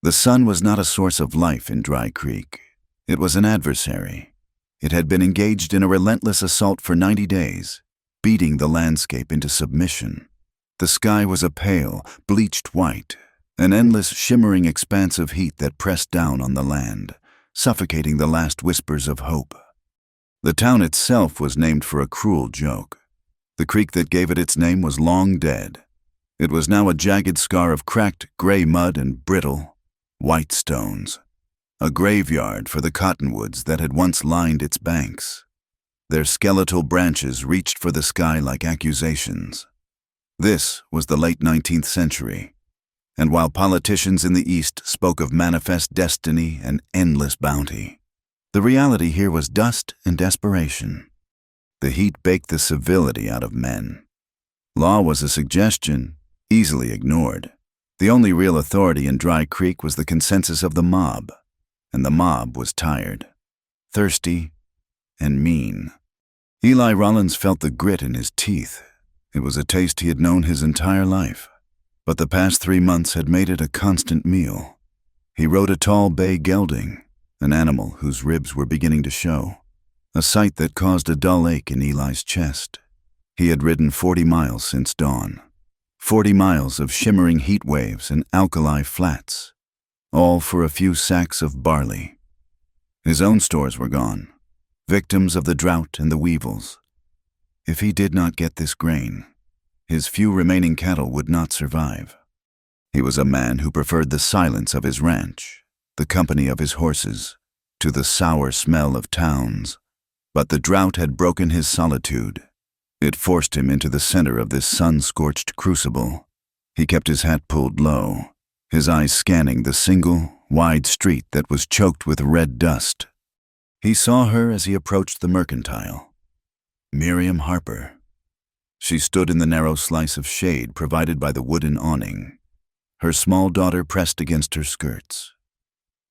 The sun was not a source of life in Dry Creek. It was an adversary. It had been engaged in a relentless assault for 90 days, beating the landscape into submission. The sky was a pale, bleached white, an endless, shimmering expanse of heat that pressed down on the land, suffocating the last whispers of hope. The town itself was named for a cruel joke. The creek that gave it its name was long dead. It was now a jagged scar of cracked, gray mud and brittle, white stones. A graveyard for the cottonwoods that had once lined its banks. Their skeletal branches reached for the sky like accusations. This was the late 19th century, and while politicians in the East spoke of manifest destiny and endless bounty, the reality here was dust and desperation. The heat baked the civility out of men. Law was a suggestion, easily ignored. The only real authority in Dry Creek was the consensus of the mob, and the mob was tired, thirsty, and mean. Eli Rollins felt the grit in his teeth. It was a taste he had known his entire life, but the past 3 months had made it a constant meal. He rode a tall bay gelding, an animal whose ribs were beginning to show, a sight that caused a dull ache in Eli's chest. He had ridden 40 miles since dawn, 40 miles of shimmering heat waves and alkali flats, all for a few sacks of barley. His own stores were gone, victims of the drought and the weevils. If he did not get this grain, his few remaining cattle would not survive. He was a man who preferred the silence of his ranch, the company of his horses, to the sour smell of towns. But the drought had broken his solitude. It forced him into the center of this sun-scorched crucible. He kept his hat pulled low, his eyes scanning the single, wide street that was choked with red dust. He saw her as he approached the mercantile. Miriam Harper. She stood in the narrow slice of shade provided by the wooden awning, her small daughter pressed against her skirts.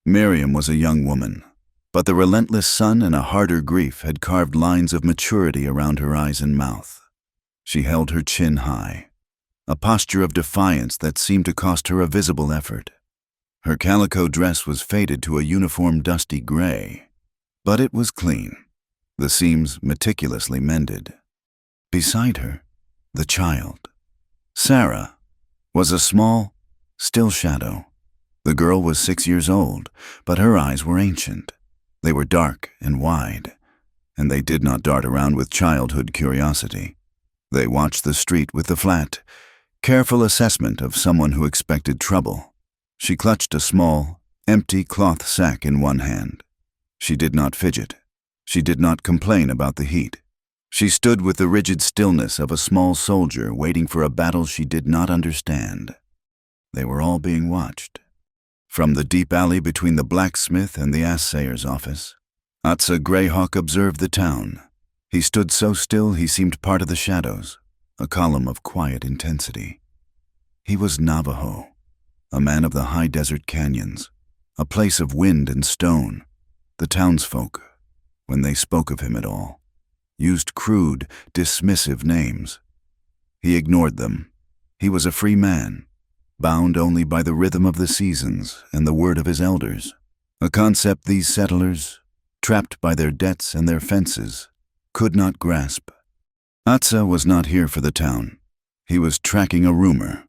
Miriam was a young woman, but the relentless sun and a harder grief had carved lines of maturity around her eyes and mouth. She held her chin high, a posture of defiance that seemed to cost her a visible effort. Her calico dress was faded to a uniform dusty gray, but it was clean, the seams meticulously mended. Beside her, the child, Sarah, was a small, still shadow. The girl was 6 years old, but her eyes were ancient. They were dark and wide, and they did not dart around with childhood curiosity. They watched the street with the flat, careful assessment of someone who expected trouble. She clutched a small, empty cloth sack in one hand. She did not fidget. She did not complain about the heat. She stood with the rigid stillness of a small soldier waiting for a battle she did not understand. They were all being watched. From the deep alley between the blacksmith and the assayer's office, Atza Greyhawk observed the town. He stood so still he seemed part of the shadows, a column of quiet intensity. He was Navajo, a man of the high desert canyons, a place of wind and stone. The townsfolk, when they spoke of him at all, used crude, dismissive names. He ignored them. He was a free man, bound only by the rhythm of the seasons and the word of his elders, a concept these settlers, trapped by their debts and their fences, could not grasp. Atza was not here for the town. He was tracking a rumor,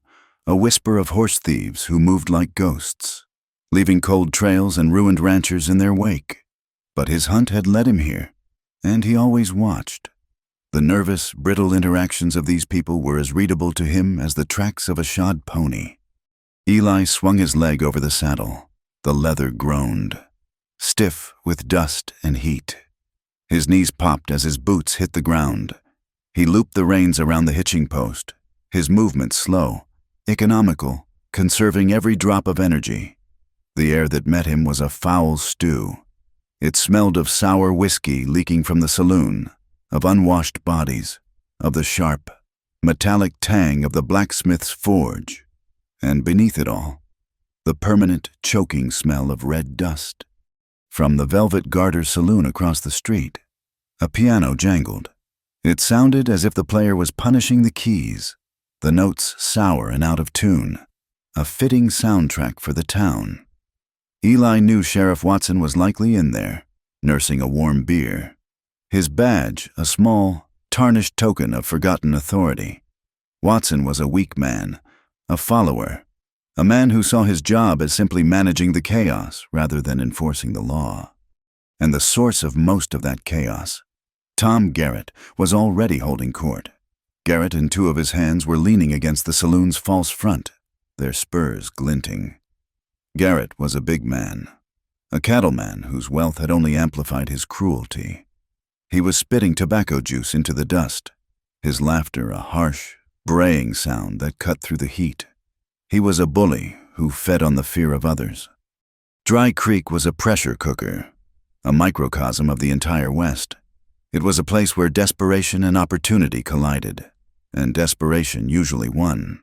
a whisper of horse thieves who moved like ghosts, leaving cold trails and ruined ranchers in their wake. But his hunt had led him here, and he always watched. The nervous, brittle interactions of these people were as readable to him as the tracks of a shod pony. Eli swung his leg over the saddle. The leather groaned, stiff with dust and heat. His knees popped as his boots hit the ground. He looped the reins around the hitching post, his movements slow, economical, conserving every drop of energy. The air that met him was a foul stew. It smelled of sour whiskey leaking from the saloon, of unwashed bodies, of the sharp, metallic tang of the blacksmith's forge, and beneath it all, the permanent, choking smell of red dust. From the Velvet Garter saloon across the street, a piano jangled. It sounded as if the player was punishing the keys, the notes sour and out of tune, a fitting soundtrack for the town. Eli knew Sheriff Watson was likely in there, nursing a warm beer. His badge, a small, tarnished token of forgotten authority. Watson was a weak man, a follower, a man who saw his job as simply managing the chaos rather than enforcing the law. And the source of most of that chaos, Tom Garrett, was already holding court. Garrett and two of his hands were leaning against the saloon's false front, their spurs glinting. Garrett was a big man, a cattleman whose wealth had only amplified his cruelty. He was spitting tobacco juice into the dust, his laughter a harsh, braying sound that cut through the heat. He was a bully who fed on the fear of others. Dry Creek was a pressure cooker, a microcosm of the entire West. It was a place where desperation and opportunity collided, and desperation usually won.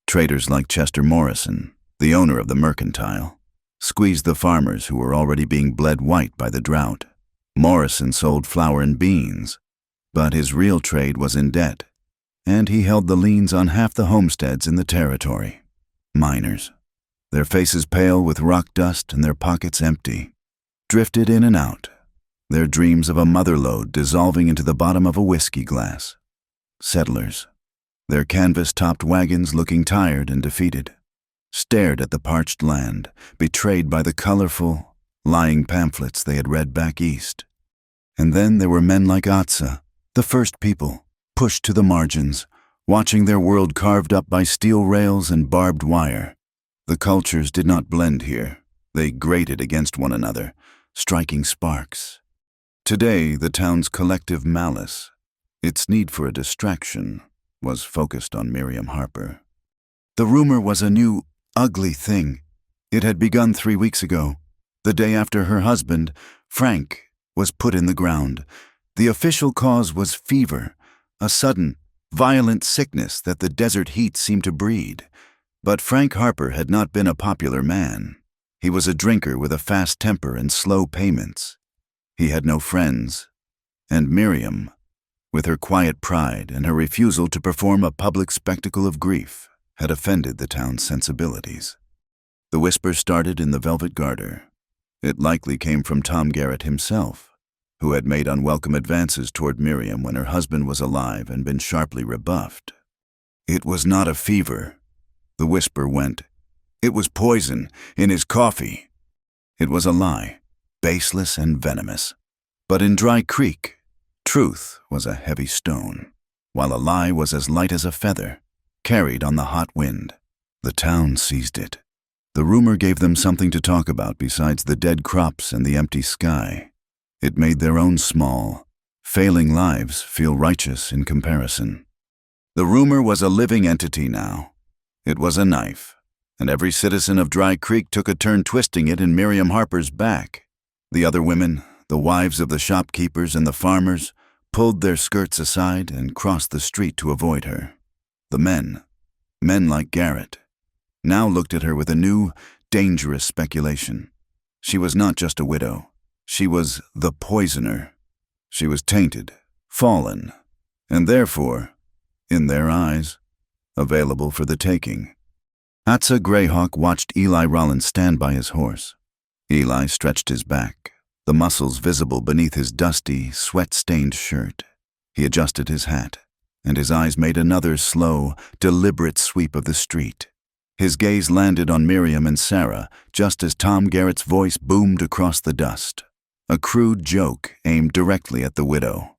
Traders like Chester Morrison, the owner of the Mercantile, squeezed the farmers who were already being bled white by the drought. Morrison sold flour and beans, but his real trade was in debt, and he held the liens on half the homesteads in the territory. Miners, their faces pale with rock dust and their pockets empty, drifted in and out, their dreams of a motherlode dissolving into the bottom of a whiskey glass. Settlers, their canvas-topped wagons looking tired and defeated, stared at the parched land, betrayed by the colorful, lying pamphlets they had read back east. And then there were men like Atza, the first people, pushed to the margins, watching their world carved up by steel rails and barbed wire. The cultures did not blend here. They grated against one another, striking sparks. Today, the town's collective malice, its need for a distraction, was focused on Miriam Harper. The rumor was a new, ugly thing. It had begun 3 weeks ago, the day after her husband, Frank, was put in the ground. The official cause was fever, a sudden, violent sickness that the desert heat seemed to breed. But Frank Harper had not been a popular man. He was a drinker with a fast temper and slow payments. He had no friends. And Miriam, with her quiet pride and her refusal to perform a public spectacle of grief, had offended the town's sensibilities. The whisper started in the Velvet Garter. It likely came from Tom Garrett himself, who had made unwelcome advances toward Miriam when her husband was alive and been sharply rebuffed. It was not a fever, the whisper went. It was poison in his coffee. It was a lie, baseless and venomous. But in Dry Creek, truth was a heavy stone, while a lie was as light as a feather, carried on the hot wind. The town seized it. The rumor gave them something to talk about besides the dead crops and the empty sky. It made their own small, failing lives feel righteous in comparison. The rumor was a living entity now. It was a knife, and every citizen of Dry Creek took a turn twisting it in Miriam Harper's back. The other women, the wives of the shopkeepers and the farmers, pulled their skirts aside and crossed the street to avoid her. The men like Garrett, now looked at her with a new, dangerous speculation. She was not just a widow. She was the poisoner. She was tainted, fallen, and therefore, in their eyes, available for the taking. Atza Greyhawk watched Eli Rollins stand by his horse. Eli stretched his back, the muscles visible beneath his dusty, sweat-stained shirt. He adjusted his hat, and his eyes made another slow, deliberate sweep of the street. His gaze landed on Miriam and Sarah just as Tom Garrett's voice boomed across the dust, a crude joke aimed directly at the widow.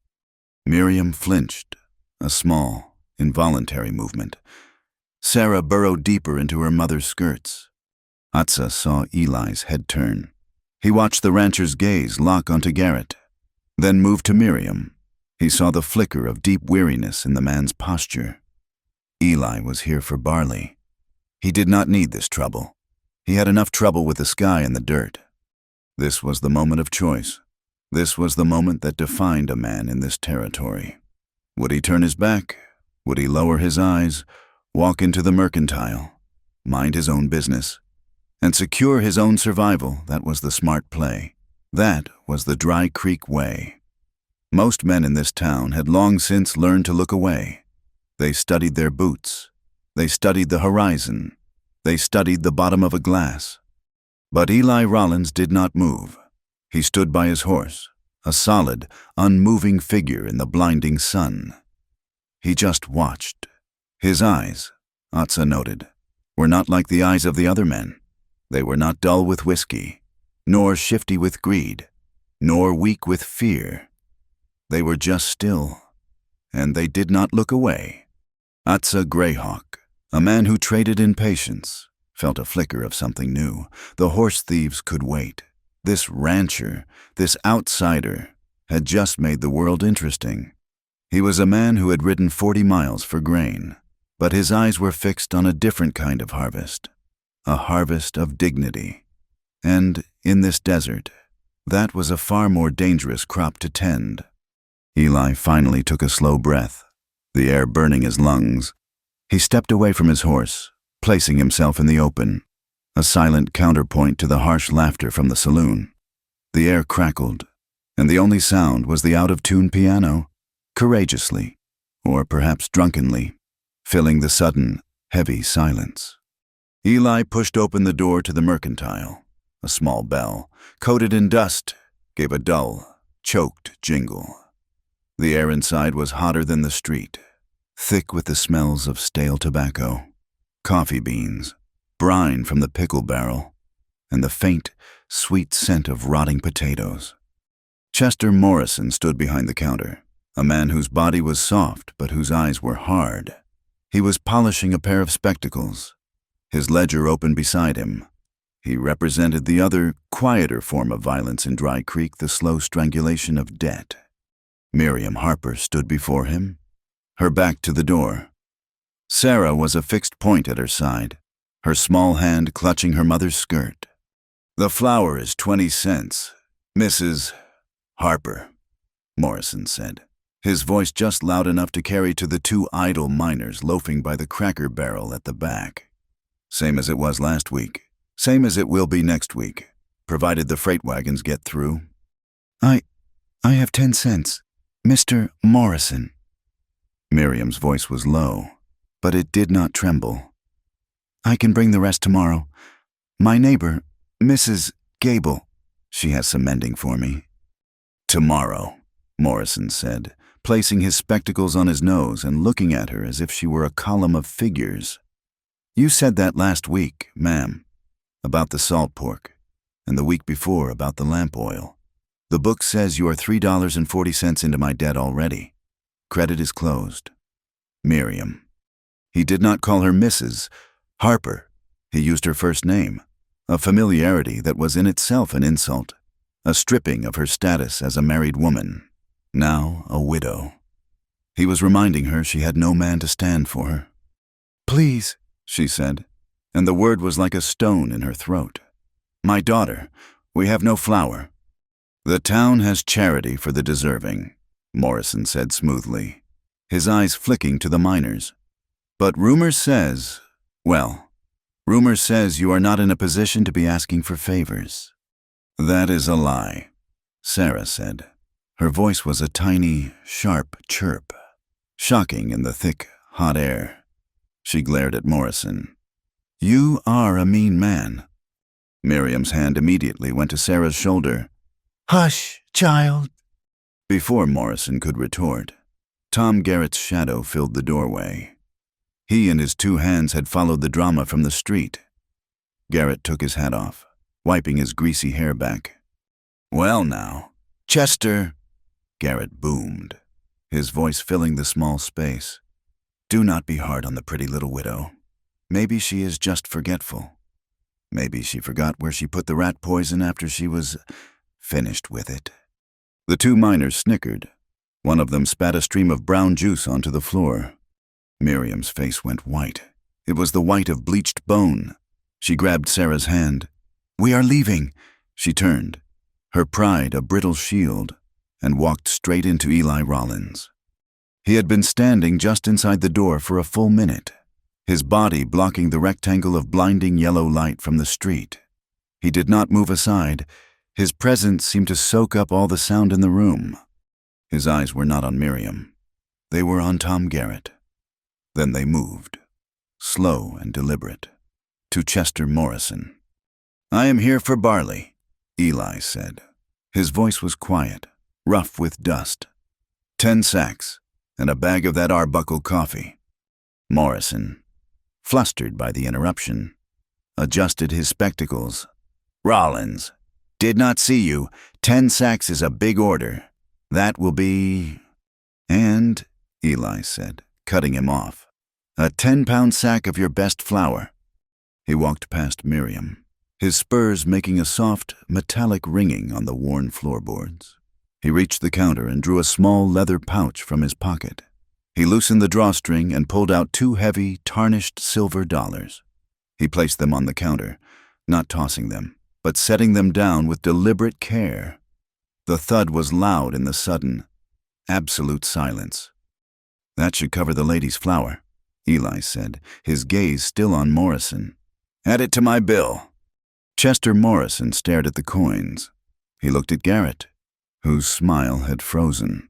Miriam flinched, a small, involuntary movement. Sarah burrowed deeper into her mother's skirts. Atza saw Eli's head turn. He watched the rancher's gaze lock onto Garrett, then move to Miriam. He saw the flicker of deep weariness in the man's posture. Eli was here for barley. He did not need this trouble. He had enough trouble with the sky and the dirt. This was the moment of choice. This was the moment that defined a man in this territory. Would he turn his back? Would he lower his eyes, walk into the Mercantile, mind his own business, and secure his own survival? That was the smart play. That was the Dry Creek way. Most men in this town had long since learned to look away. They studied their boots. They studied the horizon. They studied the bottom of a glass. But Eli Rollins did not move. He stood by his horse, a solid, unmoving figure in the blinding sun. He just watched. His eyes, Atza noted, were not like the eyes of the other men. They were not dull with whiskey, nor shifty with greed, nor weak with fear. They were just still, and they did not look away. Atza Greyhawk, a man who traded in patience, felt a flicker of something new. The horse thieves could wait. This rancher, this outsider, had just made the world interesting. He was a man who had ridden 40 miles for grain, but his eyes were fixed on a different kind of harvest, a harvest of dignity. And in this desert, that was a far more dangerous crop to tend. Eli finally took a slow breath, the air burning his lungs. He stepped away from his horse, placing himself in the open, a silent counterpoint to the harsh laughter from the saloon. The air crackled, and the only sound was the out-of-tune piano, courageously, or perhaps drunkenly, filling the sudden, heavy silence. Eli pushed open the door to the mercantile. A small bell, coated in dust, gave a dull, choked jingle. The air inside was hotter than the street, thick with the smells of stale tobacco, coffee beans, brine from the pickle barrel, and the faint, sweet scent of rotting potatoes. Chester Morrison stood behind the counter, a man whose body was soft but whose eyes were hard. He was polishing a pair of spectacles, his ledger open beside him. He represented the other, quieter form of violence in Dry Creek, the slow strangulation of debt. Miriam Harper stood before him, her back to the door. Sarah was a fixed point at her side, her small hand clutching her mother's skirt. "The flour is 20 cents, Mrs. Harper," Morrison said, his voice just loud enough to carry to the two idle miners loafing by the cracker barrel at the back. "Same as it was last week. Same as it will be next week, provided the freight wagons get through." I have 10 cents, Mr. Morrison." Miriam's voice was low, but it did not tremble. "I can bring the rest tomorrow. My neighbor, Mrs. Gable, she has some mending for me." "Tomorrow," Morrison said, placing his spectacles on his nose and looking at her as if she were a column of figures. "You said that last week, ma'am, about the salt pork, and the week before about the lamp oil. The book says you are $3.40 into my debt already. Credit is closed." Miriam. He did not call her Mrs. Harper. He used her first name, a familiarity that was in itself an insult, a stripping of her status as a married woman, now a widow. He was reminding her she had no man to stand for her. "Please," she said, and the word was like a stone in her throat. "My daughter, we have no flour." "The town has charity for the deserving," Morrison said smoothly, his eyes flicking to the miners. "But rumor says you are not in a position to be asking for favors." "That is a lie," Sarah said. Her voice was a tiny, sharp chirp, shocking in the thick, hot air. She glared at Morrison. "You are a mean man." Miriam's hand immediately went to Sarah's shoulder. "Hush, child." Before Morrison could retort, Tom Garrett's shadow filled the doorway. He and his two hands had followed the drama from the street. Garrett took his hat off, wiping his greasy hair back. "Well now, Chester," Garrett boomed, his voice filling the small space. "Do not be hard on the pretty little widow. Maybe she is just forgetful. Maybe she forgot where she put the rat poison after she was finished with it." The two miners snickered. One of them spat a stream of brown juice onto the floor. Miriam's face went white. It was the white of bleached bone. She grabbed Sarah's hand. "We are leaving." She turned, her pride a brittle shield, and walked straight into Eli Rollins. He had been standing just inside the door for a full minute, his body blocking the rectangle of blinding yellow light from the street. He did not move aside. His presence seemed to soak up all the sound in the room. His eyes were not on Miriam. They were on Tom Garrett. Then they moved, slow and deliberate, to Chester Morrison. I am here for barley, Eli said. His voice was quiet, rough with dust. 10 sacks, and a bag of that Arbuckle coffee. Morrison, flustered by the interruption, adjusted his spectacles. Rollins, did not see you. 10 sacks is a big order. That will be... And, Eli said, cutting him off, a 10-pound sack of your best flour. He walked past Miriam, his spurs making a soft, metallic ringing on the worn floorboards. He reached the counter and drew a small leather pouch from his pocket. He loosened the drawstring and pulled out 2 heavy, tarnished silver dollars. He placed them on the counter, not tossing them, but setting them down with deliberate care. The thud was loud in the sudden, absolute silence. That should cover the lady's flour, Eli said, his gaze still on Morrison. Add it to my bill. Chester Morrison stared at the coins. He looked at Garrett, whose smile had frozen.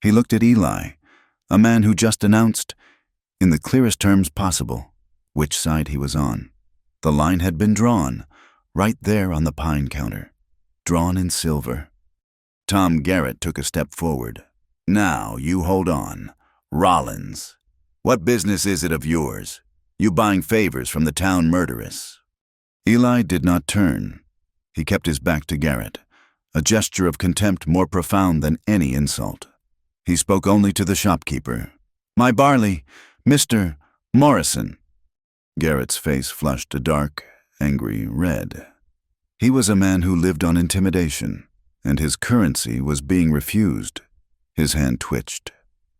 He looked at Eli, a man who just announced, in the clearest terms possible, which side he was on. The line had been drawn, right there on the pine counter, drawn in silver. Tom Garrett took a step forward. Now, you hold on. Rollins, what business is it of yours? You buying favors from the town murderess? Eli did not turn. He kept his back to Garrett, a gesture of contempt more profound than any insult. He spoke only to the shopkeeper. My barley, Mr. Morrison. Garrett's face flushed a dark, angry red. He was a man who lived on intimidation, and his currency was being refused. His hand twitched,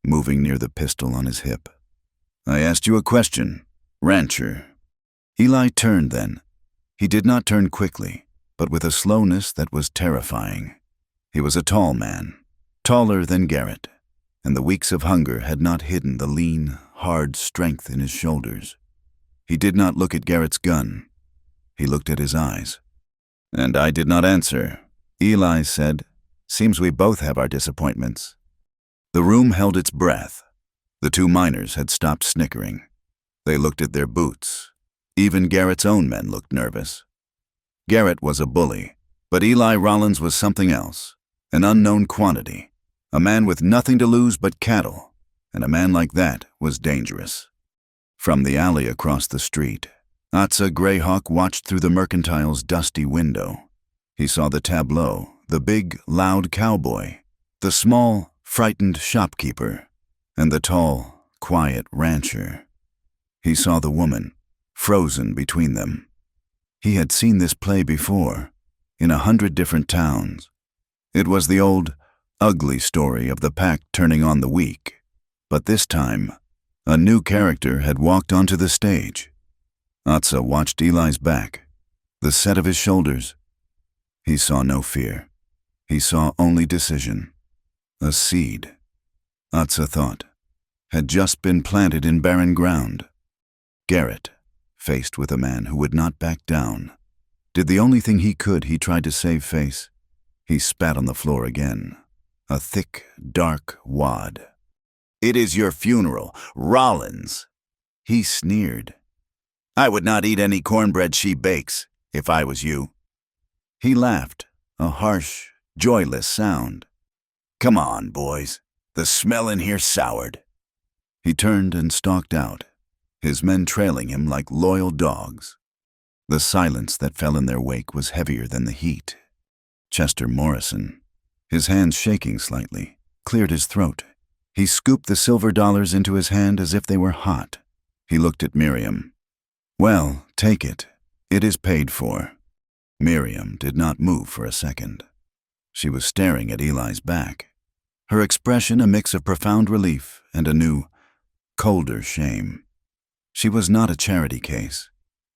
moving near the pistol on his hip. I asked you a question, rancher. Eli turned then. He did not turn quickly, but with a slowness that was terrifying. He was a tall man, taller than Garrett, and the weeks of hunger had not hidden the lean, hard strength in his shoulders. He did not look at Garrett's gun. He looked at his eyes. And I did not answer. Eli said, Seems we both have our disappointments. The room held its breath. The 2 miners had stopped snickering. They looked at their boots. Even Garrett's own men looked nervous. Garrett was a bully, but Eli Rollins was something else, an unknown quantity, a man with nothing to lose but cattle, and a man like that was dangerous. From the alley across the street, Atza Greyhawk watched through the mercantile's dusty window. He saw the tableau, the big, loud cowboy, the small, frightened shopkeeper, and the tall, quiet rancher. He saw the woman, frozen between them. He had seen this play before, in 100 different towns. It was the old, ugly story of the pack turning on the weak. But this time, a new character had walked onto the stage. Atza watched Eli's back, the set of his shoulders. He saw no fear. He saw only decision. A seed, Atza thought, had just been planted in barren ground. Garrett, faced with a man who would not back down, did the only thing he could. He tried to save face. He spat on the floor again, a thick, dark wad. It is your funeral, Rollins. He sneered. I would not eat any cornbread she bakes, if I was you. He laughed, a harsh, joyless sound. Come on, boys. The smell in here soured. He turned and stalked out, his men trailing him like loyal dogs. The silence that fell in their wake was heavier than the heat. Chester Morrison, his hands shaking slightly, cleared his throat. He scooped the silver dollars into his hand as if they were hot. He looked at Miriam. Well, take it. It is paid for. Miriam did not move for a second. She was staring at Eli's back, her expression a mix of profound relief and a new, colder shame. She was not a charity case.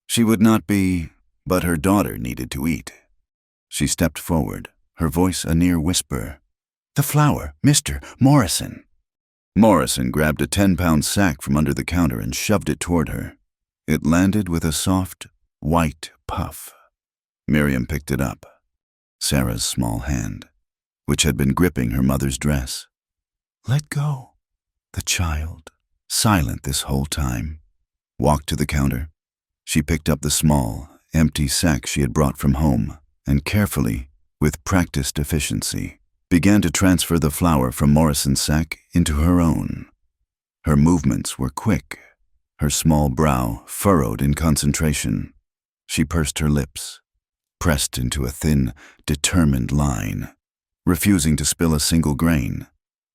She would not be, but her daughter needed to eat. She stepped forward, her voice a near whisper. The flour, Mr. Morrison. Morrison grabbed a 10-pound sack from under the counter and shoved it toward her. It landed with a soft, white puff. Miriam picked it up, Sarah's small hand, which had been gripping her mother's dress. Let go. The child, silent this whole time, walked to the counter. She picked up the small, empty sack she had brought from home, and carefully, with practiced efficiency, began to transfer the flour from Morrison's sack into her own. Her movements were quick, her small brow furrowed in concentration. She pursed her lips, pressed into a thin, determined line, refusing to spill a single grain.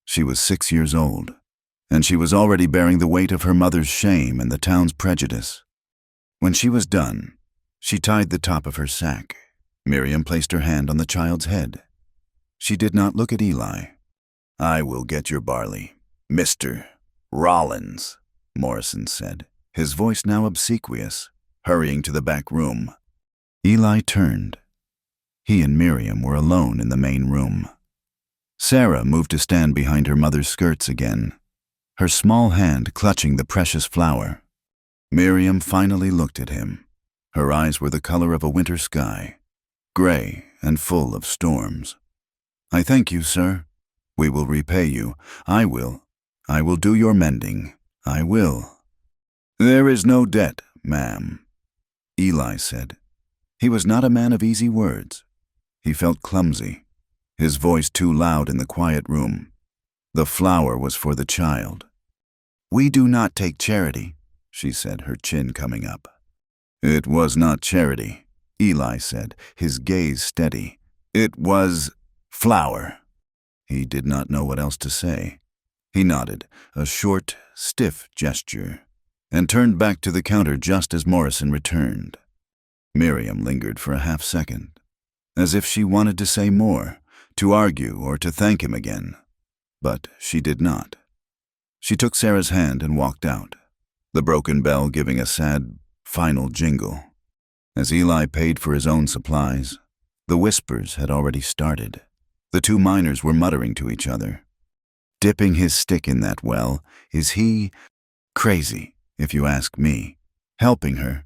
She was 6 years old, and she was already bearing the weight of her mother's shame and the town's prejudice. When she was done, she tied the top of her sack. Miriam placed her hand on the child's head. She did not look at Eli. "I will get your barley, Mr. Rollins," Morrison said, his voice now obsequious, hurrying to the back room. Eli turned. He and Miriam were alone in the main room. Sarah moved to stand behind her mother's skirts again, her small hand clutching the precious flower. Miriam finally looked at him. Her eyes were the color of a winter sky, gray and full of storms. "I thank you, sir. We will repay you. I will do your mending. I will." "There is no debt, ma'am," Eli said. He was not a man of easy words. He felt clumsy, his voice too loud in the quiet room. The flower was for the child. "We do not take charity," she said, her chin coming up. "It was not charity," Eli said, his gaze steady. "It was flour." He did not know what else to say. He nodded, a short, stiff gesture, and turned back to the counter just as Morrison returned. Miriam lingered for a half-second, as if she wanted to say more, to argue or to thank him again. But she did not. She took Sarah's hand and walked out, the broken bell giving a sad, final jingle. As Eli paid for his own supplies, the whispers had already started. The two miners were muttering to each other. Dipping his stick in that well, is he crazy, if you ask me? Helping her,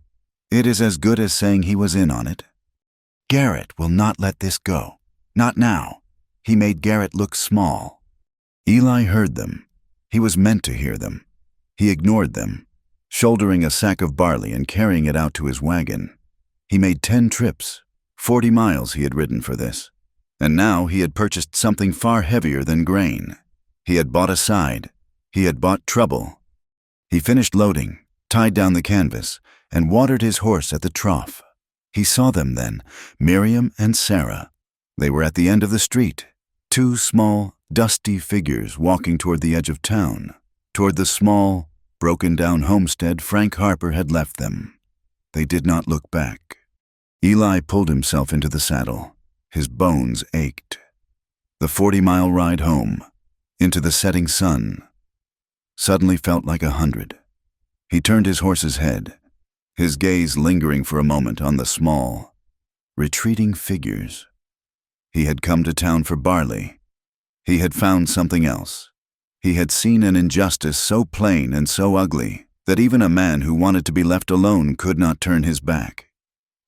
it is as good as saying he was in on it. Garrett will not let this go. Not now. He made Garrett look small. Eli heard them. He was meant to hear them. He ignored them, shouldering a sack of barley and carrying it out to his wagon. He made 10 trips. 40 miles he had ridden for this. And now he had purchased something far heavier than grain. He had bought a side. He had bought trouble. He finished loading, tied down the canvas, and watered his horse at the trough. He saw them then, Miriam and Sarah. They were at the end of the street, 2 small, dusty figures walking toward the edge of town, toward the small, broken-down homestead Frank Harper had left them. They did not look back. Eli pulled himself into the saddle. His bones ached. The 40-mile ride home, into the setting sun, suddenly felt like 100. He turned his horse's head, his gaze lingering for a moment on the small, retreating figures. He had come to town for barley. He had found something else. He had seen an injustice so plain and so ugly that even a man who wanted to be left alone could not turn his back.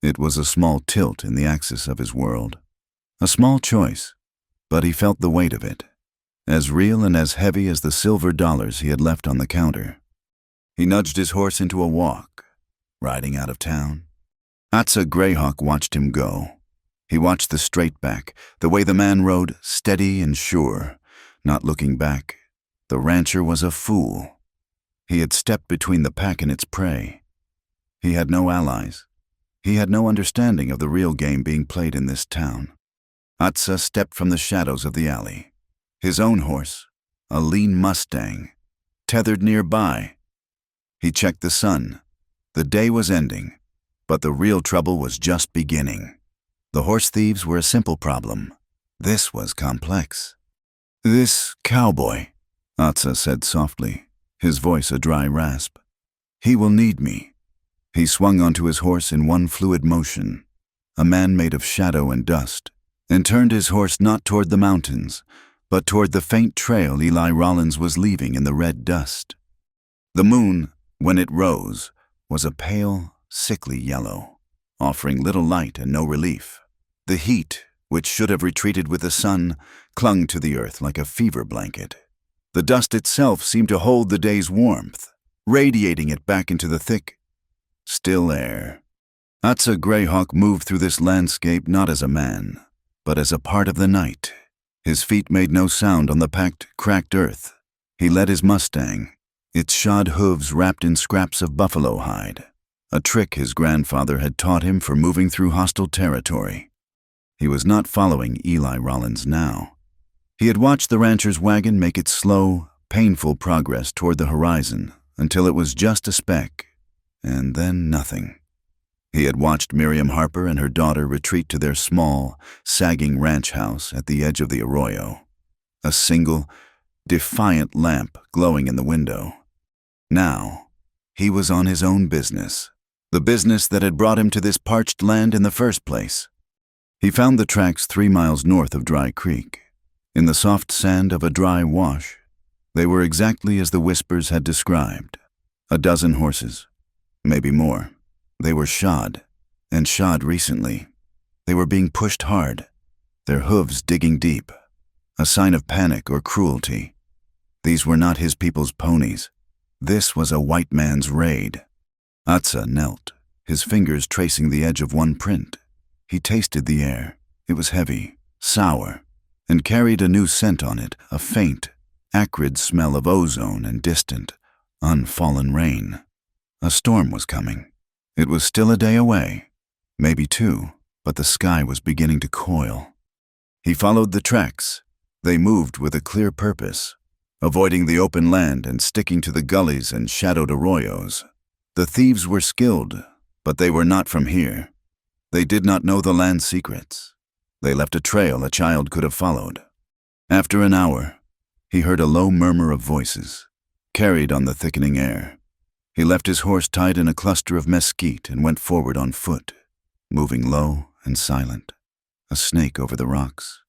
It was a small tilt in the axis of his world. A small choice, but he felt the weight of it, as real and as heavy as the silver dollars he had left on the counter. He nudged his horse into a walk, riding out of town. Atza Greyhawk watched him go. He watched the straight back, the way the man rode, steady and sure, not looking back. The rancher was a fool. He had stepped between the pack and its prey. He had no allies. He had no understanding of the real game being played in this town. Atza stepped from the shadows of the alley. His own horse, a lean Mustang, tethered nearby. He checked the sun. The day was ending, but the real trouble was just beginning. The horse thieves were a simple problem. This was complex. "This cowboy," Atza said softly, his voice a dry rasp. "He will need me." He swung onto his horse in one fluid motion, a man made of shadow and dust, and turned his horse not toward the mountains, but toward the faint trail Eli Rollins was leaving in the red dust. The moon, when it rose, was a pale, sickly yellow, offering little light and no relief. The heat, which should have retreated with the sun, clung to the earth like a fever blanket. The dust itself seemed to hold the day's warmth, radiating it back into the thick, still air. Atza Greyhawk moved through this landscape not as a man, but as a part of the night. His feet made no sound on the packed, cracked earth. He led his Mustang, its shod hooves wrapped in scraps of buffalo hide, a trick his grandfather had taught him for moving through hostile territory. He was not following Eli Rollins now. He had watched the rancher's wagon make its slow, painful progress toward the horizon until it was just a speck, and then nothing. He had watched Miriam Harper and her daughter retreat to their small, sagging ranch house at the edge of the arroyo, a single, defiant lamp glowing in the window. Now, he was on his own business, the business that had brought him to this parched land in the first place. He found the tracks 3 miles north of Dry Creek. In the soft sand of a dry wash, they were exactly as the whispers had described. A dozen horses, maybe more. They were shod, and shod recently. They were being pushed hard, their hooves digging deep, a sign of panic or cruelty. These were not his people's ponies. This was a white man's raid. Atza knelt, his fingers tracing the edge of one print. He tasted the air. It was heavy, sour, and carried a new scent on it, a faint, acrid smell of ozone and distant, unfallen rain. A storm was coming. It was still a day away, maybe 2, but the sky was beginning to coil. He followed the tracks. They moved with a clear purpose, avoiding the open land and sticking to the gullies and shadowed arroyos. The thieves were skilled, but they were not from here. They did not know the land's secrets. They left a trail a child could have followed. After an hour, he heard a low murmur of voices, carried on the thickening air. He left his horse tied in a cluster of mesquite and went forward on foot, moving low and silent, a snake over the rocks.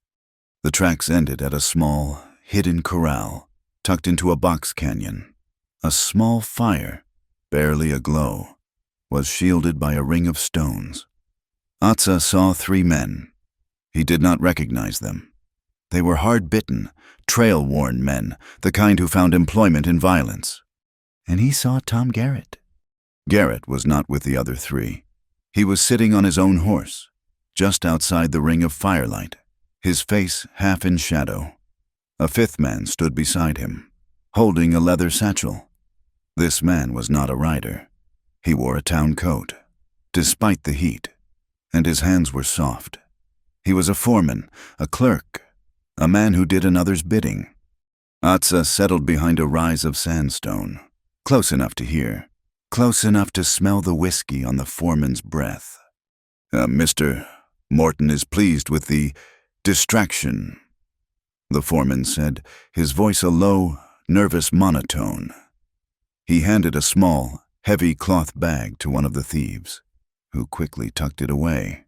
The tracks ended at a small, hidden corral tucked into a box canyon. A small fire, barely aglow, was shielded by a ring of stones. Atza saw 3 men. He did not recognize them. They were hard-bitten, trail-worn men, the kind who found employment in violence. And he saw Tom Garrett. Garrett was not with the other 3. He was sitting on his own horse, just outside the ring of firelight, his face half in shadow. A 5th man stood beside him, holding a leather satchel. This man was not a rider. He wore a town coat, despite the heat, and his hands were soft. He was a foreman, a clerk, a man who did another's bidding. Atza settled behind a rise of sandstone, close enough to hear, close enough to smell the whiskey on the foreman's breath. Mr. Morton is pleased with the distraction, the foreman said, his voice a low, nervous monotone. He handed a small, heavy cloth bag to one of the thieves, who quickly tucked it away.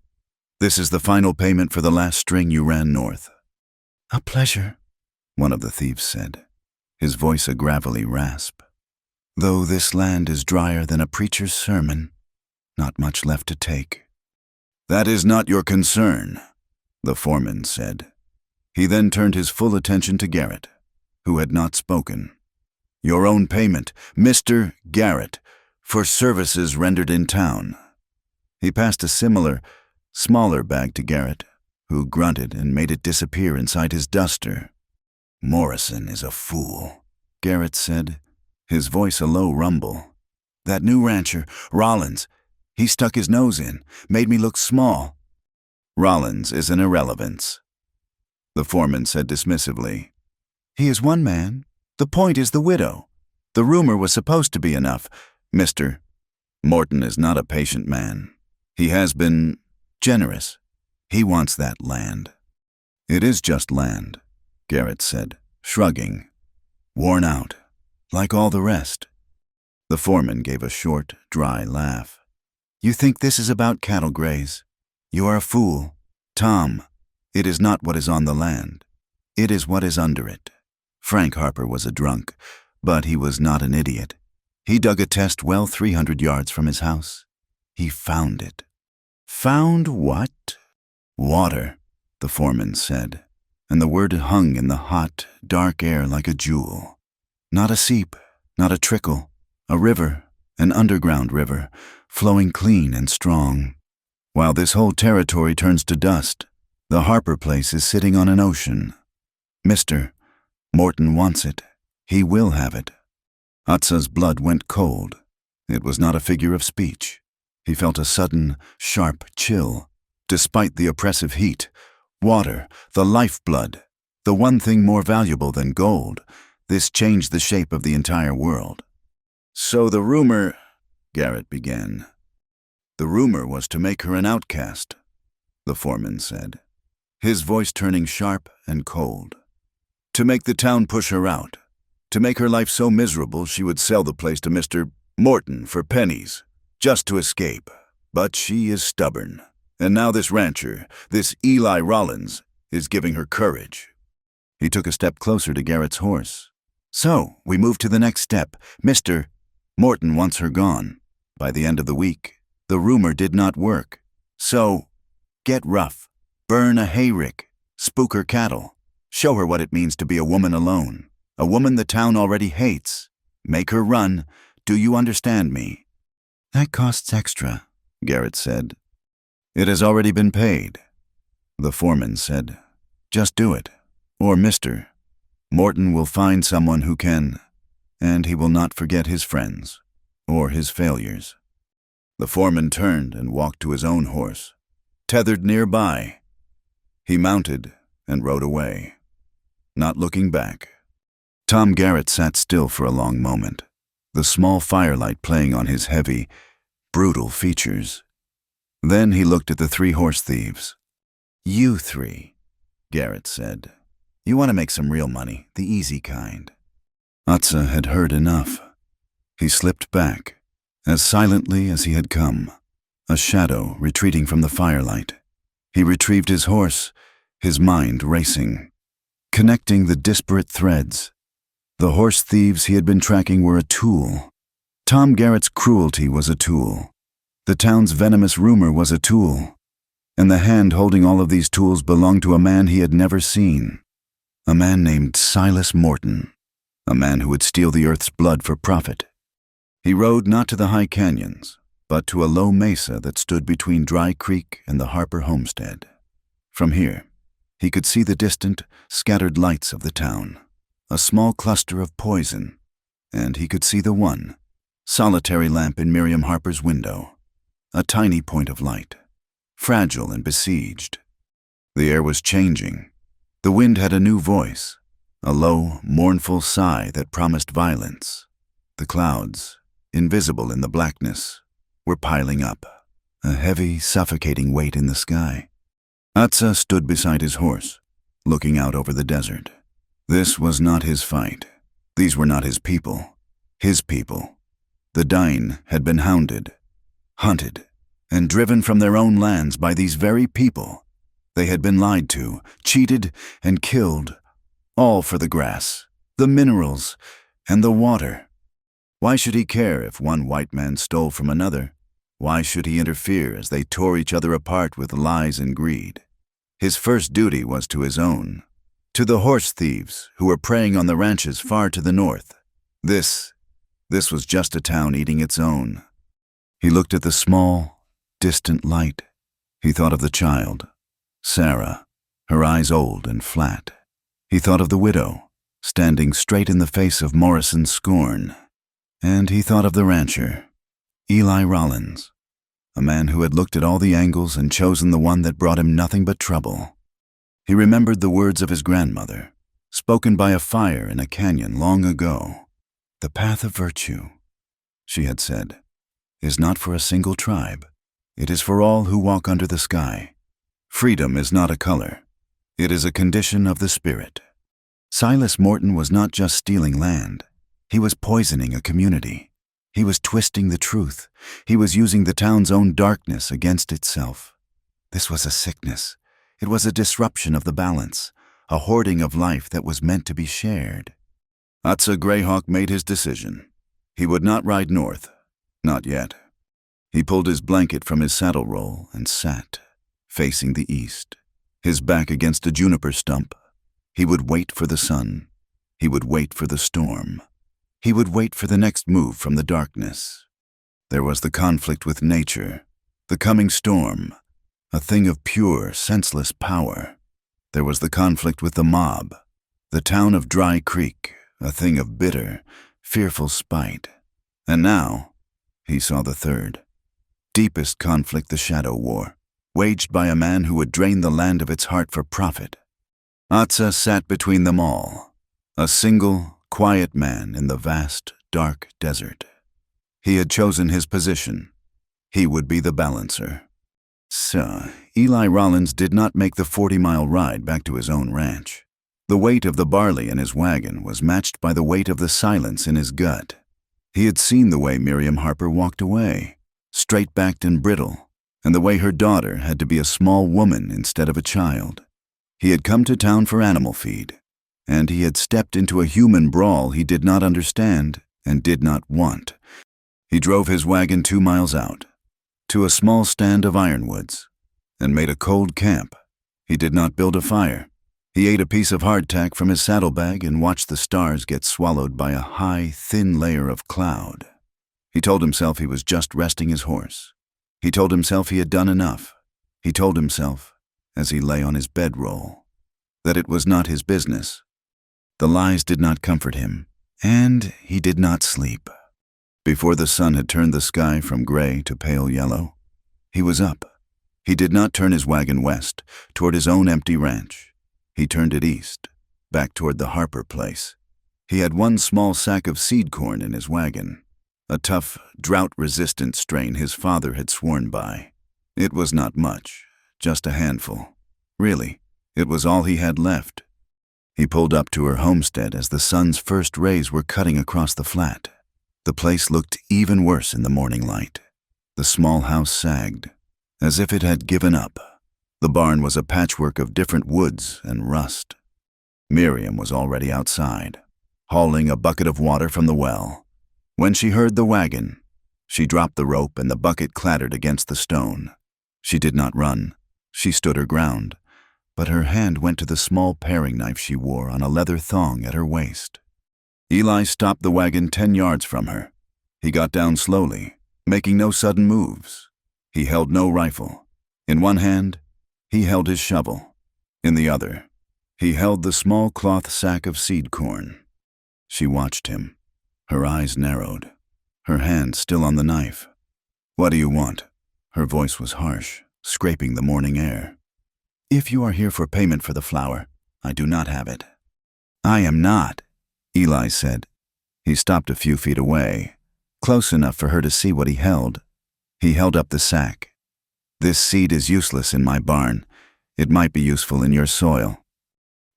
This is the final payment for the last string you ran north. A pleasure, one of the thieves said, his voice a gravelly rasp. Though this land is drier than a preacher's sermon, not much left to take. That is not your concern, the foreman said. He then turned his full attention to Garrett, who had not spoken. Your own payment, Mr. Garrett, for services rendered in town. He passed a similar, smaller bag to Garrett, who grunted and made it disappear inside his duster. Morrison is a fool, Garrett said, his voice a low rumble. That new rancher, Rollins, he stuck his nose in, made me look small. Rollins is an irrelevance, the foreman said dismissively. He is one man. The point is the widow. The rumor was supposed to be enough. Mr. Morton is not a patient man. He has been generous. He wants that land. It is just land, Garrett said, shrugging. Worn out, like all the rest. The foreman gave a short, dry laugh. You think this is about cattle graze? You are a fool. Tom, it is not what is on the land. It is what is under it. Frank Harper was a drunk, but he was not an idiot. He dug a test well 300 yards from his house. He found it. Found what? Water, the foreman said, and the word hung in the hot, dark air like a jewel. Not a seep, not a trickle, a river, an underground river, flowing clean and strong. While this whole territory turns to dust, the Harper place is sitting on an ocean. Mr. Morton wants it. He will have it. Atsa's blood went cold. It was not a figure of speech. He felt a sudden, sharp chill. Despite the oppressive heat, water, the lifeblood, the one thing more valuable than gold, this changed the shape of the entire world. So the rumor, Garrett began. The rumor was to make her an outcast, the foreman said, his voice turning sharp and cold. To make the town push her out, to make her life so miserable she would sell the place to Mr. Morton for pennies, just to escape. But she is stubborn, and now this rancher, this Eli Rollins, is giving her courage. He took a step closer to Garrett's horse. So, we move to the next step. Mr. Morton wants her gone. By the end of the week, the rumor did not work. So, get rough, burn a hayrick, spook her cattle, show her what it means to be a woman alone, a woman the town already hates. Make her run. Do you understand me? That costs extra, Garrett said. It has already been paid, the foreman said. Just do it, or Mr. Morton will find someone who can, and he will not forget his friends or his failures. The foreman turned and walked to his own horse, tethered nearby. He mounted and rode away, not looking back. Tom Garrett sat still for a long moment, the small firelight playing on his heavy, brutal features. Then he looked at the 3 horse thieves. You 3, Garrett said. You want to make some real money, the easy kind. Atsa had heard enough. He slipped back, as silently as he had come, a shadow retreating from the firelight. He retrieved his horse, his mind racing, connecting the disparate threads. The horse thieves he had been tracking were a tool. Tom Garrett's cruelty was a tool. The town's venomous rumor was a tool. And the hand holding all of these tools belonged to a man he had never seen. A man named Silas Morton, a man who would steal the earth's blood for profit. He rode not to the high canyons, but to a low mesa that stood between Dry Creek and the Harper homestead. From here, he could see the distant, scattered lights of the town, a small cluster of poison, and he could see the one, solitary lamp in Miriam Harper's window, a tiny point of light, fragile and besieged. The air was changing. The wind had a new voice, a low, mournful sigh that promised violence. The clouds, invisible in the blackness, were piling up, a heavy, suffocating weight in the sky. Atsa stood beside his horse, looking out over the desert. This was not his fight. These were not his people. His people. The dying had been hounded, hunted, and driven from their own lands by these very people. They had been lied to, cheated, and killed, all for the grass, the minerals, and the water. Why should he care if one white man stole from another? Why should he interfere as they tore each other apart with lies and greed? His first duty was to his own, to the horse thieves who were preying on the ranches far to the north. This was just a town eating its own. He looked at the small, distant light. He thought of the child, Sarah, her eyes old and flat. He thought of the widow, standing straight in the face of Morrison's scorn. And he thought of the rancher, Eli Rollins, a man who had looked at all the angles and chosen the one that brought him nothing but trouble. He remembered the words of his grandmother, spoken by a fire in a canyon long ago. The path of virtue, she had said, is not for a single tribe. It is for all who walk under the sky. Freedom is not a color. It is a condition of the spirit. Silas Morton was not just stealing land. He was poisoning a community. He was twisting the truth. He was using the town's own darkness against itself. This was a sickness. It was a disruption of the balance, a hoarding of life that was meant to be shared. Atsa Greyhawk made his decision. He would not ride north. Not yet. He pulled his blanket from his saddle roll and sat, facing the east, his back against a juniper stump. He would wait for the sun. He would wait for the storm. He would wait for the next move from the darkness. There was the conflict with nature, the coming storm, a thing of pure, senseless power. There was the conflict with the mob, the town of Dry Creek, a thing of bitter, fearful spite. And now, he saw the third, deepest conflict the Shadow wore, waged by a man who would drain the land of its heart for profit. Atsa sat between them all, a single, quiet man in the vast, dark desert. He had chosen his position. He would be the balancer. So, Eli Rollins did not make the 40-mile ride back to his own ranch. The weight of the barley in his wagon was matched by the weight of the silence in his gut. He had seen the way Miriam Harper walked away, straight-backed and brittle, and the way her daughter had to be a small woman instead of a child. He had come to town for animal feed, and he had stepped into a human brawl he did not understand and did not want. He drove his wagon 2 miles out, to a small stand of ironwoods, and made a cold camp. He did not build a fire. He ate a piece of hardtack from his saddlebag and watched the stars get swallowed by a high, thin layer of cloud. He told himself he was just resting his horse. He told himself he had done enough. He told himself, as he lay on his bedroll, that it was not his business. The lies did not comfort him, and he did not sleep. Before the sun had turned the sky from gray to pale yellow, he was up. He did not turn his wagon west, toward his own empty ranch. He turned it east, back toward the Harper place. He had 1 small sack of seed corn in his wagon, a tough, drought-resistant strain his father had sworn by. It was not much, just a handful. Really, it was all he had left. He pulled up to her homestead as the sun's first rays were cutting across the flat. The place looked even worse in the morning light. The small house sagged, as if it had given up. The barn was a patchwork of different woods and rust. Miriam was already outside, hauling a bucket of water from the well. When she heard the wagon, she dropped the rope and the bucket clattered against the stone. She did not run. She stood her ground, but her hand went to the small paring knife she wore on a leather thong at her waist. Eli stopped the wagon 10 yards from her. He got down slowly, making no sudden moves. He held no rifle. In one hand, he held his shovel. In the other, he held the small cloth sack of seed corn. She watched him. Her eyes narrowed, her hand still on the knife. "What do you want?" Her voice was harsh, scraping the morning air. "If you are here for payment for the flour, I do not have it." "I am not," Eli said. He stopped a few feet away, close enough for her to see what he held. He held up the sack. "This seed is useless in my barn. It might be useful in your soil."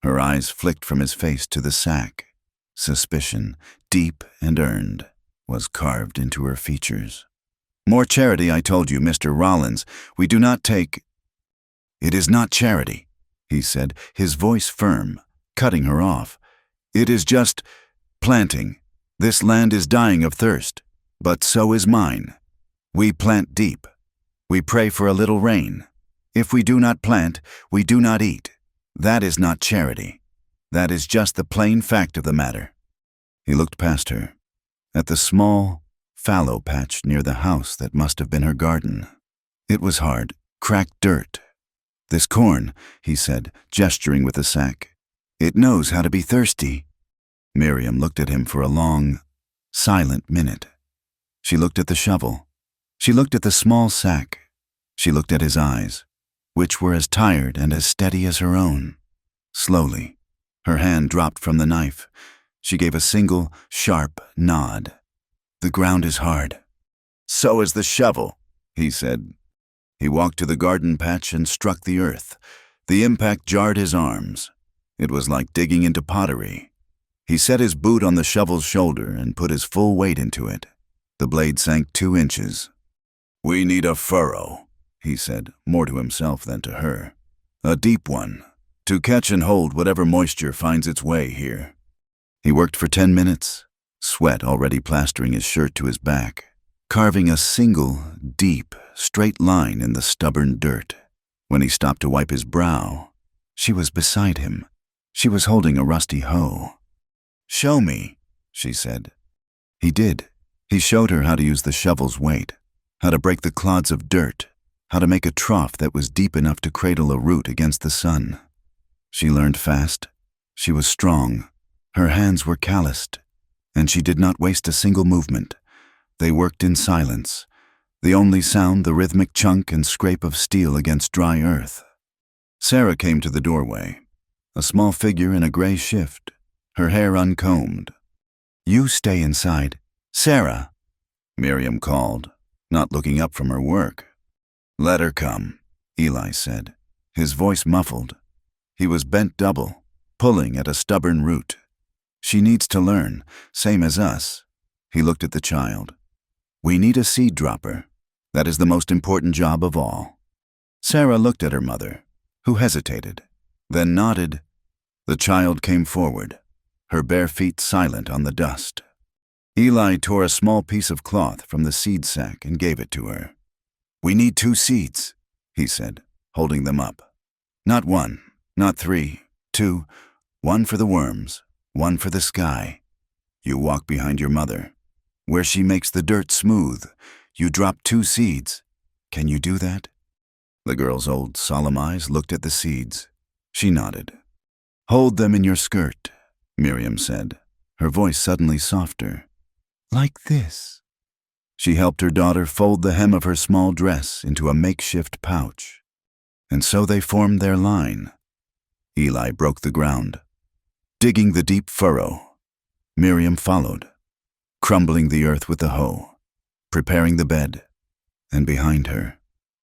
Her eyes flicked from his face to the sack. Suspicion, deep and earned, was carved into her features. "More charity, I told you, Mr. Rollins. We do not take—" "It is not charity," he said, his voice firm, cutting her off. "It is just planting. This land is dying of thirst, but so is mine. We plant deep. We pray for a little rain. If we do not plant, we do not eat. That is not charity. That is just the plain fact of the matter." He looked past her, at the small, fallow patch near the house that must have been her garden. It was hard, cracked dirt. "This corn," he said, gesturing with the sack. "It knows how to be thirsty." Miriam looked at him for a long, silent minute. She looked at the shovel. She looked at the small sack. She looked at his eyes, which were as tired and as steady as her own. Slowly, her hand dropped from the knife. She gave a single, sharp nod. "The ground is hard." "So is the shovel," he said. He walked to the garden patch and struck the earth. The impact jarred his arms. It was like digging into pottery. He set his boot on the shovel's shoulder and put his full weight into it. The blade sank 2 inches. "We need a furrow," he said, more to himself than to her. "A deep one, to catch and hold whatever moisture finds its way here." He worked for 10 minutes, sweat already plastering his shirt to his back, carving a single, deep, straight line in the stubborn dirt. When he stopped to wipe his brow, she was beside him. She was holding a rusty hoe. "Show me," she said. He did. He showed her how to use the shovel's weight, how to break the clods of dirt, how to make a trough that was deep enough to cradle a root against the sun. She learned fast. She was strong. Her hands were calloused, and she did not waste a single movement. They worked in silence, the only sound the rhythmic chunk and scrape of steel against dry earth. Sarah came to the doorway, a small figure in a gray shift, her hair uncombed. "You stay inside. Sarah," Miriam called, not looking up from her work. "Let her come," Eli said, his voice muffled. He was bent double, pulling at a stubborn root. "She needs to learn, same as us." He looked at the child. "We need a seed dropper. That is the most important job of all." Sarah looked at her mother, who hesitated, then nodded. The child came forward, her bare feet silent on the dust. Eli tore a small piece of cloth from the seed sack and gave it to her. "We need 2 seeds, he said, holding them up. "Not 1, not 3, 2, 1 for the worms, 1 for the sky. You walk behind your mother. Where she makes the dirt smooth, you drop 2 seeds. Can you do that?" The girl's old, solemn eyes looked at the seeds. She nodded. "Hold them in your skirt," Miriam said, her voice suddenly softer. "Like this." She helped her daughter fold the hem of her small dress into a makeshift pouch. And so they formed their line. Eli broke the ground, digging the deep furrow. Miriam followed, crumbling the earth with the hoe, preparing the bed, and behind her,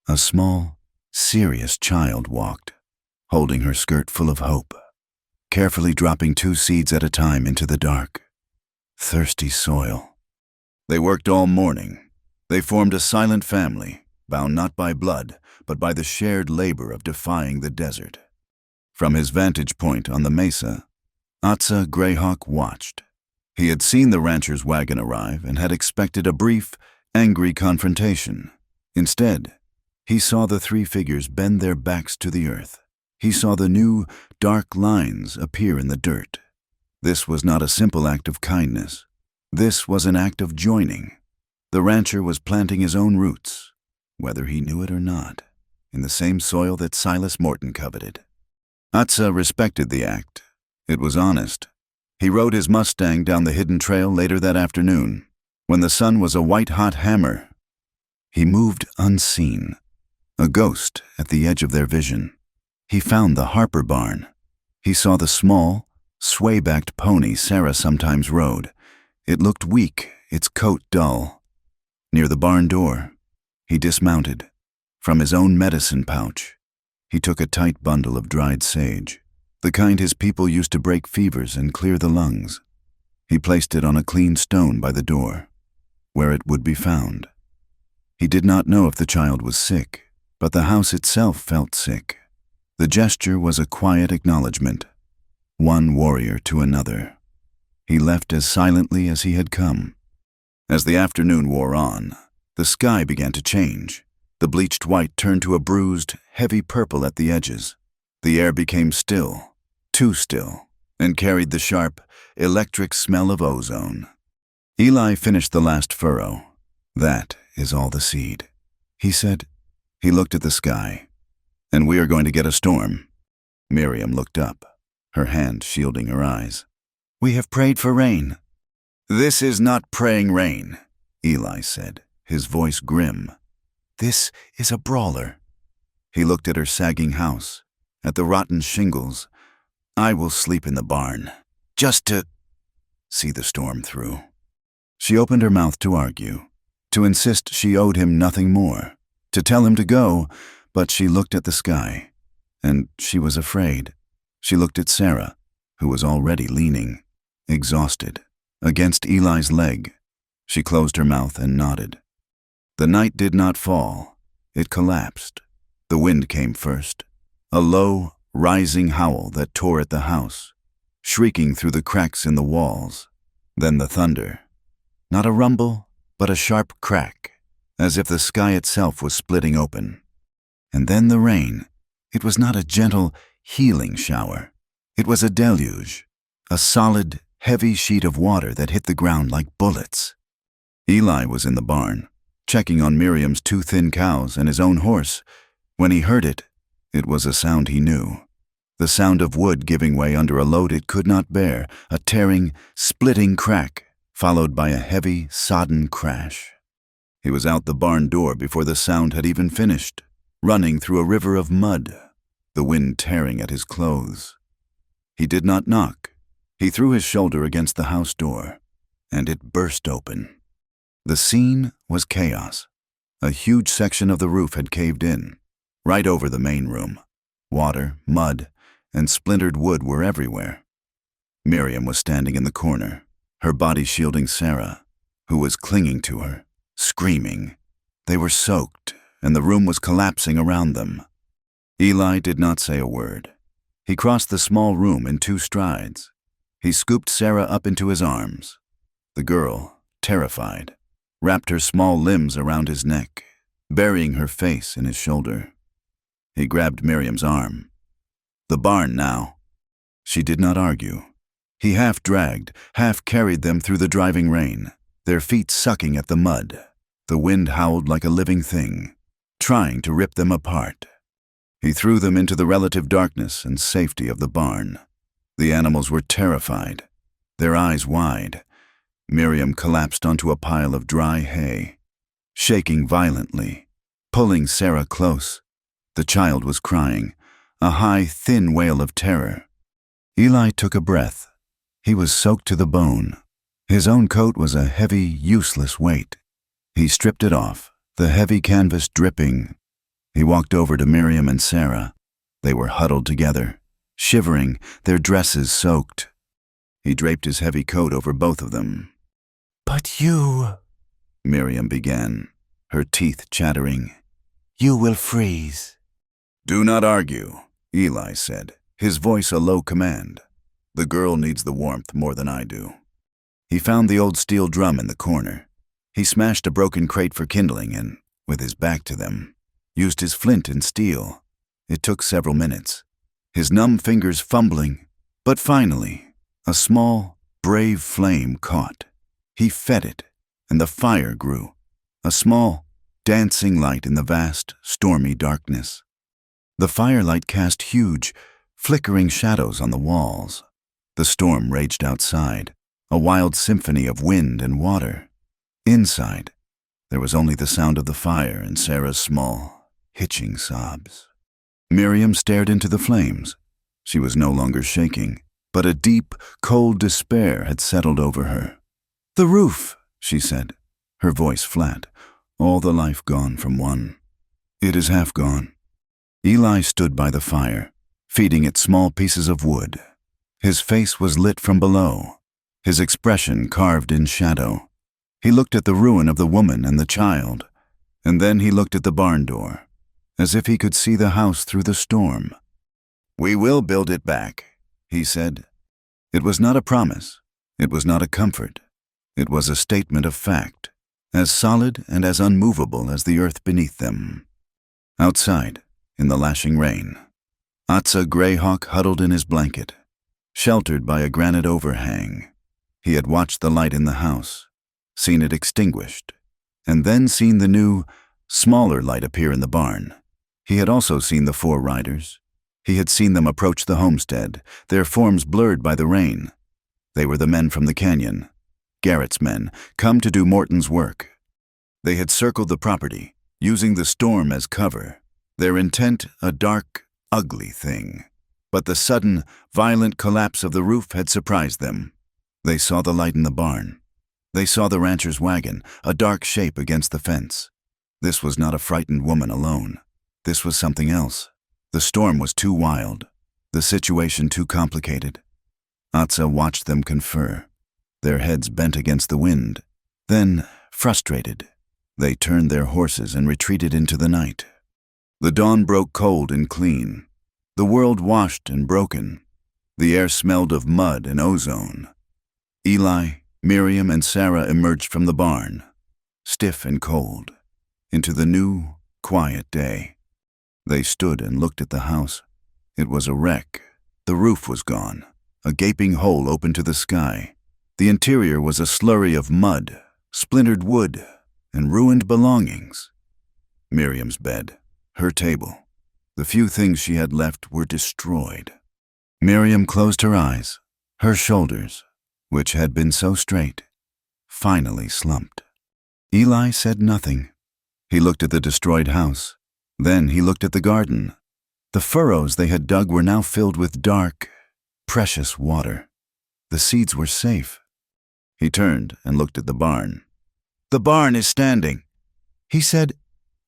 a small, serious child walked, holding her skirt full of hope, carefully dropping 2 seeds at a time into the dark, thirsty soil. They worked all morning. They formed a silent family, bound not by blood, but by the shared labor of defying the desert. From his vantage point on the mesa, Atza Greyhawk watched. He had seen the rancher's wagon arrive and had expected a brief, angry confrontation. Instead, he saw the 3 figures bend their backs to the earth. He saw the new, dark lines appear in the dirt. This was not a simple act of kindness. This was an act of joining. The rancher was planting his own roots, whether he knew it or not, in the same soil that Silas Morton coveted. Atza respected the act. It was honest. He rode his Mustang down the hidden trail later that afternoon, when the sun was a white-hot hammer. He moved unseen, a ghost at the edge of their vision. He found the Harper barn. He saw the small, sway-backed pony Sarah sometimes rode. It looked weak, its coat dull. Near the barn door, he dismounted. From his own medicine pouch, he took a tight bundle of dried sage, the kind his people used to break fevers and clear the lungs. He placed it on a clean stone by the door, where it would be found. He did not know if the child was sick, but the house itself felt sick. The gesture was a quiet acknowledgement, one warrior to another. He left as silently as he had come. As the afternoon wore on, the sky began to change. The bleached white turned to a bruised, heavy purple at the edges. The air became still, too still, and carried the sharp, electric smell of ozone. Eli finished the last furrow. "That is all the seed," he said. He looked at the sky. "And we are going to get a storm." Miriam looked up, her hand shielding her eyes. "We have prayed for rain." "This is not praying rain," Eli said, his voice grim. "This is a brawler." He looked at her sagging house, at the rotten shingles. "I will sleep in the barn, just to see the storm through." She opened her mouth to argue, to insist she owed him nothing more, to tell him to go, but she looked at the sky, and she was afraid. She looked at Sarah, who was already leaning, exhausted, against Eli's leg. She closed her mouth and nodded. The night did not fall. It collapsed. The wind came first, a low, rising howl that tore at the house, shrieking through the cracks in the walls. Then the thunder. Not a rumble, but a sharp crack, as if the sky itself was splitting open. And then the rain. It was not a gentle, healing shower. It was a deluge, a solid, heavy sheet of water that hit the ground like bullets. Eli was in the barn, checking on Miriam's two thin cows and his own horse. When he heard it, it was a sound he knew. The sound of wood giving way under a load it could not bear, a tearing, splitting crack, followed by a heavy, sodden crash. He was out the barn door before the sound had even finished, running through a river of mud, the wind tearing at his clothes. He did not knock. He threw his shoulder against the house door, and it burst open. The scene was chaos. A huge section of the roof had caved in, right over the main room. Water, mud, and splintered wood were everywhere. Miriam was standing in the corner, her body shielding Sarah, who was clinging to her, screaming. They were soaked, and the room was collapsing around them. Eli did not say a word. He crossed the small room in 2 strides. He scooped Sarah up into his arms. The girl, terrified, wrapped her small limbs around his neck, burying her face in his shoulder. He grabbed Miriam's arm. The barn now. She did not argue. He half dragged, half carried them through the driving rain, their feet sucking at the mud. The wind howled like a living thing, trying to rip them apart. He threw them into the relative darkness and safety of the barn. The animals were terrified, their eyes wide. Miriam collapsed onto a pile of dry hay, shaking violently, pulling Sarah close. The child was crying, a high, thin wail of terror. Eli took a breath. He was soaked to the bone. His own coat was a heavy, useless weight. He stripped it off, the heavy canvas dripping. He walked over to Miriam and Sarah. They were huddled together, shivering, their dresses soaked. He draped his heavy coat over both of them. "But you," Miriam began, her teeth chattering. "You will freeze." "Do not argue," Eli said, his voice a low command. "The girl needs the warmth more than I do." He found the old steel drum in the corner. He smashed a broken crate for kindling and, with his back to them, used his flint and steel. It took several minutes, his numb fingers fumbling, but finally, a small, brave flame caught. He fed it, and the fire grew, a small, dancing light in the vast, stormy darkness. The firelight cast huge, flickering shadows on the walls. The storm raged outside, a wild symphony of wind and water. Inside, there was only the sound of the fire and Sarah's small, hitching sobs. Miriam stared into the flames. She was no longer shaking, but a deep, cold despair had settled over her. "The roof," she said, her voice flat, all the life gone from one. "It is half gone." Eli stood by the fire, feeding it small pieces of wood. His face was lit from below, his expression carved in shadow. He looked at the ruin of the woman and the child, and then he looked at the barn door, as if he could see the house through the storm. "We will build it back," he said. It was not a promise. It was not a comfort. It was a statement of fact, as solid and as unmovable as the earth beneath them. Outside, in the lashing rain, Atza Greyhawk huddled in his blanket, sheltered by a granite overhang. He had watched the light in the house, seen it extinguished, and then seen the new, smaller light appear in the barn. He had also seen the 4 riders. He had seen them approach the homestead, their forms blurred by the rain. They were the men from the canyon, Garrett's men, come to do Morton's work. They had circled the property, using the storm as cover, their intent a dark, ugly thing. But the sudden, violent collapse of the roof had surprised them. They saw the light in the barn. They saw the rancher's wagon, a dark shape against the fence. This was not a frightened woman alone. This was something else. The storm was too wild, the situation too complicated. Atza watched them confer, their heads bent against the wind. Then, frustrated, they turned their horses and retreated into the night. The dawn broke cold and clean, the world washed and broken. The air smelled of mud and ozone. Eli, Miriam, and Sarah emerged from the barn, stiff and cold, into the new, quiet day. They stood and looked at the house. It was a wreck. The roof was gone, a gaping hole open to the sky. The interior was a slurry of mud, splintered wood, and ruined belongings. Miriam's bed, her table, the few things she had left were destroyed. Miriam closed her eyes. Her shoulders, which had been so straight, finally slumped. Eli said nothing. He looked at the destroyed house. Then he looked at the garden. The furrows they had dug were now filled with dark, precious water. The seeds were safe. He turned and looked at the barn. "The barn is standing," he said.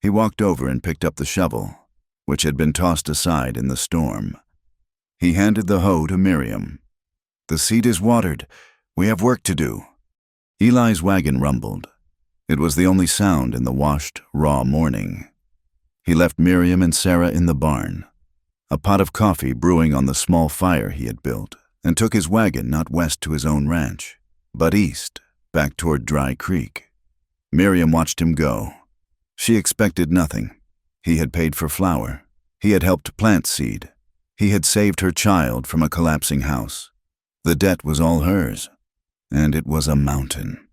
He walked over and picked up the shovel, which had been tossed aside in the storm. He handed the hoe to Miriam. "The seed is watered. We have work to do." Eli's wagon rumbled. It was the only sound in the washed, raw morning. He left Miriam and Sarah in the barn, a pot of coffee brewing on the small fire he had built, and took his wagon not west to his own ranch, but east, back toward Dry Creek. Miriam watched him go. She expected nothing. He had paid for flour. He had helped plant seed. He had saved her child from a collapsing house. The debt was all hers, and it was a mountain.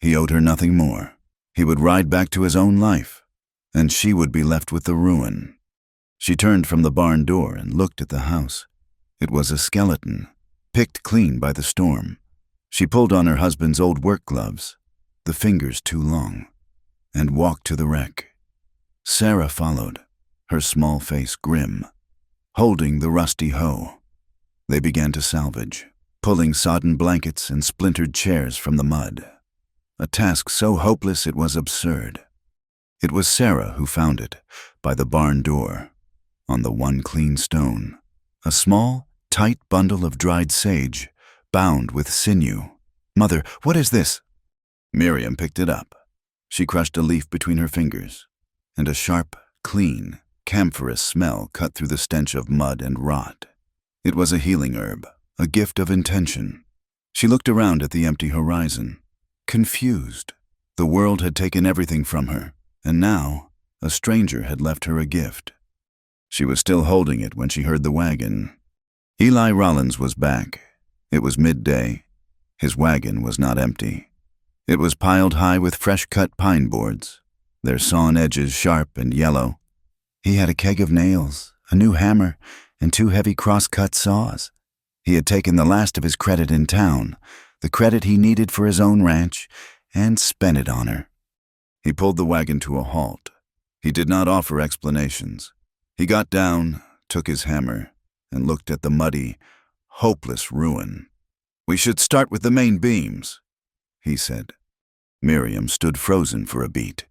He owed her nothing more. He would ride back to his own life, and she would be left with the ruin. She turned from the barn door and looked at the house. It was a skeleton, picked clean by the storm. She pulled on her husband's old work gloves, the fingers too long, and walked to the wreck. Sarah followed, her small face grim, holding the rusty hoe. They began to salvage, pulling sodden blankets and splintered chairs from the mud, a task so hopeless it was absurd. It was Sarah who found it, by the barn door, on the one clean stone, a small, tight bundle of dried sage, bound with sinew. "Mother, what is this?" Miriam picked it up. She crushed a leaf between her fingers, and a sharp, clean, camphorous smell cut through the stench of mud and rot. It was a healing herb, a gift of intention. She looked around at the empty horizon, confused. The world had taken everything from her, and now a stranger had left her a gift. She was still holding it when she heard the wagon. Eli Rollins was back. It was midday. His wagon was not empty. It was piled high with fresh-cut pine boards, their sawn edges sharp and yellow. He had a keg of nails, a new hammer, and 2 heavy cross-cut saws. He had taken the last of his credit in town, the credit he needed for his own ranch, and spent it on her. He pulled the wagon to a halt. He did not offer explanations. He got down, took his hammer, and looked at the muddy, hopeless ruin. "We should start with the main beams," he said. Miriam stood frozen for a beat,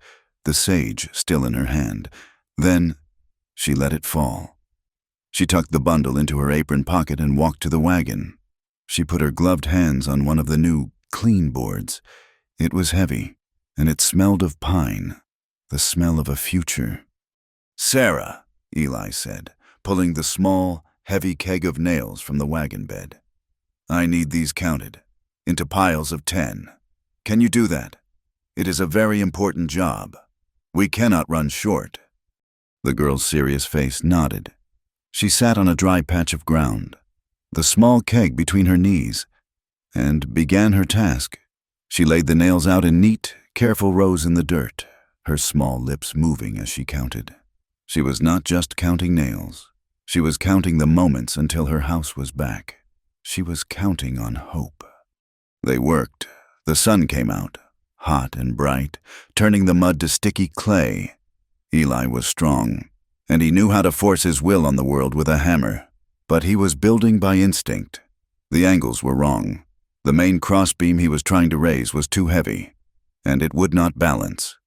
the sage still in her hand. Then she let it fall. She tucked the bundle into her apron pocket and walked to the wagon. She put her gloved hands on one of the new, clean boards. It was heavy, and it smelled of pine, the smell of a future. "Sarah," Eli said, pulling the small, heavy keg of nails from the wagon bed. "I need these counted, into piles of 10. Can you do that? It is a very important job. We cannot run short." The girl's serious face nodded. She sat on a dry patch of ground, the small keg between her knees, and began her task. She laid the nails out in neat, careful rows in the dirt, her small lips moving as she counted. She was not just counting nails. She was counting the moments until her house was back. She was counting on hope. They worked. The sun came out, hot and bright, turning the mud to sticky clay. Eli was strong, and he knew how to force his will on the world with a hammer. But he was building by instinct. The angles were wrong. The main crossbeam he was trying to raise was too heavy, and it would not balance.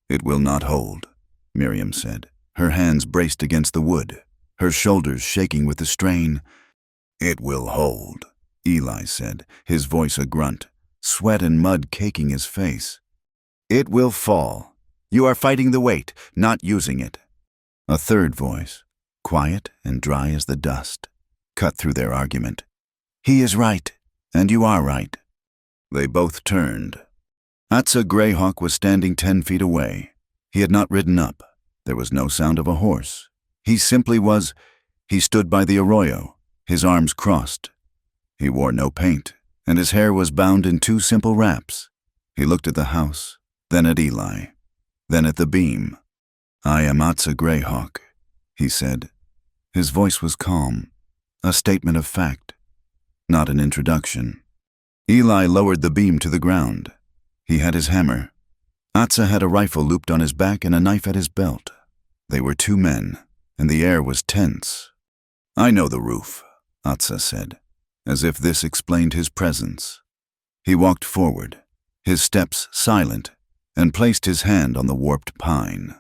"It will not hold," Miriam said, her hands braced against the wood, her shoulders shaking with the strain. "It will hold," Eli said, his voice a grunt, sweat and mud caking his face. "It will fall. You are fighting the weight, not using it." A third voice, quiet and dry as the dust, cut through their argument. "He is right, and you are right." They both turned. Atza Greyhawk was standing 10 feet away. He had not ridden up. There was no sound of a horse. He simply was. He stood by the arroyo, his arms crossed. He wore no paint, and his hair was bound in 2 simple wraps. He looked at the house, then at Eli, then at the beam. "I am Atza Greyhawk," he said. His voice was calm, a statement of fact, not an introduction. Eli lowered the beam to the ground. He had his hammer. Atza had a rifle looped on his back and a knife at his belt. They were two men, and the air was tense. "I know the roof," Atza said, as if this explained his presence. He walked forward, his steps silent, and placed his hand on the warped pine.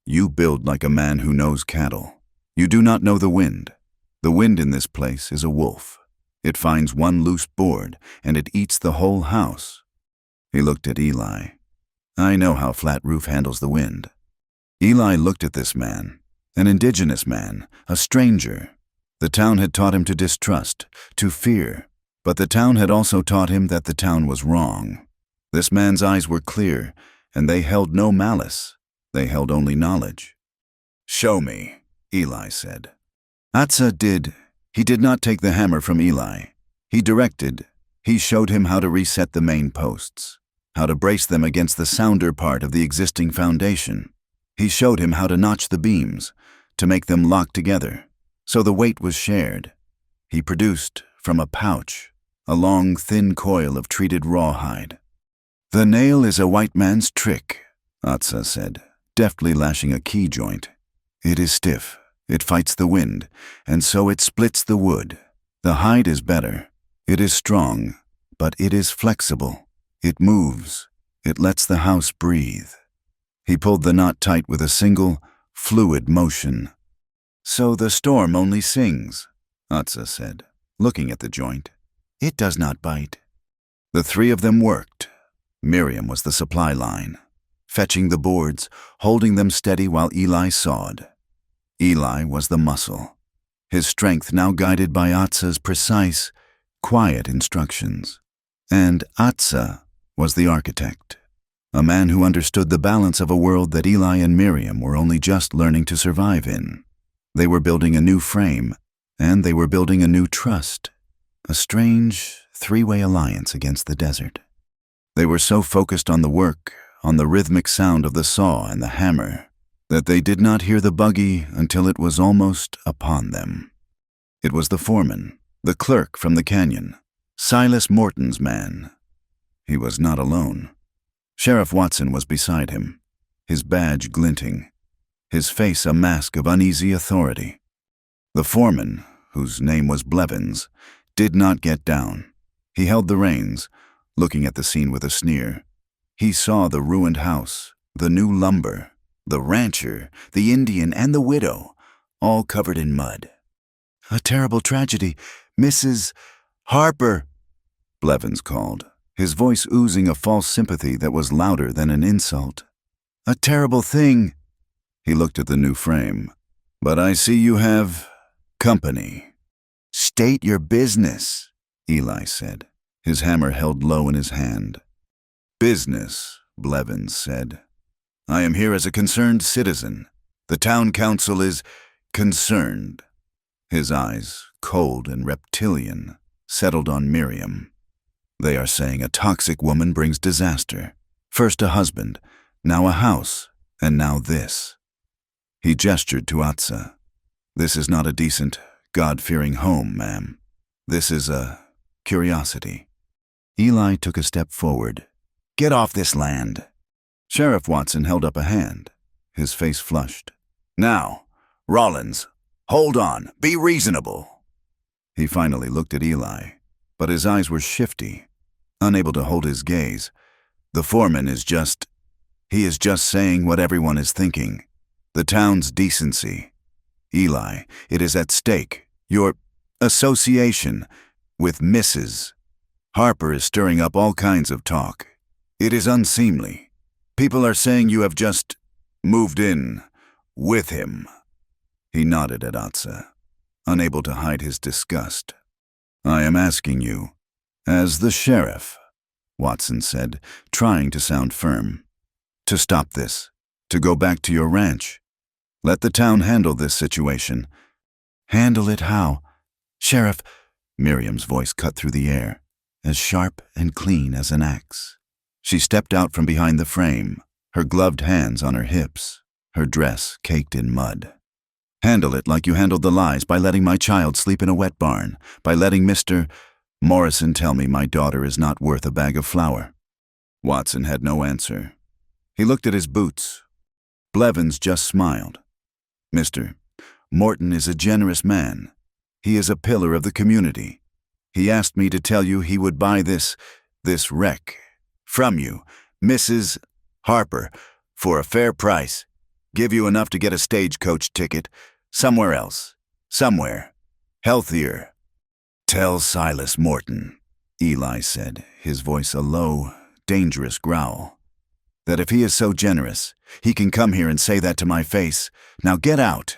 "You build like a man who knows cattle. You do not know the wind. The wind in this place is a wolf. It finds one loose board, and it eats the whole house." He looked at Eli. "I know how Flat Roof handles the wind." Eli looked at this man, an indigenous man, a stranger. The town had taught him to distrust, to fear, but the town had also taught him that the town was wrong. This man's eyes were clear, and they held no malice. They held only knowledge. "Show me," Eli said. Atza did. He did not take the hammer from Eli. He directed. He showed him how to reset the main posts, how to brace them against the sounder part of the existing foundation. He showed him how to notch the beams, to make them lock together, so the weight was shared. He produced, from a pouch, a long, thin coil of treated rawhide. "The nail is a white man's trick," Atza said, deftly lashing a key joint. "It is stiff, it fights the wind, and so it splits the wood. The hide is better. It is strong, but it is flexible. It moves. It lets the house breathe." He pulled the knot tight with a single, fluid motion. "So the storm only sings," Atza said, looking at the joint. "It does not bite." The three of them worked. Miriam was the supply line, fetching the boards, holding them steady while Eli sawed. Eli was the muscle, his strength now guided by Atza's precise, quiet instructions. And Atza was the architect, a man who understood the balance of a world that Eli and Miriam were only just learning to survive in. They were building a new frame, and they were building a new trust, a strange, three-way alliance against the desert. They were so focused on the work, on the rhythmic sound of the saw and the hammer, that they did not hear the buggy until it was almost upon them. It was the foreman, the clerk from the canyon, Silas Morton's man. He was not alone. Sheriff Watson was beside him, his badge glinting, his face a mask of uneasy authority. The foreman, whose name was Blevins, did not get down. He held the reins, looking at the scene with a sneer. He saw the ruined house, the new lumber, the rancher, the Indian, and the widow, all covered in mud. "A terrible tragedy. Mrs. Harper," Blevins called, his voice oozing a false sympathy that was louder than an insult. "A terrible thing." He looked at the new frame. "But I see you have company." "State your business," Eli said, his hammer held low in his hand. "Business," Blevins said. "I am here as a concerned citizen. The town council is concerned." His eyes, cold and reptilian, settled on Miriam. "They are saying a toxic woman brings disaster. First a husband, now a house, and now this." He gestured to Atza. "This is not a decent, God-fearing home, ma'am. This is a curiosity." Eli took a step forward. "Get off this land." Sheriff Watson held up a hand, his face flushed. "Now, Rollins, hold on, be reasonable." He finally looked at Eli, but his eyes were shifty, unable to hold his gaze. "The foreman is just saying what everyone is thinking. The town's decency. Eli, it is at stake. Your association with Mrs. Harper is stirring up all kinds of talk. It is unseemly. People are saying you have just moved in with him." He nodded at Atza, unable to hide his disgust. "I am asking you, as the sheriff," Watson said, trying to sound firm, "to stop this, to go back to your ranch. Let the town handle this situation." "Handle it how? Sheriff," Miriam's voice cut through the air, as sharp and clean as an axe. She stepped out from behind the frame, her gloved hands on her hips, her dress caked in mud. "Handle it like you handled the lies by letting my child sleep in a wet barn, by letting Mr. Morrison tell me my daughter is not worth a bag of flour." Watson had no answer. He looked at his boots. Blevins just smiled. "Mr. Morton is a generous man. He is a pillar of the community. He asked me to tell you he would buy this wreck from you, Mrs. Harper, for a fair price. Give you enough to get a stagecoach ticket somewhere else. Somewhere. Healthier." "Tell Silas Morton," Eli said, his voice a low, dangerous growl, "that if he is so generous, he can come here and say that to my face. Now get out."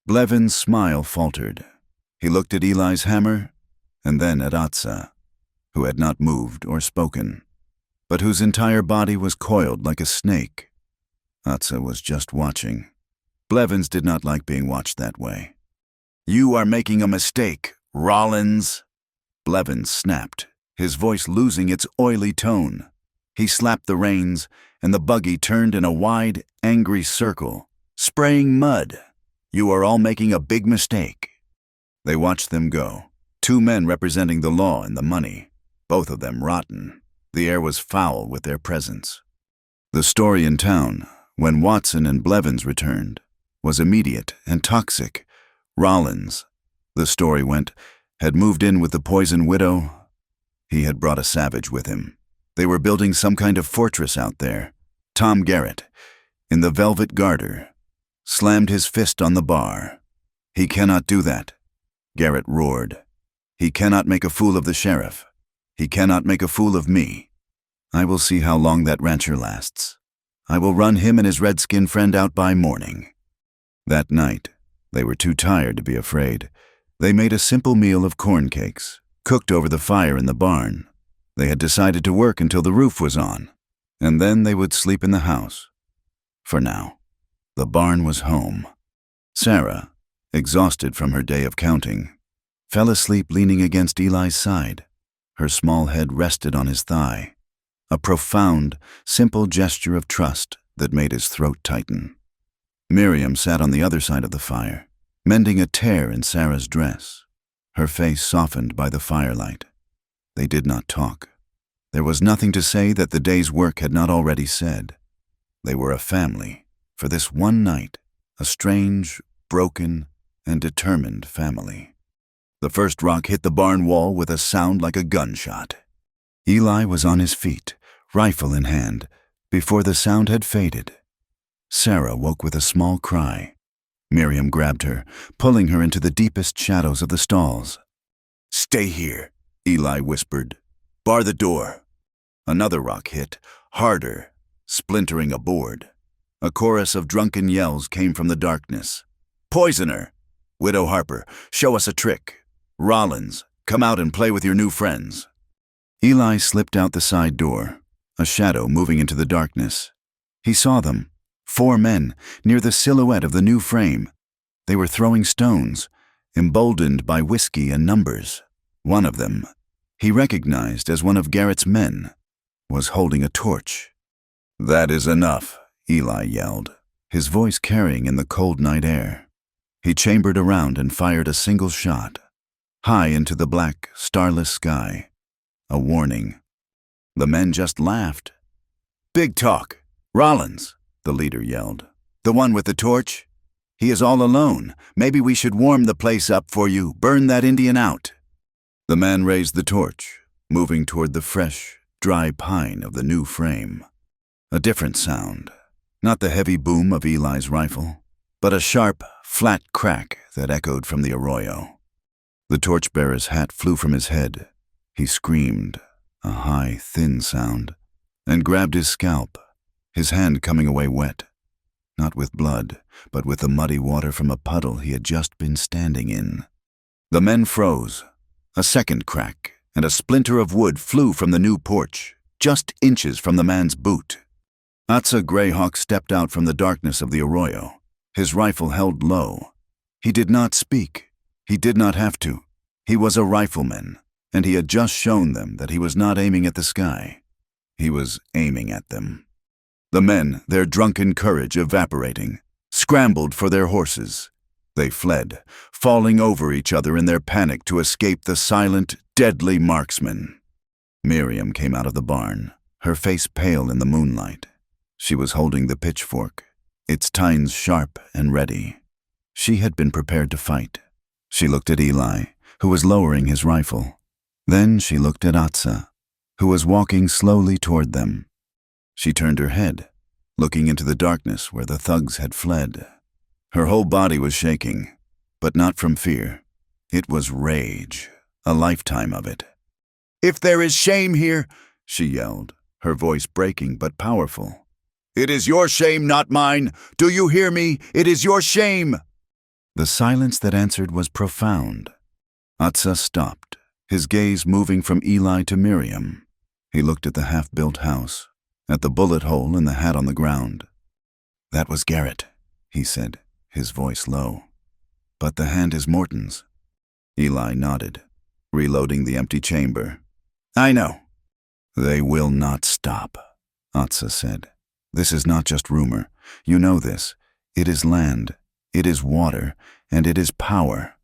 Blevins' smile faltered. He looked at Eli's hammer, and then at Atsa, who had not moved or spoken, but whose entire body was coiled like a snake. Atsa was just watching. Blevins did not like being watched that way. "You are making a mistake, Rollins." Blevins snapped, his voice losing its oily tone. He slapped the reins, and the buggy turned in a wide, angry circle, spraying mud. "You are all making a big mistake." They watched them go, two men representing the law and the money, both of them rotten. The air was foul with their presence. The story in town, when Watson and Blevins returned, was immediate and toxic. Rollins, the story went, had moved in with the poison widow. He had brought a savage with him. They were building some kind of fortress out there. Tom Garrett, in the Velvet Garter, slammed his fist on the bar. "He cannot do that," Garrett roared. "He cannot make a fool of the sheriff. He cannot make a fool of me. I will see how long that rancher lasts. I will run him and his redskin friend out by morning." That night, they were too tired to be afraid. They made a simple meal of corn cakes, cooked over the fire in the barn. They had decided to work until the roof was on, and then they would sleep in the house. For now, the barn was home. Sarah, exhausted from her day of counting, fell asleep leaning against Eli's side. Her small head rested on his thigh, a profound, simple gesture of trust that made his throat tighten. Miriam sat on the other side of the fire, mending a tear in Sarah's dress, her face softened by the firelight. They did not talk. There was nothing to say that the day's work had not already said. They were a family, for this one night, a strange, broken, and determined family. The first rock hit the barn wall with a sound like a gunshot. Eli was on his feet, rifle in hand, before the sound had faded. Sarah woke with a small cry. Miriam grabbed her, pulling her into the deepest shadows of the stalls. "Stay here," Eli whispered. "Bar the door." Another rock hit, harder, splintering a board. A chorus of drunken yells came from the darkness. "Poisoner! Widow Harper, show us a trick. Rollins, come out and play with your new friends." Eli slipped out the side door, a shadow moving into the darkness. He saw them, 4 men, near the silhouette of the new frame. They were throwing stones, emboldened by whiskey and numbers. One of them, he recognized as one of Garrett's men, was holding a torch. "That is enough," Eli yelled, his voice carrying in the cold night air. He chambered around and fired a single shot, high into the black, starless sky. A warning. The men just laughed. "Big talk. Rollins," the leader yelled. "The one with the torch? He is all alone. Maybe we should warm the place up for you. Burn that Indian out." The man raised the torch, moving toward the fresh, dry pine of the new frame. A different sound. Not the heavy boom of Eli's rifle, but a sharp, flat crack that echoed from the arroyo. The torchbearer's hat flew from his head. He screamed, a high, thin sound, and grabbed his scalp, his hand coming away wet. Not with blood, but with the muddy water from a puddle he had just been standing in. The men froze. A second crack, and a splinter of wood flew from the new porch, just inches from the man's boot. Atsa Greyhawk stepped out from the darkness of the arroyo, his rifle held low. He did not speak. He did not have to. He was a rifleman, and he had just shown them that he was not aiming at the sky. He was aiming at them. The men, their drunken courage evaporating, scrambled for their horses. They fled, falling over each other in their panic to escape the silent, deadly marksman. Miriam came out of the barn, her face pale in the moonlight. She was holding the pitchfork, its tines sharp and ready. She had been prepared to fight. She looked at Eli, who was lowering his rifle. Then she looked at Atsa, who was walking slowly toward them. She turned her head, looking into the darkness where the thugs had fled. Her whole body was shaking, but not from fear. It was rage, a lifetime of it. "If there is shame here," she yelled, her voice breaking but powerful. "It is your shame, not mine. Do you hear me? It is your shame." The silence that answered was profound. Atsa stopped, his gaze moving from Eli to Miriam. He looked at the half-built house, at the bullet hole in the hat on the ground. "That was Garrett," he said, his voice low. "But the hand is Morton's." Eli nodded, reloading the empty chamber. "I know." "They will not stop," Atsa said. "This is not just rumor. You know this. It is land, it is water, and it is power."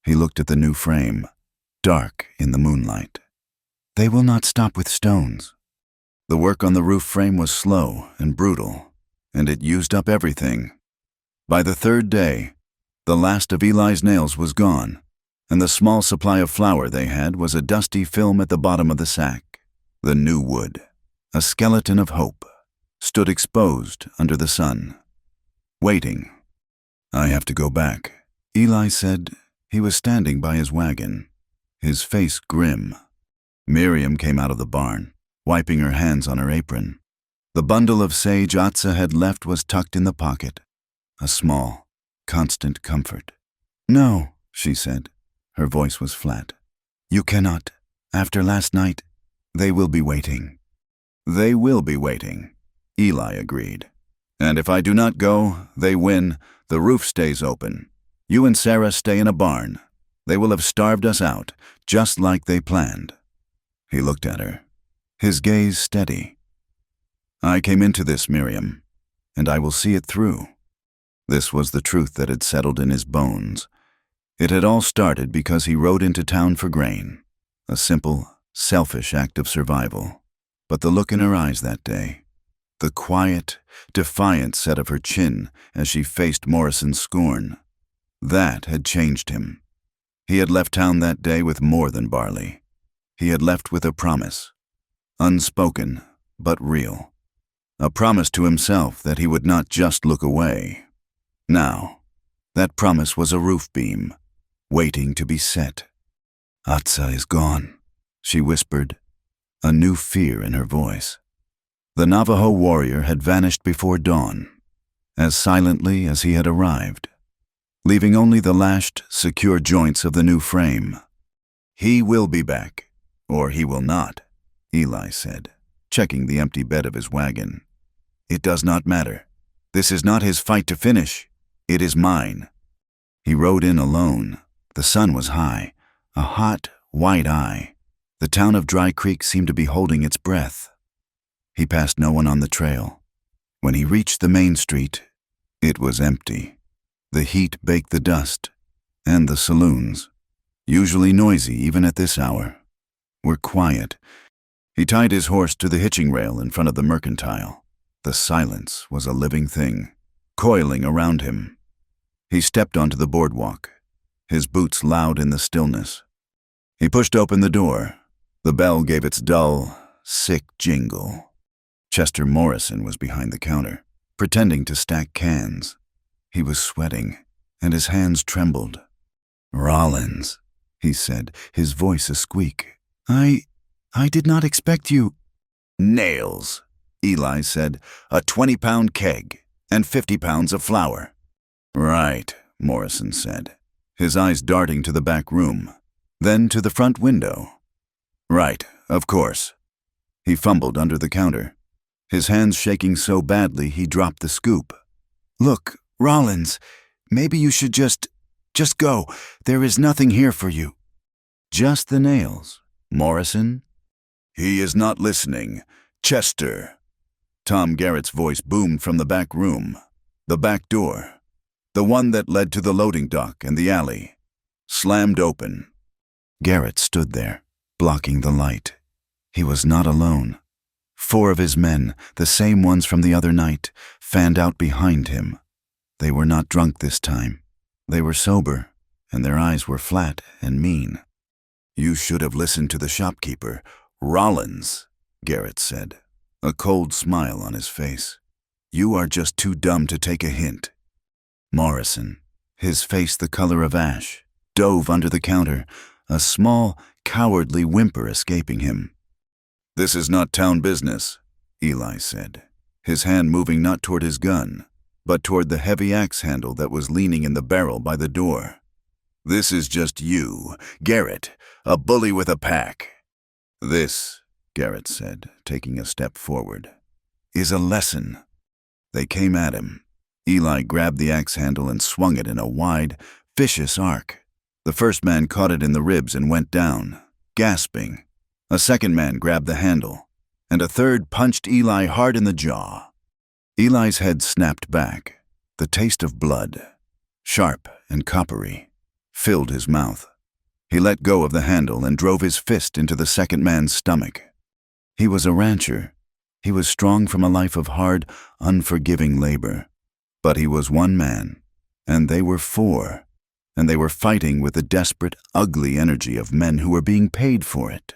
He looked at the new frame, dark in the moonlight. "They will not stop with stones." The work on the roof frame was slow and brutal, and it used up everything. By the third day, the last of Eli's nails was gone, and the small supply of flour they had was a dusty film at the bottom of the sack. The new wood, a skeleton of hope, stood exposed under the sun, waiting. "I have to go back," Eli said. He was standing by his wagon, his face grim. Miriam came out of the barn, wiping her hands on her apron. The bundle of sage Atsa had left was tucked in the pocket, a small, constant comfort. "No," she said. Her voice was flat. "You cannot. After last night, they will be waiting." "They will be waiting," Eli agreed. "And if I do not go, they win. The roof stays open. You and Sarah stay in a barn. They will have starved us out, just like they planned." He looked at her, his gaze steady. "I came into this, Miriam, and I will see it through." This was the truth that had settled in his bones. It had all started because he rode into town for grain, a simple, selfish act of survival. But the look in her eyes that day, the quiet, defiant set of her chin as she faced Morrison's scorn, that had changed him. He had left town that day with more than barley. He had left with a promise, unspoken but real. A promise to himself that he would not just look away. Now, that promise was a roof beam, waiting to be set. "Atsa is gone," she whispered, a new fear in her voice. The Navajo warrior had vanished before dawn, as silently as he had arrived, leaving only the lashed, secure joints of the new frame. "He will be back, or he will not," Eli said, checking the empty bed of his wagon. "It does not matter. This is not his fight to finish. It is mine." He rode in alone. The sun was high, a hot, white eye. The town of Dry Creek seemed to be holding its breath. He passed no one on the trail. When he reached the main street, it was empty. The heat baked the dust, and the saloons, usually noisy even at this hour, were quiet. He tied his horse to the hitching rail in front of the mercantile. The silence was a living thing, coiling around him. He stepped onto the boardwalk, his boots loud in the stillness. He pushed open the door. The bell gave its dull, sick jingle. Chester Morrison was behind the counter, pretending to stack cans. He was sweating, and his hands trembled. "Rollins," he said, his voice a squeak. I did not expect you." "Nails," Eli said. "A 20-pound keg, and 50 pounds of flour." "Right," Morrison said, his eyes darting to the back room, then to the front window. "Right, of course." He fumbled under the counter, his hands shaking so badly he dropped the scoop. "Look, Rollins, maybe you should just go. There is nothing here for you." "Just the nails, Morrison?" "He is not listening. Chester. Tom Garrett's voice boomed from the back room. The back door, the one that led to the loading dock and the alley, slammed open. Garrett stood there, blocking the light. He was not alone. 4 of his men, the same ones from the other night, fanned out behind him. They were not drunk this time. They were sober, and their eyes were flat and mean. "You should have listened to the shopkeeper, Rollins," Garrett said, a cold smile on his face. "You are just too dumb to take a hint." Morrison, his face the color of ash, dove under the counter, a small, cowardly whimper escaping him. "This is not town business," Eli said, his hand moving not toward his gun, but toward the heavy axe handle that was leaning in the barrel by the door. "This is just you, Garrett, a bully with a pack." "This," Garrett said, taking a step forward, "is a lesson." They came at him. Eli grabbed the axe handle and swung it in a wide, vicious arc. The first man caught it in the ribs and went down, gasping. A second man grabbed the handle, and a third punched Eli hard in the jaw. Eli's head snapped back. The taste of blood, sharp and coppery, filled his mouth. He let go of the handle and drove his fist into the second man's stomach. He was a rancher. He was strong from a life of hard, unforgiving labor. But he was one man, and they were 4, and they were fighting with the desperate, ugly energy of men who were being paid for it.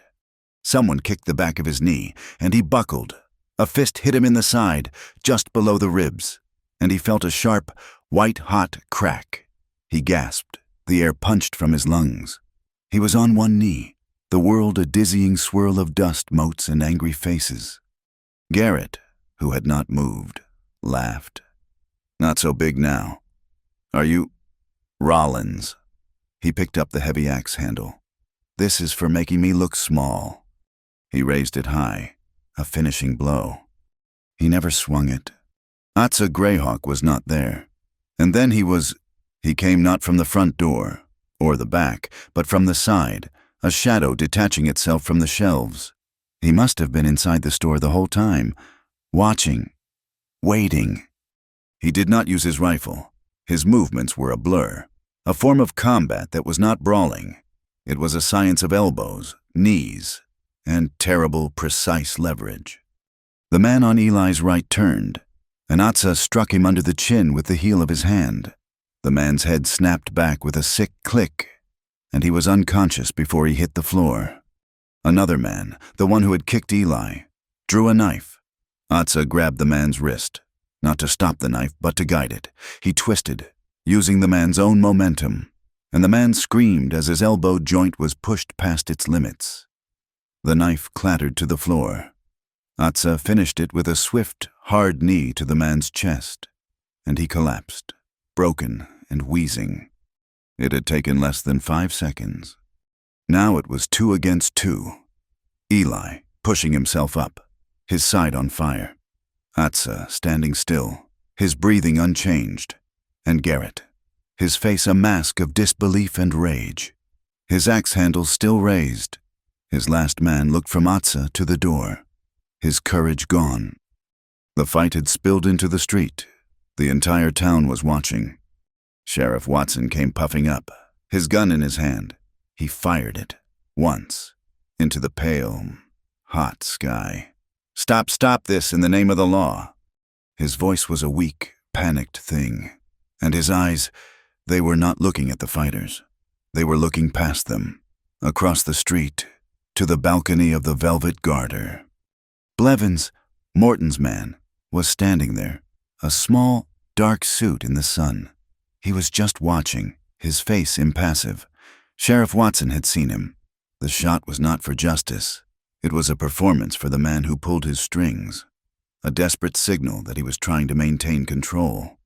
Someone kicked the back of his knee, and he buckled. A fist hit him in the side, just below the ribs, and he felt a sharp, white-hot crack. He gasped. The air punched from his lungs. He was on one knee, the world a dizzying swirl of dust, motes, and angry faces. Garrett, who had not moved, laughed. "Not so big now. Are you Rollins?" He picked up the heavy axe handle. "This is for making me look small." He raised it high, a finishing blow. He never swung it. Atza Greyhawk was not there. And then he came not from the front door, or the back, but from the side, a shadow detaching itself from the shelves. He must have been inside the store the whole time, watching, waiting. He did not use his rifle. His movements were a blur, a form of combat that was not brawling. It was a science of elbows, knees, and terrible, precise leverage. The man on Eli's right turned, and Atza struck him under the chin with the heel of his hand. The man's head snapped back with a sick click, and he was unconscious before he hit the floor. Another man, the one who had kicked Eli, drew a knife. Atza grabbed the man's wrist, not to stop the knife, but to guide it. He twisted, using the man's own momentum, and the man screamed as his elbow joint was pushed past its limits. The knife clattered to the floor. Atza finished it with a swift, hard knee to the man's chest, and he collapsed, broken and wheezing. It had taken less than 5 seconds. Now it was 2 against 2. Eli, pushing himself up, his side on fire. Atza standing still, his breathing unchanged, and Garrett, his face a mask of disbelief and rage, his axe handle still raised. His last man looked from Atza to the door, his courage gone. The fight had spilled into the street. The entire town was watching. Sheriff Watson came puffing up, his gun in his hand. He fired it, once, into the pale, hot sky. Stop this in the name of the law." His voice was a weak, panicked thing, and his eyes, they were not looking at the fighters. They were looking past them, across the street, to the balcony of the Velvet Garter. Blevins, Morton's man, was standing there, a small, dark suit in the sun. He was just watching, his face impassive. Sheriff Watson had seen him. The shot was not for justice. It was a performance for the man who pulled his strings, a desperate signal that he was trying to maintain control.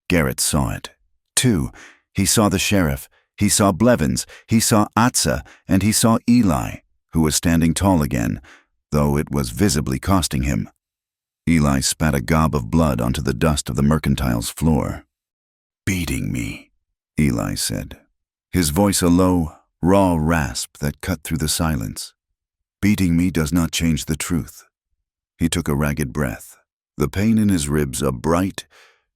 Garrett saw it, too. He saw the sheriff, he saw Blevins, he saw Atza, and he saw Eli, who was standing tall again, though it was visibly costing him. Eli spat a gob of blood onto the dust of the mercantile's floor. "Beating me," Eli said, his voice a low, raw rasp that cut through the silence. "Beating me does not change the truth. He took a ragged breath, the pain in his ribs a bright,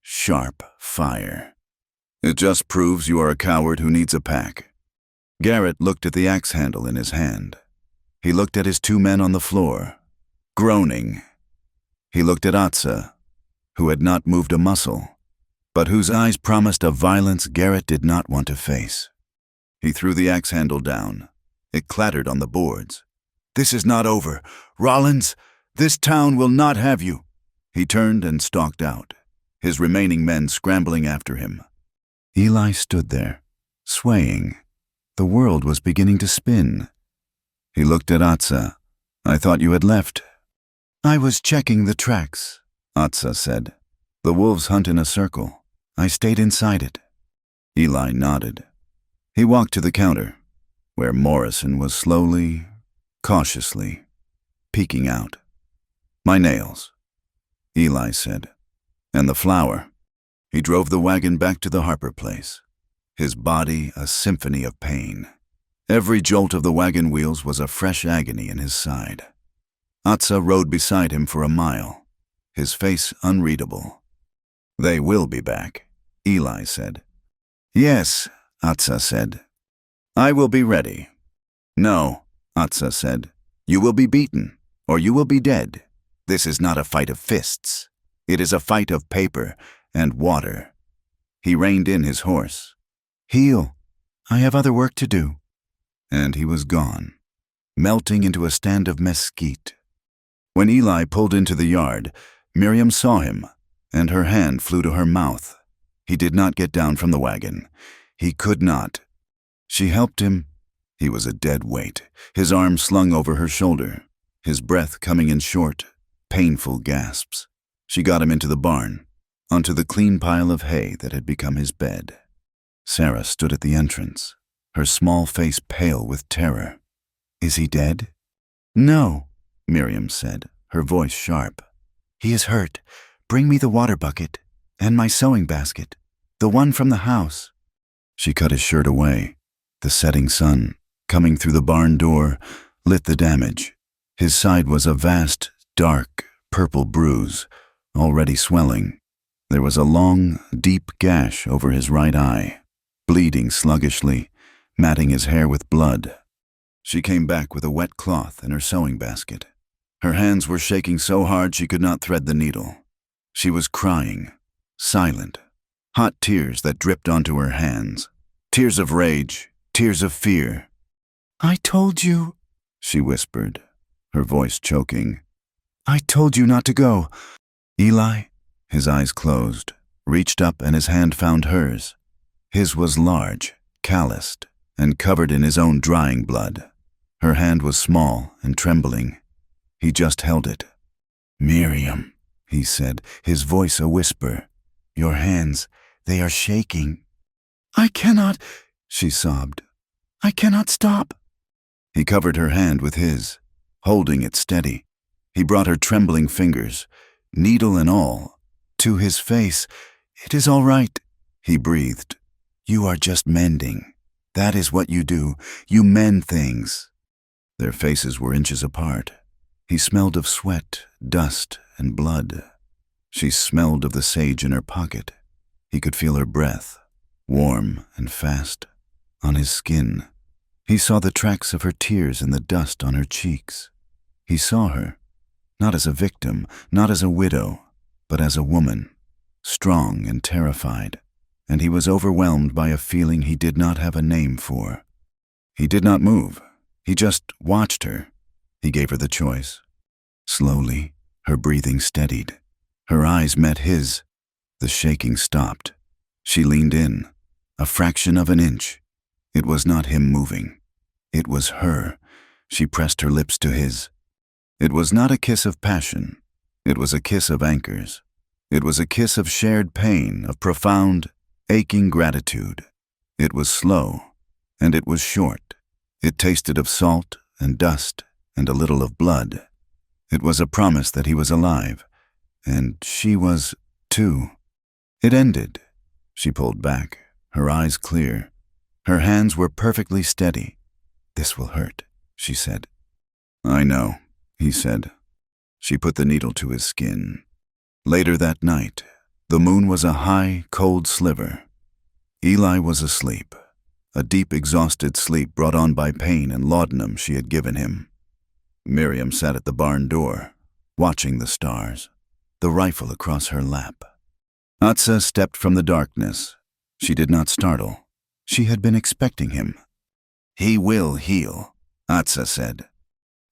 sharp fire. It just proves you are a coward who needs a pack. Garrett looked at the axe handle in his hand. He looked at his 2 men on the floor, groaning. He looked at Atsa, who had not moved a muscle, but whose eyes promised a violence Garrett did not want to face. He threw the axe handle down. It clattered on the boards. "This is not over. Rollins, this town will not have you." He turned and stalked out, his remaining men scrambling after him. Eli stood there, swaying. The world was beginning to spin. He looked at Atsa. "I thought you had left." "I was checking the tracks," Atsa said. "The wolves hunt in a circle. I stayed inside it." Eli nodded. He walked to the counter, where Morrison was slowly, cautiously, peeking out. "My nails," Eli said. "And the flour." He drove the wagon back to the Harper place, his body a symphony of pain. Every jolt of the wagon wheels was a fresh agony in his side. Atsa rode beside him for a mile, his face unreadable. "They will be back," Eli said. "Yes," Atsa said. "I will be ready." "No," Atsa said. "You will be beaten, or you will be dead. This is not a fight of fists. It is a fight of paper and water." He reined in his horse. "Heel. I have other work to do." And he was gone, melting into a stand of mesquite. When Eli pulled into the yard, Miriam saw him, and her hand flew to her mouth. He did not get down from the wagon. He could not. She helped him. He was a dead weight, his arm slung over her shoulder, his breath coming in short, painful gasps. She got him into the barn, onto the clean pile of hay that had become his bed. Sarah stood at the entrance, her small face pale with terror. "Is he dead?" "No," Miriam said, her voice sharp. "He is hurt. Bring me the water bucket and my sewing basket, the one from the house." She cut his shirt away. The setting sun, coming through the barn door, lit the damage. His side was a vast, dark, purple bruise, already swelling. There was a long, deep gash over his right eye, bleeding sluggishly, matting his hair with blood. She came back with a wet cloth and her sewing basket. Her hands were shaking so hard she could not thread the needle. She was crying, silent, hot tears that dripped onto her hands, tears of rage, tears of fear. "I told you," she whispered, her voice choking. "I told you not to go." Eli, his eyes closed, reached up and his hand found hers. His was large, calloused, and covered in his own drying blood. Her hand was small and trembling. He just held it. "Miriam," he said, his voice a whisper. "Your hands, they are shaking." "I cannot," she sobbed. "I cannot stop." He covered her hand with his, holding it steady. He brought her trembling fingers, needle and all, to his face. "It is all right," he breathed. "You are just mending. That is what you do. You mend things." Their faces were inches apart. He smelled of sweat, dust, and blood. She smelled of the sage in her pocket. He could feel her breath, warm and fast, on his skin. He saw the tracks of her tears in the dust on her cheeks. He saw her, not as a victim, not as a widow, but as a woman, strong and terrified, and he was overwhelmed by a feeling he did not have a name for. He did not move. He just watched her. He gave her the choice. Slowly, her breathing steadied. Her eyes met his. The shaking stopped. She leaned in, a fraction of an inch. It was not him moving. It was her. She pressed her lips to his. It was not a kiss of passion. It was a kiss of anchors. It was a kiss of shared pain, of profound, aching gratitude. It was slow, and it was short. It tasted of salt and dust and a little of blood. It was a promise that he was alive, and she was, too. It ended. She pulled back, her eyes clear. Her hands were perfectly steady. "This will hurt," she said. "I know," he said. She put the needle to his skin. Later that night, the moon was a high, cold sliver. Eli was asleep, a deep, exhausted sleep brought on by pain and laudanum she had given him. Miriam sat at the barn door, watching the stars, the rifle across her lap. Atsa stepped from the darkness. She did not startle. She had been expecting him. "He will heal," Atsa said.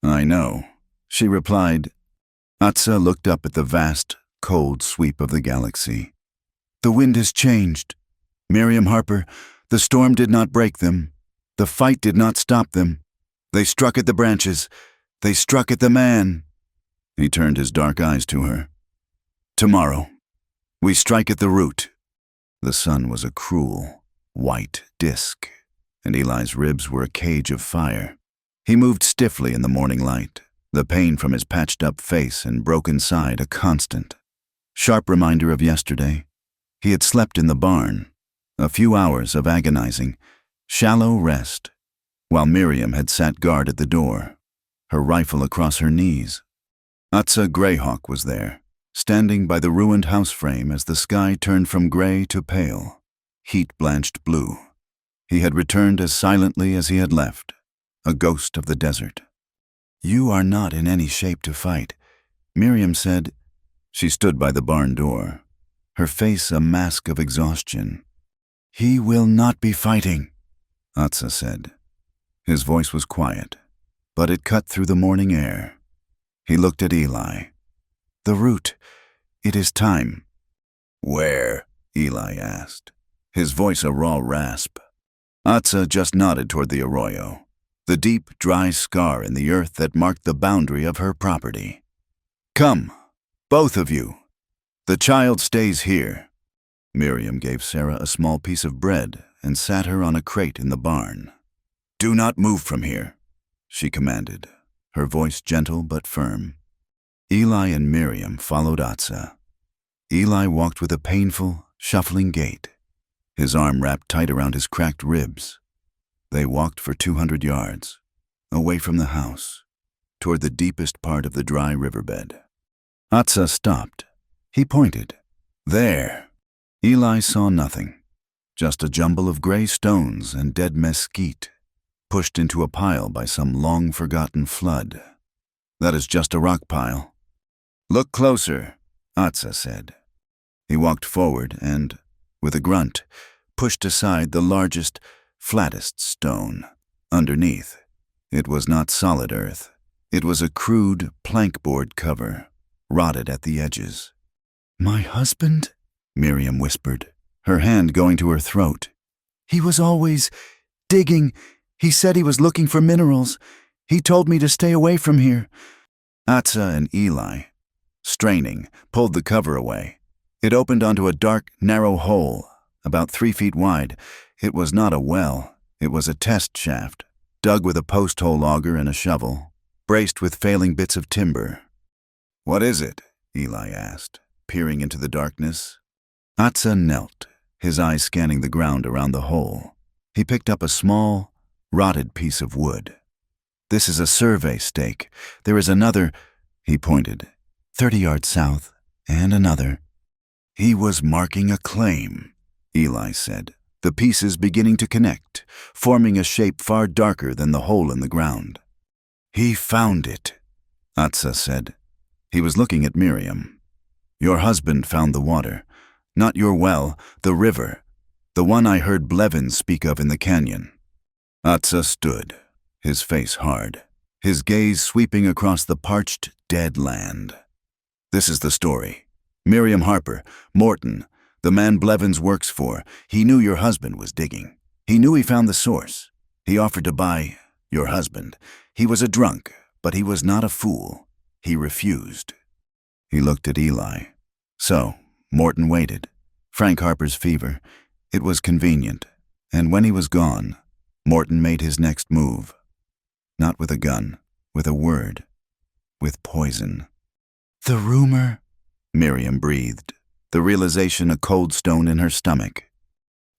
"I know," she replied. Atsa looked up at the vast, cold sweep of the galaxy. "The wind has changed. Miriam Harper, the storm did not break them. The fight did not stop them. They struck at the branches. They struck at the man." He turned his dark eyes to her. "Tomorrow, we strike at the root." The sun was a cruel, white disk, and Eli's ribs were a cage of fire. He moved stiffly in the morning light, the pain from his patched-up face and broken side a constant. Sharp reminder of yesterday. He had slept in the barn. A few hours of agonizing, shallow rest, while Miriam had sat guard at the door, her rifle across her knees. Atsa Greyhawk was there, standing by the ruined house frame as the sky turned from gray to pale, heat-blanched blue. He had returned as silently as he had left, a ghost of the desert. "You are not in any shape to fight," Miriam said. She stood by the barn door, her face a mask of exhaustion. "He will not be fighting," Atsa said. His voice was quiet, but it cut through the morning air. He looked at Eli. "The root. It is time." "Where?" Eli asked, his voice a raw rasp. Atsa just nodded toward the arroyo, the deep, dry scar in the earth that marked the boundary of her property. "Come, both of you. The child stays here." Miriam gave Sarah a small piece of bread and sat her on a crate in the barn. "Do not move from here," she commanded, her voice gentle but firm. Eli and Miriam followed Atsa. Eli walked with a painful, shuffling gait, his arm wrapped tight around his cracked ribs. They walked for 200 yards, away from the house, toward the deepest part of the dry riverbed. Atsa stopped. He pointed. "There." Eli saw nothing, just a jumble of gray stones and dead mesquite, pushed into a pile by some long-forgotten flood. "That is just a rock pile." "Look closer," Atsa said. He walked forward and, with a grunt, pushed aside the largest, flattest stone. Underneath, it was not solid earth. It was a crude plankboard cover, rotted at the edges. "My husband?" Miriam whispered, her hand going to her throat. "He was always digging. He said he was looking for minerals. He told me to stay away from here." Atsa and Eli, straining, pulled the cover away. It opened onto a dark, narrow hole, about 3 feet wide. It was not a well. It was a test shaft, dug with a post-hole auger and a shovel, braced with failing bits of timber. "What is it?" Eli asked, peering into the darkness. Atsa knelt, his eyes scanning the ground around the hole. He picked up a small, rotted piece of wood. "This is a survey stake. There is another," he pointed, 30 yards south, and another. "He was marking a claim," Eli said, the pieces beginning to connect, forming a shape far darker than the hole in the ground. "He found it," Atsa said. He was looking at Miriam. "Your husband found the water. Not your well, the river, the one I heard Blevins speak of in the canyon." Atsa stood, his face hard, his gaze sweeping across the parched, dead land. "This is the story. Miriam Harper, Morton, the man Blevins works for, he knew your husband was digging. He knew he found the source. He offered to buy your husband. He was a drunk, but he was not a fool. He refused." He looked at Eli. "So, Morton waited. Frank Harper's fever. It was convenient. And when he was gone, Morton made his next move. Not with a gun, with a word. With poison." "The rumor?" Miriam breathed, the realization a cold stone in her stomach.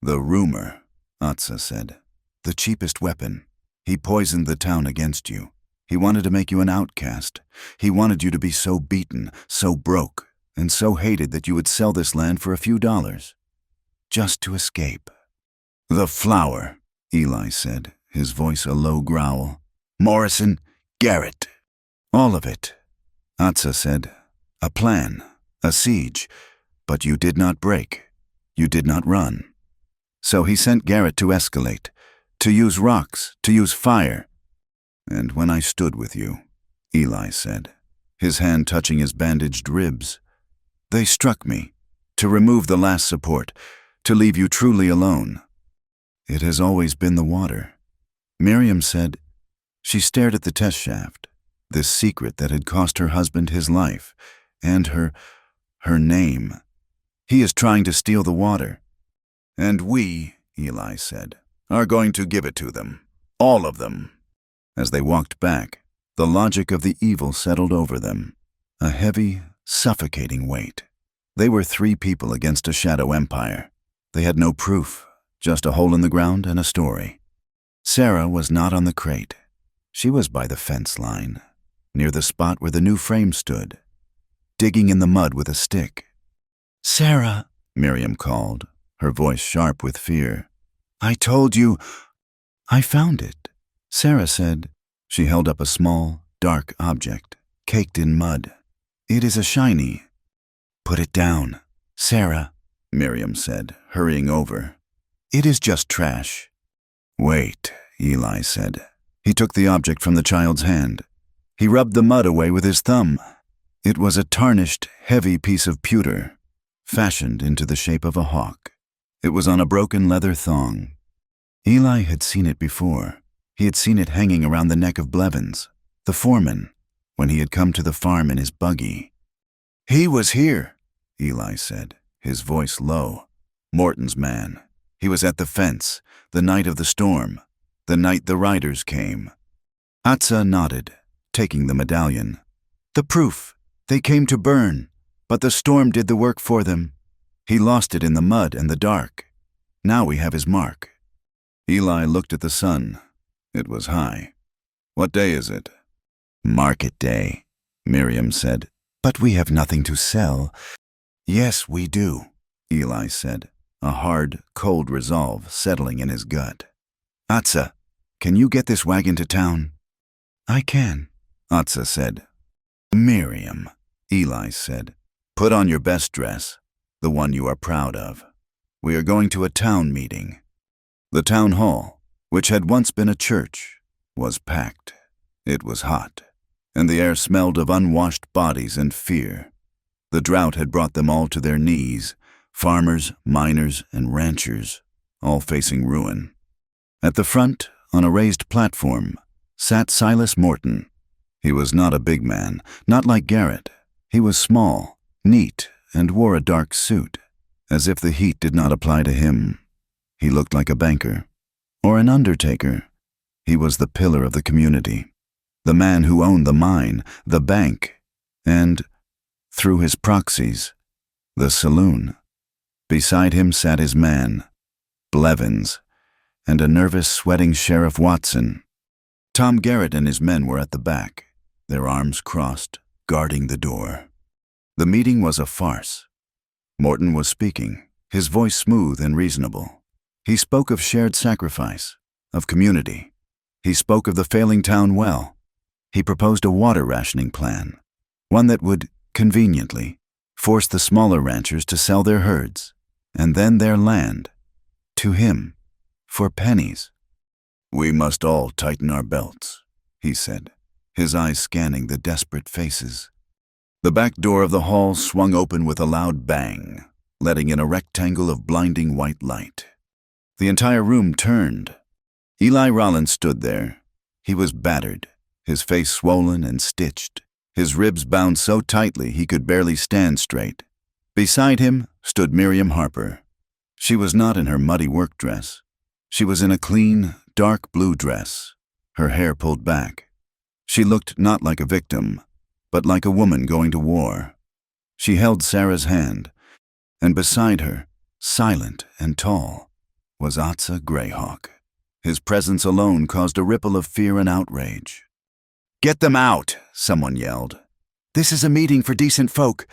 "The rumor," Atsa said. "The cheapest weapon. He poisoned the town against you. He wanted to make you an outcast. He wanted you to be so beaten, so broke, and so hated that you would sell this land for a few dollars, just to escape. The flower, Eli said, his voice a low growl. Morrison, Garrett. All of it. Atza said, a plan, a siege, but you did not break. You did not run. So he sent Garrett to escalate, to use rocks, to use fire. And when I stood with you, Eli said, his hand touching his bandaged ribs, they struck me, to remove the last support, to leave you truly alone. It has always been the water. Miriam said, she stared at the test shaft, this secret that had cost her husband his life, and her name. He is trying to steal the water. And we, Eli said, are going to give it to them, all of them. As they walked back, the logic of the evil settled over them, a heavy, suffocating weight. They were 3 people against a shadow empire. They had no proof, just a hole in the ground and a story. Sarah was not on the crate. She was by the fence line, near the spot where the new frame stood, digging in the mud with a stick. Sarah, Miriam called, her voice sharp with fear. I told you. I found it, Sarah said. She held up a small, dark object, caked in mud. It is a shiny. Put it down, Sarah, Miriam said, hurrying over. It is just trash. Wait, Eli said. He took the object from the child's hand. He rubbed the mud away with his thumb. It was a tarnished, heavy piece of pewter, fashioned into the shape of a hawk. It was on a broken leather thong. Eli had seen it before. He had seen it hanging around the neck of Blevins, the foreman, when he had come to the farm in his buggy. He was here, Eli said, his voice low. Morton's man. He was at the fence, the night of the storm, the night the riders came. Atza nodded, taking the medallion. The proof. They came to burn, but the storm did the work for them. He lost it in the mud and the dark. Now we have his mark. Eli looked at the sun. It was high. What day is it? Market day, Miriam said. But we have nothing to sell. Yes, we do, Eli said, a hard, cold resolve settling in his gut. Atza, can you get this wagon to town? I can, Atza said. Miriam, Eli said, put on your best dress, the one you are proud of. We are going to a town meeting. The town hall, which had once been a church, was packed. It was hot, and the air smelled of unwashed bodies and fear. The drought had brought them all to their knees, farmers, miners, and ranchers, all facing ruin. At the front, on a raised platform, sat Silas Morton. He was not a big man, not like Garrett. He was small, neat, and wore a dark suit, as if the heat did not apply to him. He looked like a banker, or an undertaker. He was the pillar of the community, the man who owned the mine, the bank, and, through his proxies, the saloon. Beside him sat his man, Blevins, and a nervous, sweating Sheriff Watson. Tom Garrett and his men were at the back, their arms crossed, guarding the door. The meeting was a farce. Morton was speaking, his voice smooth and reasonable. He spoke of shared sacrifice, of community. He spoke of the failing town well. He proposed a water rationing plan, one that would, conveniently, force the smaller ranchers to sell their herds, and then their land, to him, for pennies. We must all tighten our belts, he said, his eyes scanning the desperate faces. The back door of the hall swung open with a loud bang, letting in a rectangle of blinding white light. The entire room turned. Eli Rollins stood there. He was battered, his face swollen and stitched, his ribs bound so tightly he could barely stand straight. Beside him stood Miriam Harper. She was not in her muddy work dress. She was in a clean, dark blue dress, her hair pulled back. She looked not like a victim, but like a woman going to war. She held Sarah's hand, and beside her, silent and tall, was Atza Greyhawk. His presence alone caused a ripple of fear and outrage. Get them out, someone yelled. This is a meeting for decent folk.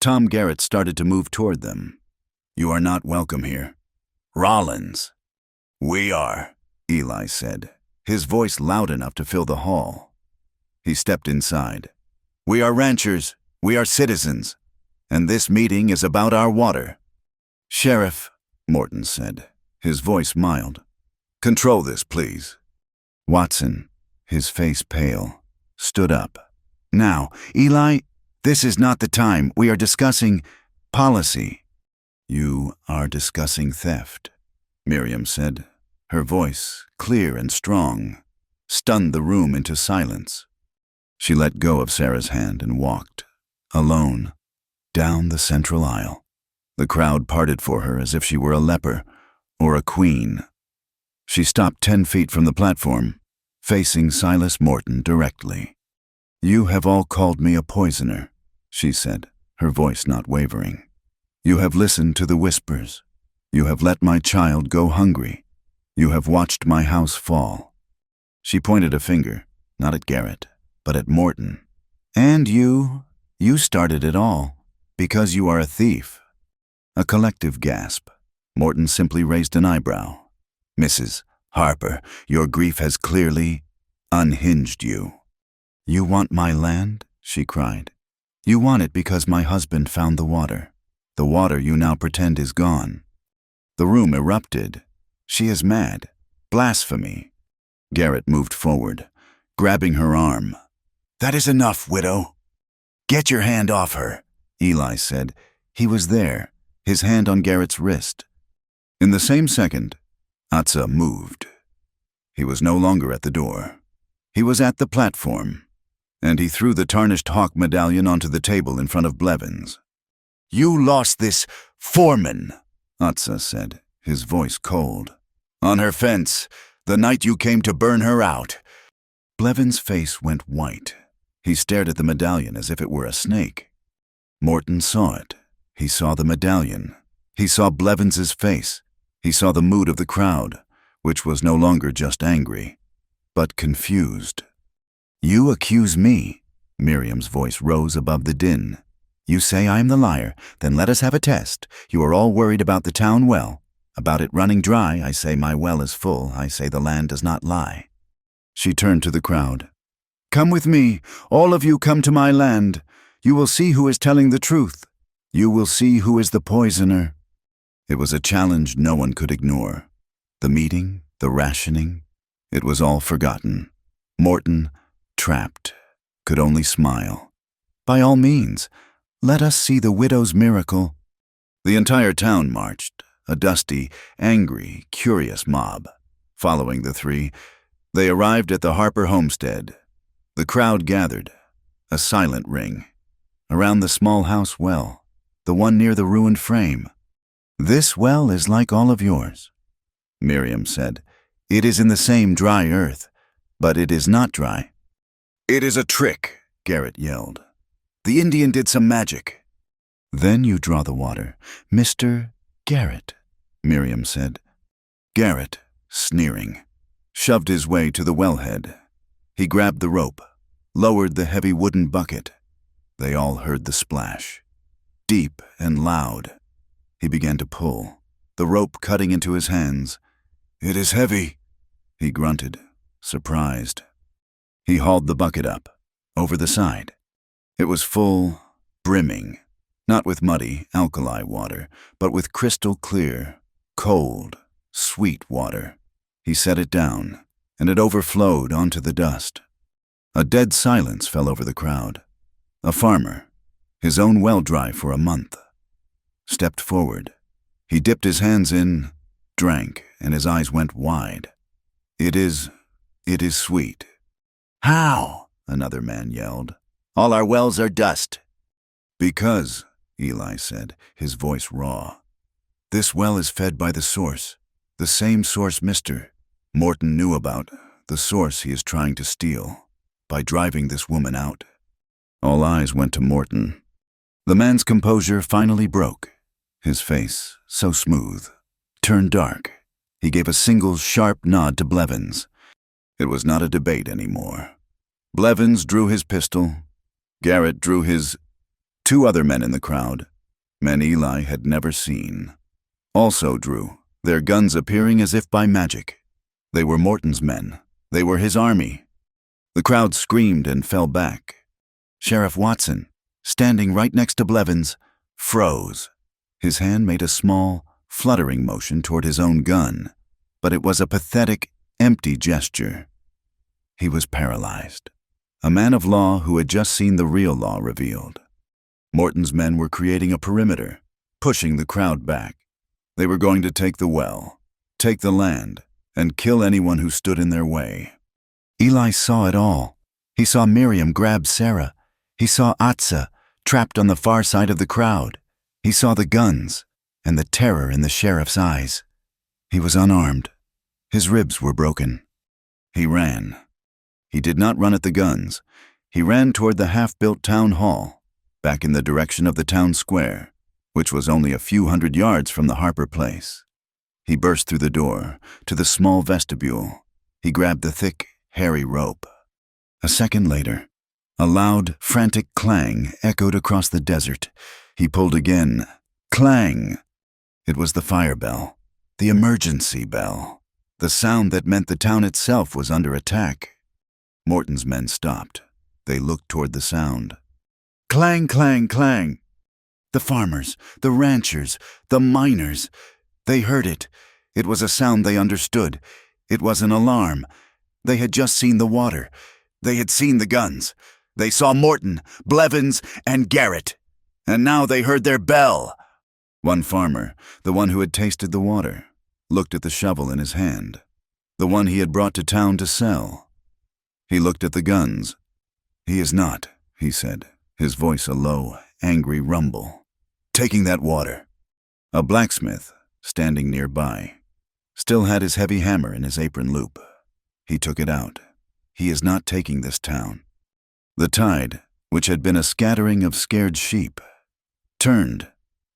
Tom Garrett started to move toward them. You are not welcome here. Rollins. We are, Eli said, his voice loud enough to fill the hall. He stepped inside. We are ranchers. We are citizens. And this meeting is about our water. Sheriff, Morton said, his voice mild. Control this, please. Watson, his face pale, stood up. Now, Eli, this is not the time. We are discussing policy. You are discussing theft, Miriam said. Her voice, clear and strong, stunned the room into silence. She let go of Sarah's hand and walked, alone, down the central aisle. The crowd parted for her as if she were a leper or a queen. She stopped 10 feet from the platform, facing Silas Morton directly. You have all called me a poisoner, she said, her voice not wavering. You have listened to the whispers. You have let my child go hungry. You have watched my house fall. She pointed a finger, not at Garrett, but at Morton. And you started it all, because you are a thief. A collective gasp. Morton simply raised an eyebrow. Mrs. Harper, your grief has clearly unhinged you. You want my land? She cried. You want it because my husband found the water. The water you now pretend is gone. The room erupted. She is mad. Blasphemy. Garrett moved forward, grabbing her arm. That is enough, widow. Get your hand off her, Eli said. He was there, his hand on Garrett's wrist. In the same second, Atza moved. He was no longer at the door. He was at the platform, and he threw the tarnished hawk medallion onto the table in front of Blevins. You lost this foreman, Atza said, his voice cold. On her fence, the night you came to burn her out. Blevins' face went white. He stared at the medallion as if it were a snake. Morton saw it. He saw the medallion. He saw Blevins' face. He saw the mood of the crowd, which was no longer just angry, but confused. You accuse me. Miriam's voice rose above the din. You say I am the liar, then let us have a test. You are all worried about the town well. About it running dry, I say my well is full. I say the land does not lie. She turned to the crowd. Come with me. All of you come to my land. You will see who is telling the truth. You will see who is the poisoner. It was a challenge no one could ignore. The meeting, the rationing, it was all forgotten. Morton, trapped, could only smile. By all means, let us see the widow's miracle. The entire town marched, a dusty, angry, curious mob. Following the three, they arrived at the Harper homestead. The crowd gathered, a silent ring, around the small house well, the one near the ruined frame. This well is like all of yours, Miriam said. It is in the same dry earth, but it is not dry. It is a trick, Garrett yelled. The Indian did some magic. Then you draw the water. Mr. Garrett, Miriam said. Garrett, sneering, shoved his way to the wellhead. He grabbed the rope, lowered the heavy wooden bucket. They all heard the splash, deep and loud. He began to pull, the rope cutting into his hands. It is heavy, he grunted, surprised. He hauled the bucket up, over the side. It was full, brimming, not with muddy, alkali water, but with crystal clear, cold, sweet water. He set it down, and it overflowed onto the dust. A dead silence fell over the crowd. A farmer, his own well dry for a month, stepped forward. He dipped his hands in, drank, and his eyes went wide. It is sweet. How? Another man yelled. All our wells are dust. Because, Eli said, his voice raw. This well is fed by the source, the same source Mr. Morton knew about, the source he is trying to steal, by driving this woman out. All eyes went to Morton. The man's composure finally broke. His face, so smooth, turned dark. He gave a single sharp nod to Blevins. It was not a debate anymore. Blevins drew his pistol. Garrett drew his. Two other men in the crowd, men Eli had never seen, also drew, their guns appearing as if by magic. They were Morton's men. They were his army. The crowd screamed and fell back. Sheriff Watson, standing right next to Blevins, froze. His hand made a small, fluttering motion toward his own gun, but it was a pathetic, empty gesture. He was paralyzed. A man of law who had just seen the real law revealed. Morton's men were creating a perimeter, pushing the crowd back. They were going to take the well, take the land, and kill anyone who stood in their way. Eli saw it all. He saw Miriam grab Sarah. He saw Atza trapped on the far side of the crowd. He saw the guns and the terror in the sheriff's eyes. He was unarmed. His ribs were broken. He ran. He did not run at the guns. He ran toward the half-built town hall, back in the direction of the town square, which was only a few hundred yards from the Harper place. He burst through the door, to the small vestibule. He grabbed the thick, hairy rope. A second later, a loud, frantic clang echoed across the desert. He pulled again. Clang! It was the fire bell, the emergency bell, the sound that meant the town itself was under attack. Morton's men stopped. They looked toward the sound. Clang, clang, clang! The farmers, the ranchers, the miners, they heard it. It was a sound they understood. It was an alarm. They had just seen the water. They had seen the guns. They saw Morton, Blevins, and Garrett. And now they heard their bell. One farmer, the one who had tasted the water, looked at the shovel in his hand, the one he had brought to town to sell. He looked at the guns. He is not, he said, his voice a low, angry rumble, taking that water. A blacksmith, standing nearby, still had his heavy hammer in his apron loop. He took it out. He is not taking this town. The tide, which had been a scattering of scared sheep, turned.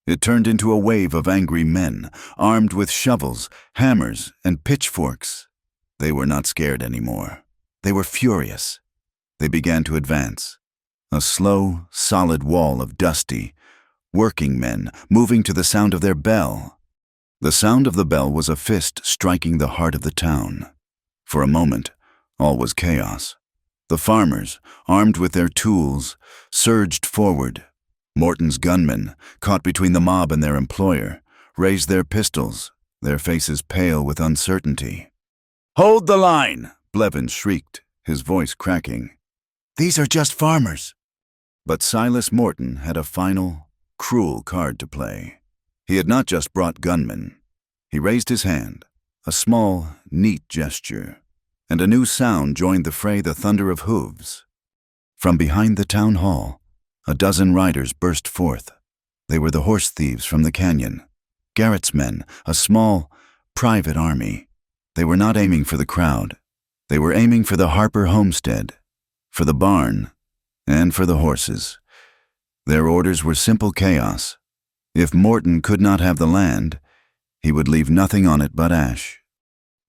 It turned into a wave of angry men, armed with shovels, hammers, and pitchforks. They were not scared anymore. They were furious. They began to advance. A slow, solid wall of dusty, working men moving to the sound of their bell. The sound of the bell was a fist striking the heart of the town. For a moment, all was chaos. The farmers, armed with their tools, surged forward. Morton's gunmen, caught between the mob and their employer, raised their pistols, their faces pale with uncertainty. "Hold the line!" Blevins shrieked, his voice cracking. "These are just farmers." But Silas Morton had a final, cruel card to play. He had not just brought gunmen. He raised his hand, a small, neat gesture, and a new sound joined the fray, the thunder of hooves. From behind the town hall, a dozen riders burst forth. They were the horse thieves from the canyon. Garrett's men, a small, private army. They were not aiming for the crowd. They were aiming for the Harper homestead, for the barn, and for the horses. Their orders were simple chaos. If Morton could not have the land, he would leave nothing on it but ash.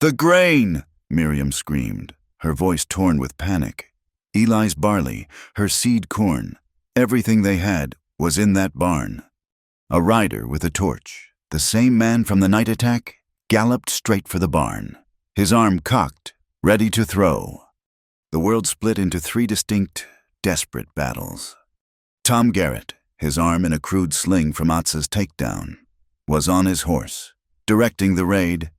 "The grain!" Miriam screamed, her voice torn with panic. Eli's barley, her seed corn, everything they had was in that barn. A rider with a torch, the same man from the night attack, galloped straight for the barn, his arm cocked, ready to throw. The world split into three distinct, desperate battles. Tom Garrett, his arm in a crude sling from Atza's takedown, was on his horse, directing the raid.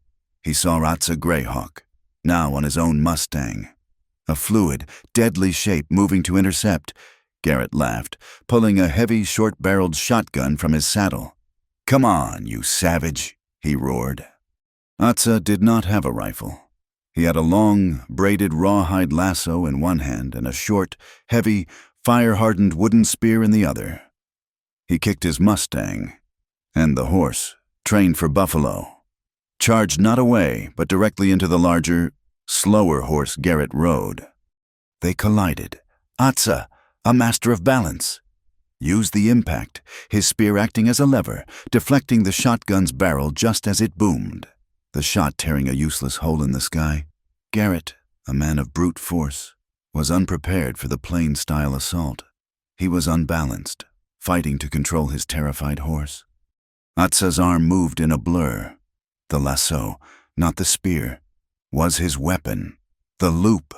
He saw Atza Greyhawk, now on his own Mustang, a fluid, deadly shape moving to intercept. Garrett laughed, pulling a heavy, short-barreled shotgun from his saddle. "Come on, you savage," he roared. Atza did not have a rifle. He had a long, braided rawhide lasso in one hand and a short, heavy, fire-hardened wooden spear in the other. He kicked his Mustang, and the horse, trained for buffalo, charged not away but directly into the larger, slower horse Garrett rode. They collided. Atza, a master of balance, used the impact, his spear acting as a lever, deflecting the shotgun's barrel just as it boomed, the shot tearing a useless hole in the sky. Garrett, a man of brute force, was unprepared for the plain-style assault. He was unbalanced, fighting to control his terrified horse. Atsa's arm moved in a blur. The lasso, not the spear, was his weapon. The loop,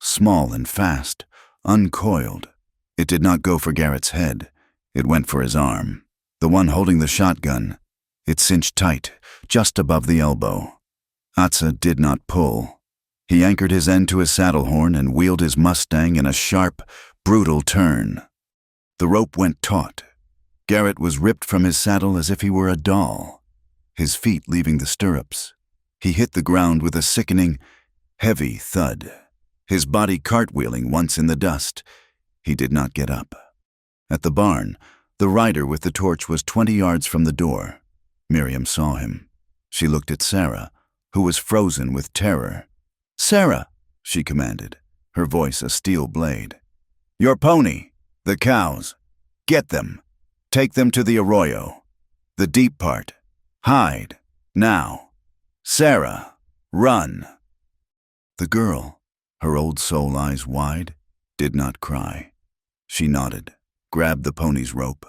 small and fast, uncoiled. It did not go for Garrett's head. It went for his arm. The one holding the shotgun. It cinched tight, just above the elbow. Atsa did not pull. He anchored his end to his saddle horn and wheeled his Mustang in a sharp, brutal turn. The rope went taut. Garrett was ripped from his saddle as if he were a doll, his feet leaving the stirrups. He hit the ground with a sickening, heavy thud, his body cartwheeling once in the dust. He did not get up. At the barn, the rider with the torch was 20 yards from the door. Miriam saw him. She looked at Sarah, who was frozen with terror. "Sarah," she commanded, her voice a steel blade. "Your pony, the cows. Get them. Take them to the arroyo. The deep part. Hide. Now. Sarah, run." The girl, her old soul eyes wide, did not cry. She nodded, grabbed the pony's rope,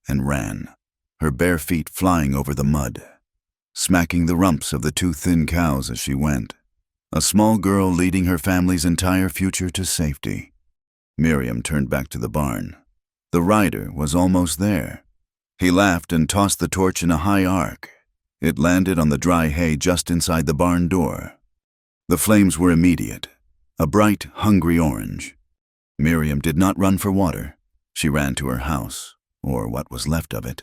and ran, her bare feet flying over the mud, smacking the rumps of the two thin cows as she went. A small girl leading her family's entire future to safety. Miriam turned back to the barn. The rider was almost there. He laughed and tossed the torch in a high arc. It landed on the dry hay just inside the barn door. The flames were immediate, a bright, hungry orange. Miriam did not run for water. She ran to her house, or what was left of it.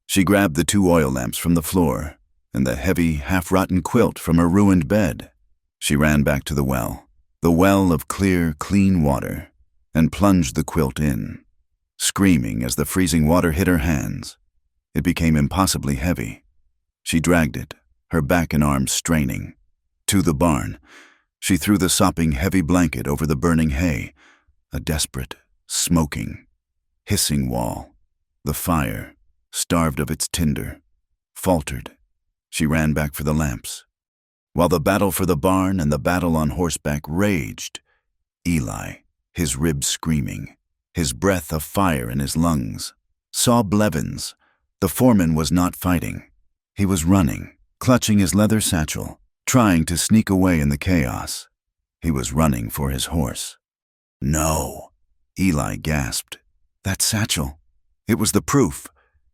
She grabbed the 2 oil lamps from the floor and the heavy, half-rotten quilt from her ruined bed. She ran back to the well of clear, clean water, and plunged the quilt in, screaming as the freezing water hit her hands. It became impossibly heavy. She dragged it, her back and arms straining. To the barn, she threw the sopping, heavy blanket over the burning hay, a desperate, smoking, hissing wall. The fire, starved of its tinder, faltered. She ran back for the lamps. While the battle for the barn and the battle on horseback raged, Eli, his ribs screaming, his breath of fire in his lungs, saw Blevins. The foreman was not fighting. He was running, clutching his leather satchel, trying to sneak away in the chaos. He was running for his horse. "No," Eli gasped. That satchel. It was the proof.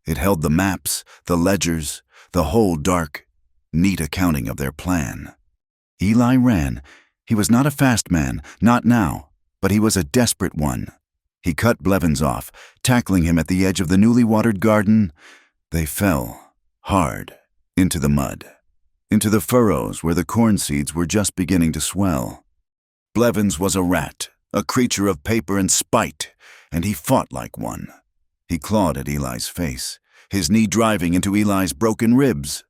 It held the maps, the ledgers, the whole dark, neat accounting of their plan. Eli ran. He was not a fast man, not now, but he was a desperate one. He cut Blevins off, tackling him at the edge of the newly watered garden. They fell, hard, into the mud, into the furrows where the corn seeds were just beginning to swell. Blevins was a rat, a creature of paper and spite, and he fought like one. He clawed at Eli's face, his knee driving into Eli's broken ribs.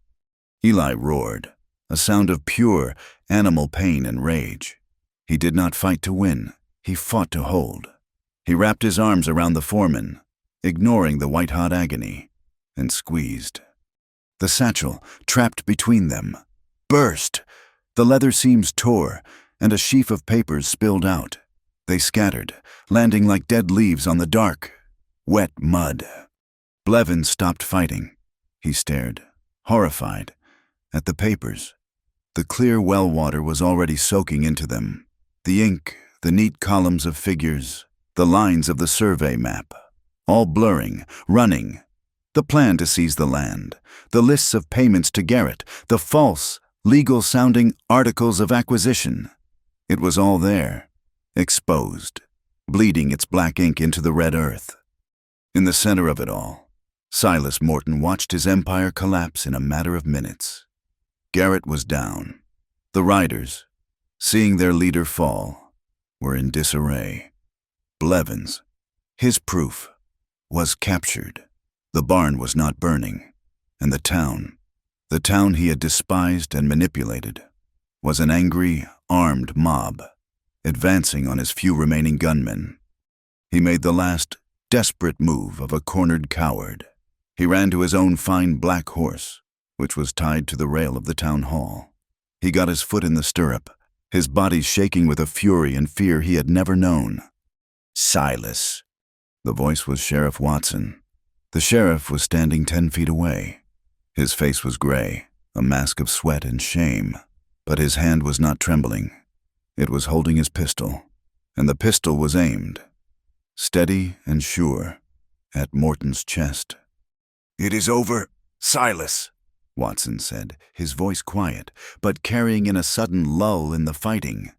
Eli roared, a sound of pure, animal pain and rage. He did not fight to win. He fought to hold. He wrapped his arms around the foreman, ignoring the white-hot agony, and squeezed. The satchel, trapped between them, burst. The leather seams tore, and a sheaf of papers spilled out. They scattered, landing like dead leaves on the dark, wet mud. Blevins stopped fighting. He stared, horrified, at the papers. The clear well water was already soaking into them. The ink, the neat columns of figures, the lines of the survey map, all blurring, running. The plan to seize the land, the lists of payments to Garrett, the false, legal-sounding articles of acquisition. It was all there, exposed, bleeding its black ink into the red earth. In the center of it all, Silas Morton watched his empire collapse in a matter of minutes. Garrett was down. The riders, seeing their leader fall, were in disarray. Blevins, his proof, was captured. The barn was not burning, and the town he had despised and manipulated, was an angry, armed mob, advancing on his few remaining gunmen. He made the last, desperate move of a cornered coward. He ran to his own fine black horse, which was tied to the rail of the town hall. He got his foot in the stirrup, his body shaking with a fury and fear he had never known. "Silas." The voice was Sheriff Watson. The sheriff was standing 10 feet away. His face was gray, a mask of sweat and shame, but his hand was not trembling. It was holding his pistol, and the pistol was aimed, steady and sure, at Morton's chest. "It is over, Silas," Watson said, his voice quiet, but carrying in a sudden lull in the fighting.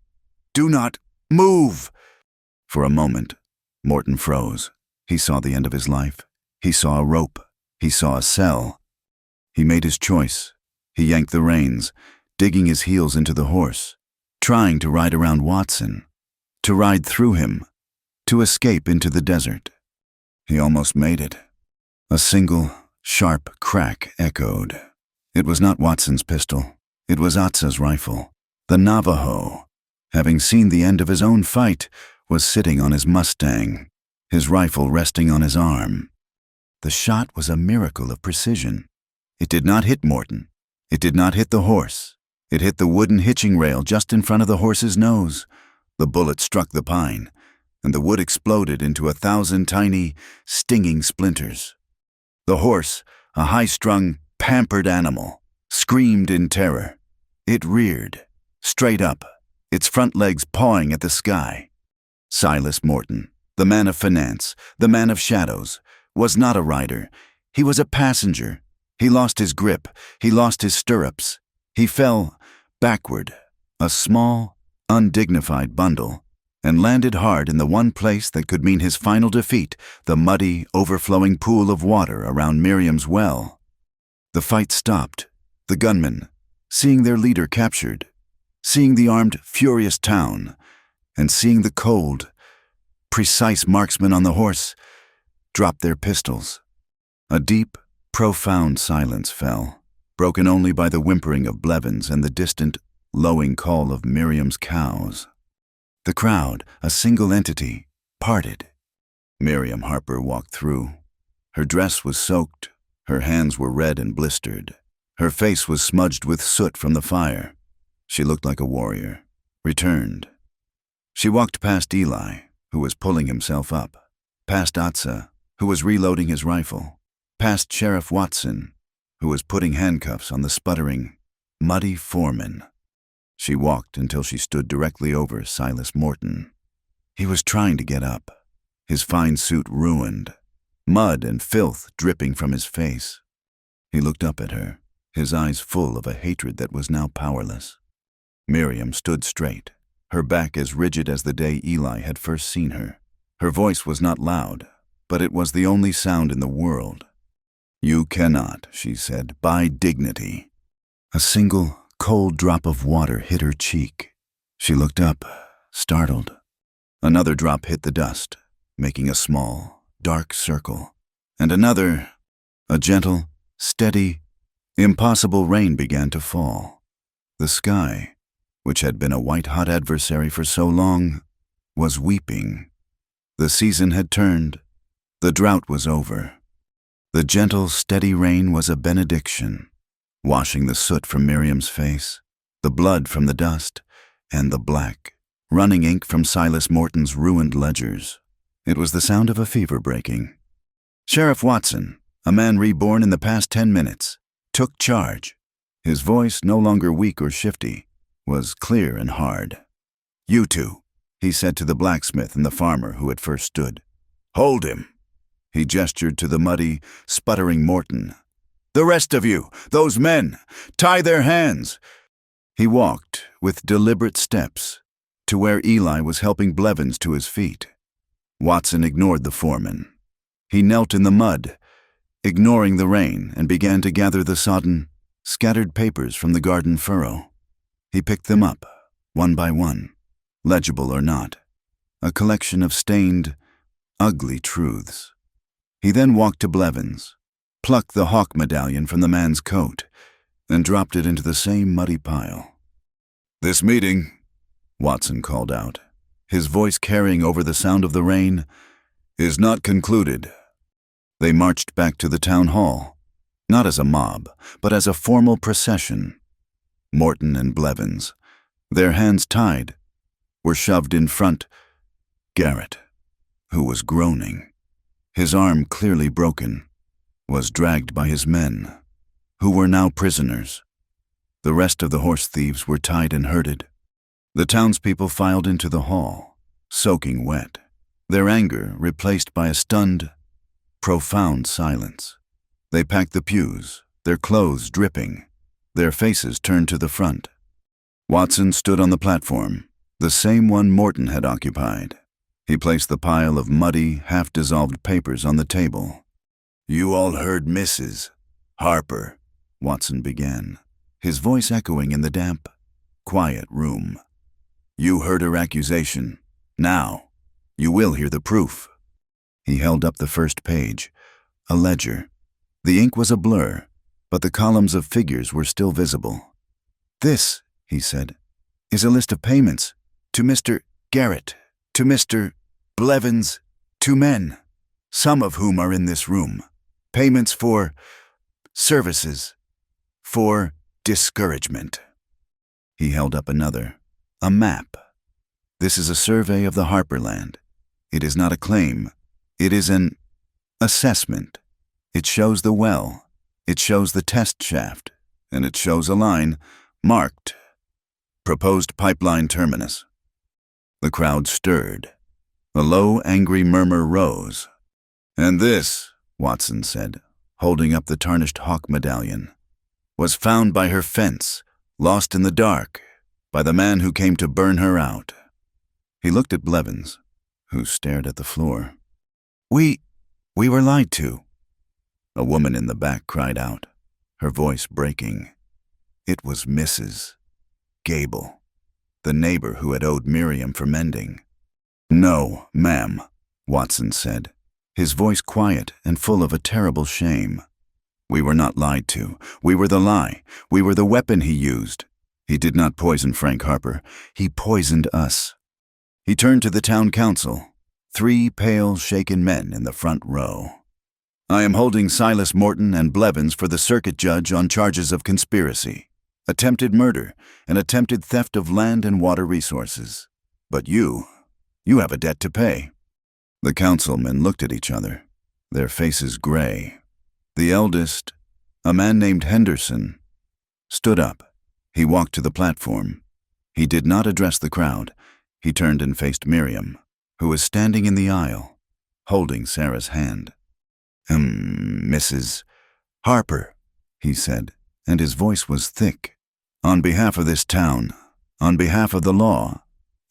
"Do not move!" For a moment, Morton froze. He saw the end of his life. He saw a rope. He saw a cell. He made his choice. He yanked the reins, digging his heels into the horse, trying to ride around Watson, to ride through him, to escape into the desert. He almost made it. A single, sharp crack echoed. It was not Watson's pistol. It was Atsa's rifle. The Navajo, having seen the end of his own fight, was sitting on his Mustang, his rifle resting on his arm. The shot was a miracle of precision. It did not hit Morton. It did not hit the horse. It hit the wooden hitching rail just in front of the horse's nose. The bullet struck the pine, and the wood exploded into 1,000 tiny, stinging splinters. The horse, a high-strung, pampered animal, screamed in terror. It reared, straight up, its front legs pawing at the sky. Silas Morton, the man of finance, the man of shadows, was not a rider. He was a passenger. He lost his grip. He lost his stirrups. He fell backward, a small, undignified bundle, and landed hard in the one place that could mean his final defeat, the muddy, overflowing pool of water around Miriam's well. The fight stopped. The gunmen, seeing their leader captured, seeing the armed, furious town, and seeing the cold, precise marksman on the horse, dropped their pistols. A deep, profound silence fell, broken only by the whimpering of Blevins and the distant, lowing call of Miriam's cows. The crowd, a single entity, parted. Miriam Harper walked through. Her dress was soaked. Her hands were red and blistered. Her face was smudged with soot from the fire. She looked like a warrior, returned. She walked past Eli, who was pulling himself up, past Atsa, who was reloading his rifle, past Sheriff Watson, who was putting handcuffs on the sputtering, muddy foreman. She walked until she stood directly over Silas Morton. He was trying to get up, his fine suit ruined, mud and filth dripping from his face. He looked up at her, his eyes full of a hatred that was now powerless. Miriam stood straight, her back as rigid as the day Eli had first seen her. Her voice was not loud, but it was the only sound in the world. "You cannot," she said, "buy dignity." A single, cold drop of water hit her cheek. She looked up, startled. Another drop hit the dust, making a small, dark circle. And another, a gentle, steady, impossible rain began to fall. The sky, which had been a white-hot adversary for so long, was weeping. The season had turned. The drought was over. The gentle, steady rain was a benediction, washing the soot from Miriam's face, the blood from the dust, and the black, running ink from Silas Morton's ruined ledgers. It was the sound of a fever breaking. Sheriff Watson, a man reborn in the past 10 minutes, took charge. His voice, no longer weak or shifty, was clear and hard. "You two," he said to the blacksmith and the farmer who had first stood. "Hold him." He gestured to the muddy, sputtering Morton. "The rest of you, those men, tie their hands." He walked, with deliberate steps, to where Eli was helping Blevins to his feet. Watson ignored the foreman. He knelt in the mud, ignoring the rain, and began to gather the sodden, scattered papers from the garden furrow. He picked them up, one by one, legible or not, a collection of stained, ugly truths. He then walked to Blevins, plucked the hawk medallion from the man's coat, and dropped it into the same muddy pile. "This meeting," Watson called out, his voice carrying over the sound of the rain, "is not concluded." They marched back to the town hall, not as a mob, but as a formal procession. Morton and Blevins, Their hands tied, were shoved in front. Garrett, who was groaning, his arm clearly broken, was dragged by his men, who were now prisoners. The rest of the horse thieves were tied and herded. The townspeople filed into the hall, soaking wet, their anger replaced by a stunned, profound silence. They packed the pews, their clothes dripping, their faces turned to the front. Watson stood on the platform, the same one Morton had occupied. He placed the pile of muddy, half-dissolved papers on the table. "You all heard Mrs. Harper," Watson began, his voice echoing in the damp, quiet room. "You heard her accusation. Now, you will hear the proof." He held up the first page, a ledger. The ink was a blur, but the columns of figures were still visible. "This," he said, "is a list of payments to Mr. Garrett, to Mr. Blevins, 2 men, some of whom are in this room. Payments for services, for discouragement." He held up another, a map. "This is a survey of the Harper land. It is not a claim. It is an assessment. It shows the well. It shows the test shaft. And it shows a line marked, 'Proposed pipeline terminus.'" The crowd stirred. A low, angry murmur rose. "And this," Watson said, holding up the tarnished hawk medallion, "was found by her fence, lost in the dark, by the man who came to burn her out." He looked at Blevins, who stared at the floor. We were lied to," a woman in the back cried out, her voice breaking. It was Mrs. Gable, the neighbor who had owed Miriam for mending. "No, ma'am," Watson said, his voice quiet and full of a terrible shame. "We were not lied to. We were the lie. We were the weapon he used. He did not poison Frank Harper. He poisoned us." He turned to the town council, 3 pale, shaken men in the front row. "I am holding Silas Morton and Blevins for the circuit judge on charges of conspiracy, attempted murder, and attempted theft of land and water resources. But you have a debt to pay." The councilmen looked at each other, their faces gray. The eldest, a man named Henderson, stood up. He walked to the platform. He did not address the crowd. He turned and faced Miriam, who was standing in the aisle, holding Sarah's hand. "Mrs. Harper," he said, and his voice was thick. "On behalf of this town, on behalf of the law,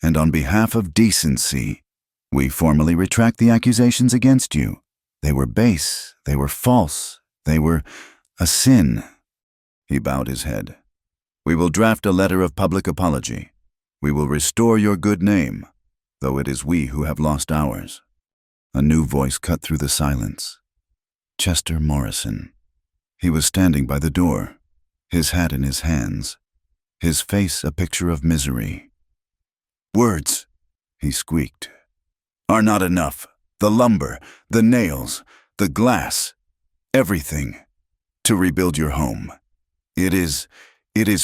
and on behalf of decency, we formally retract the accusations against you. They were base, they were false, they were a sin." He bowed his head. "We will draft a letter of public apology. We will restore your good name, though it is we who have lost ours." A new voice cut through the silence. Chester Morrison. He was standing by the door, his hat in his hands, his face a picture of misery. "Words," he squeaked, "are not enough. The lumber, the nails, the glass, everything, to rebuild your home. It is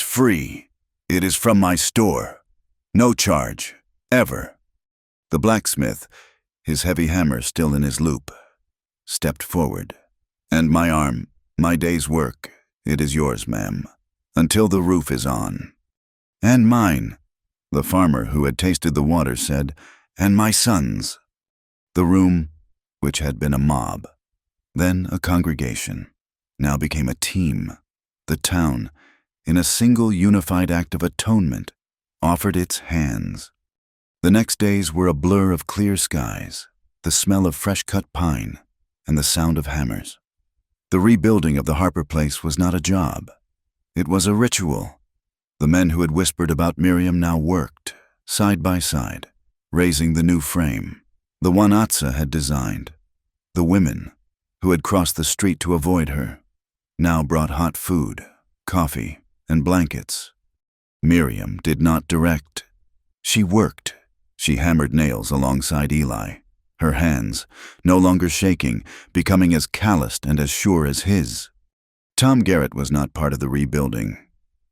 free. It is from my store. No charge, ever." The blacksmith, his heavy hammer still in his loop, stepped forward. "And my arm, my day's work, it is yours, ma'am, until the roof is on." "And mine," the farmer who had tasted the water said, "and my son's." The room, which had been a mob, then a congregation, now became a team. The town, in a single unified act of atonement, offered its hands. The next days were a blur of clear skies, the smell of fresh-cut pine, and the sound of hammers. The rebuilding of the Harper place was not a job. It was a ritual. The men who had whispered about Miriam now worked, side by side, raising the new frame, the one Atza had designed. The women, who had crossed the street to avoid her, now brought hot food, coffee, and blankets. Miriam did not direct. She worked. She hammered nails alongside Eli, her hands, no longer shaking, becoming as calloused and as sure as his. Tom Garrett was not part of the rebuilding.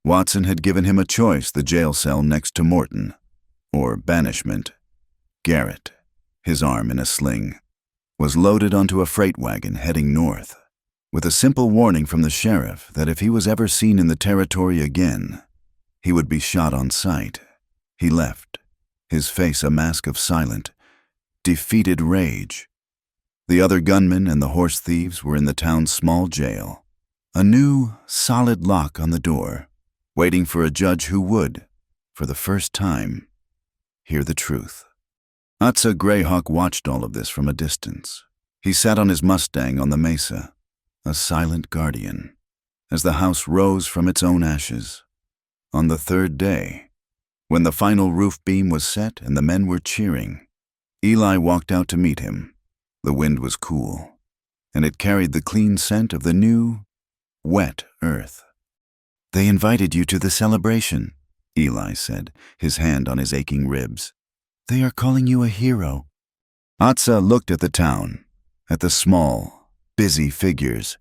Watson had given him a choice: the jail cell next to Morton, or banishment. Garrett, his arm in a sling, was loaded onto a freight wagon heading north, with a simple warning from the sheriff that if he was ever seen in the territory again, he would be shot on sight. He left, his face a mask of silent, defeated rage. The other gunmen and the horse thieves were in the town's small jail, a new, solid lock on the door, waiting for a judge who would, for the first time, hear the truth. Atza Greyhawk watched all of this from a distance. He sat on his Mustang on the mesa, a silent guardian, as the house rose from its own ashes. On the third day, when the final roof beam was set and the men were cheering, Eli walked out to meet him. The wind was cool, and it carried the clean scent of the new, wet earth. "They invited you to the celebration," Eli said, his hand on his aching ribs. "They are calling you a hero." Atza looked at the town, at the small, busy figures.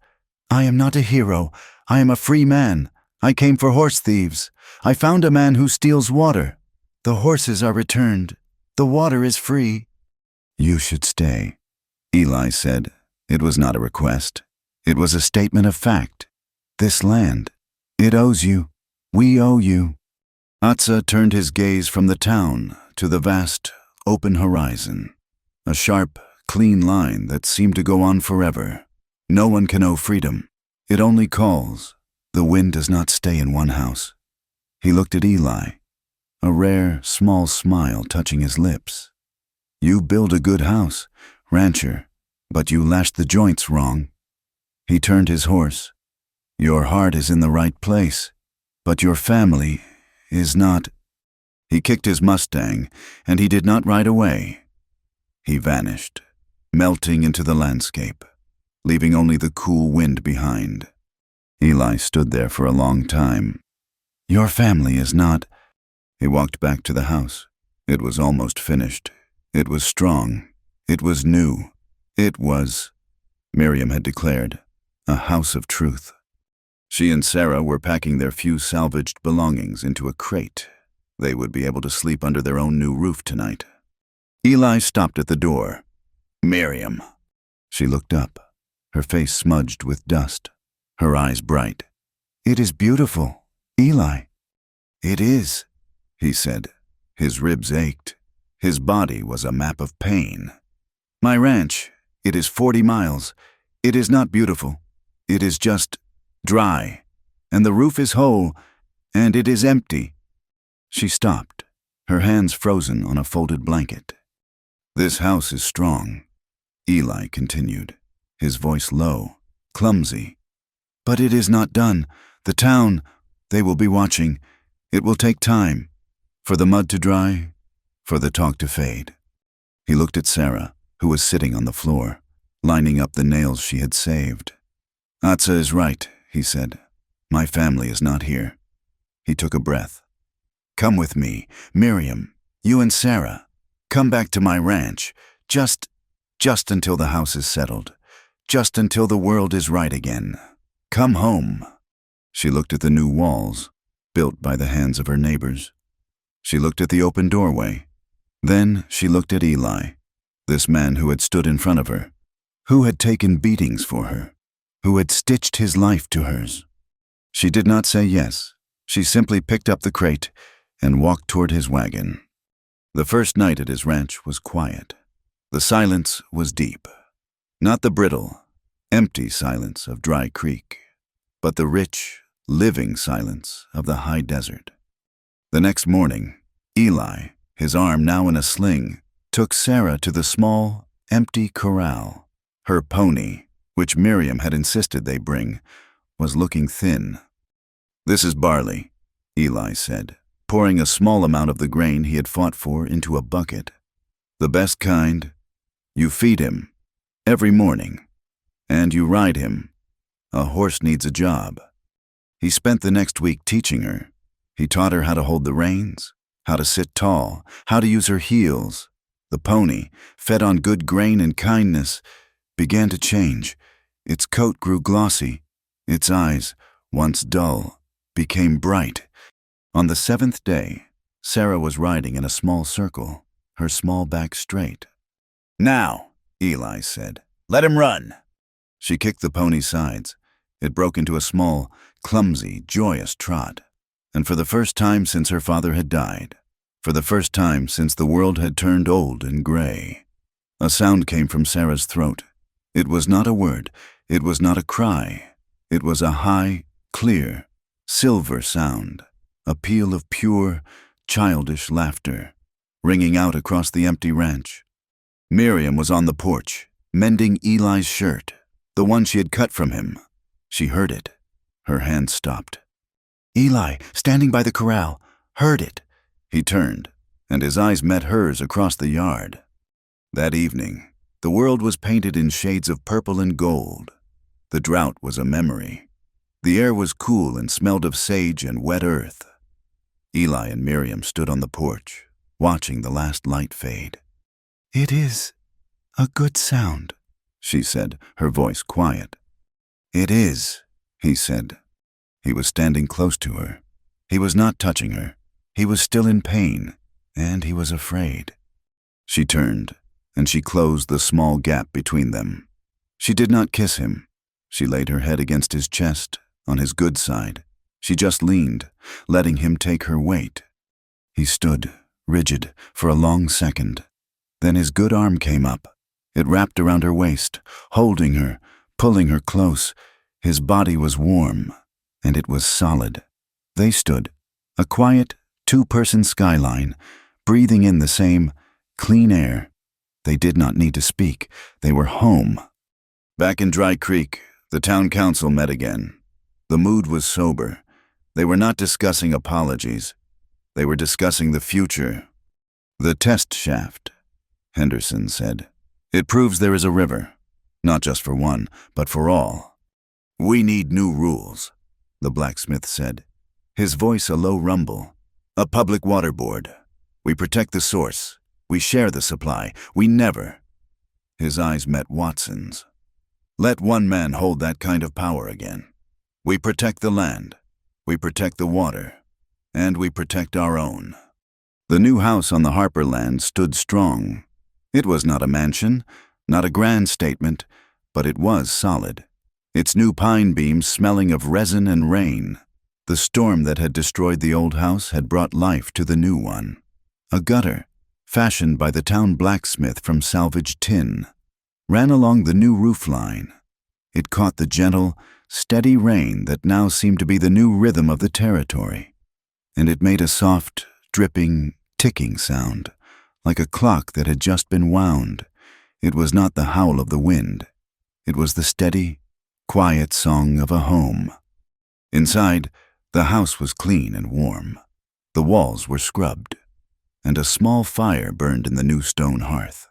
"I am not a hero. I am a free man. I came for horse thieves. I found a man who steals water. The horses are returned. The water is free." "You should stay," Eli said. It was not a request. It was a statement of fact. "This land, it owes you. We owe you." Atza turned his gaze from the town to the vast, open horizon, a sharp, clean line that seemed to go on forever. No one can owe freedom. It only calls. The wind does not stay in one house. He looked at Eli, a rare, small smile touching his lips. "You build a good house, rancher, but you lashed the joints wrong." He turned his horse. "Your heart is in the right place, but your family is not." He kicked his Mustang, and he did not ride away. He vanished, melting into the landscape, leaving only the cool wind behind. Eli stood there for a long time. "Your family is not." He walked back to the house. It was almost finished. It was strong. It was new. It was, Miriam had declared, a house of truth. She and Sarah were packing their few salvaged belongings into a crate. They would be able to sleep under their own new roof tonight. Eli stopped at the door. "Miriam." She looked up, her face smudged with dust, her eyes bright. "It is beautiful, Eli." "It is," he said. His ribs ached. His body was a map of pain. "My ranch, it is 40 miles. It is not beautiful. It is just dry, and the roof is whole, and it is empty." She stopped, her hands frozen on a folded blanket. "This house is strong," Eli continued, his voice low, clumsy. "But it is not done. The town, they will be watching. It will take time. For the mud to dry, for the talk to fade." He looked at Sarah, who was sitting on the floor, lining up the nails she had saved. "Atza is right," he said. "My family is not here." He took a breath. "Come with me, Miriam, you and Sarah. Come back to my ranch, just until the house is settled, just until the world is right again. Come home." She looked at the new walls, built by the hands of her neighbors. She looked at the open doorway. Then she looked at Eli, this man who had stood in front of her, who had taken beatings for her, who had stitched his life to hers. She did not say yes. She simply picked up the crate and walked toward his wagon. The first night at his ranch was quiet. The silence was deep. Not the brittle, empty silence of Dry Creek, but the rich, living silence of the high desert. The next morning, Eli, his arm now in a sling, took Sarah to the small, empty corral. Her pony, which Miriam had insisted they bring, was looking thin. "This is barley," Eli said, pouring a small amount of the grain he had fought for into a bucket. "The best kind. You feed him every morning, and you ride him. A horse needs a job." He spent the next week teaching her. He taught her how to hold the reins, how to sit tall, how to use her heels. The pony, fed on good grain and kindness, began to change. Its coat grew glossy. Its eyes, once dull, became bright. On the 7th day, Sarah was riding in a small circle, her small back straight. "Now," Eli said, "let him run." She kicked the pony's sides. It broke into a small, clumsy, joyous trot. And for the first time since her father had died, for the first time since the world had turned old and gray, a sound came from Sarah's throat. It was not a word, it was not a cry. It was a high, clear, silver sound, a peal of pure, childish laughter, ringing out across the empty ranch. Miriam was on the porch, mending Eli's shirt, the one she had cut from him. She heard it. Her hand stopped. Eli, standing by the corral, heard it. He turned, and his eyes met hers across the yard. That evening, the world was painted in shades of purple and gold. The drought was a memory. The air was cool and smelled of sage and wet earth. Eli and Miriam stood on the porch, watching the last light fade. "It is a good sound," she said, her voice quiet. "It is," he said. He was standing close to her. He was not touching her. He was still in pain, and he was afraid. She turned, and she closed the small gap between them. She did not kiss him. She laid her head against his chest, on his good side. She just leaned, letting him take her weight. He stood, rigid, for a long second. Then his good arm came up. It wrapped around her waist, holding her, pulling her close. His body was warm, and it was solid. They stood, a quiet, two-person skyline, breathing in the same clean air. They did not need to speak. They were home. Back in Dry Creek, the town council met again. The mood was sober. They were not discussing apologies. They were discussing the future. "The test shaft," Henderson said. "It proves there is a river, not just for one, but for all." "We need new rules," the blacksmith said, his voice a low rumble. "A public water board. We protect the source. We share the supply. We never—" His eyes met Watson's. "Let one man hold that kind of power again. We protect the land. We protect the water. And we protect our own." The new house on the Harper land stood strong. It was not a mansion, not a grand statement, but it was solid. Its new pine beams smelling of resin and rain. The storm that had destroyed the old house had brought life to the new one. A gutter, fashioned by the town blacksmith from salvaged tin, ran along the new roof line. It caught the gentle, steady rain that now seemed to be the new rhythm of the territory, and it made a soft, dripping, ticking sound, like a clock that had just been wound. It was not the howl of the wind. It was the steady, quiet song of a home. Inside, the house was clean and warm. The walls were scrubbed, and a small fire burned in the new stone hearth.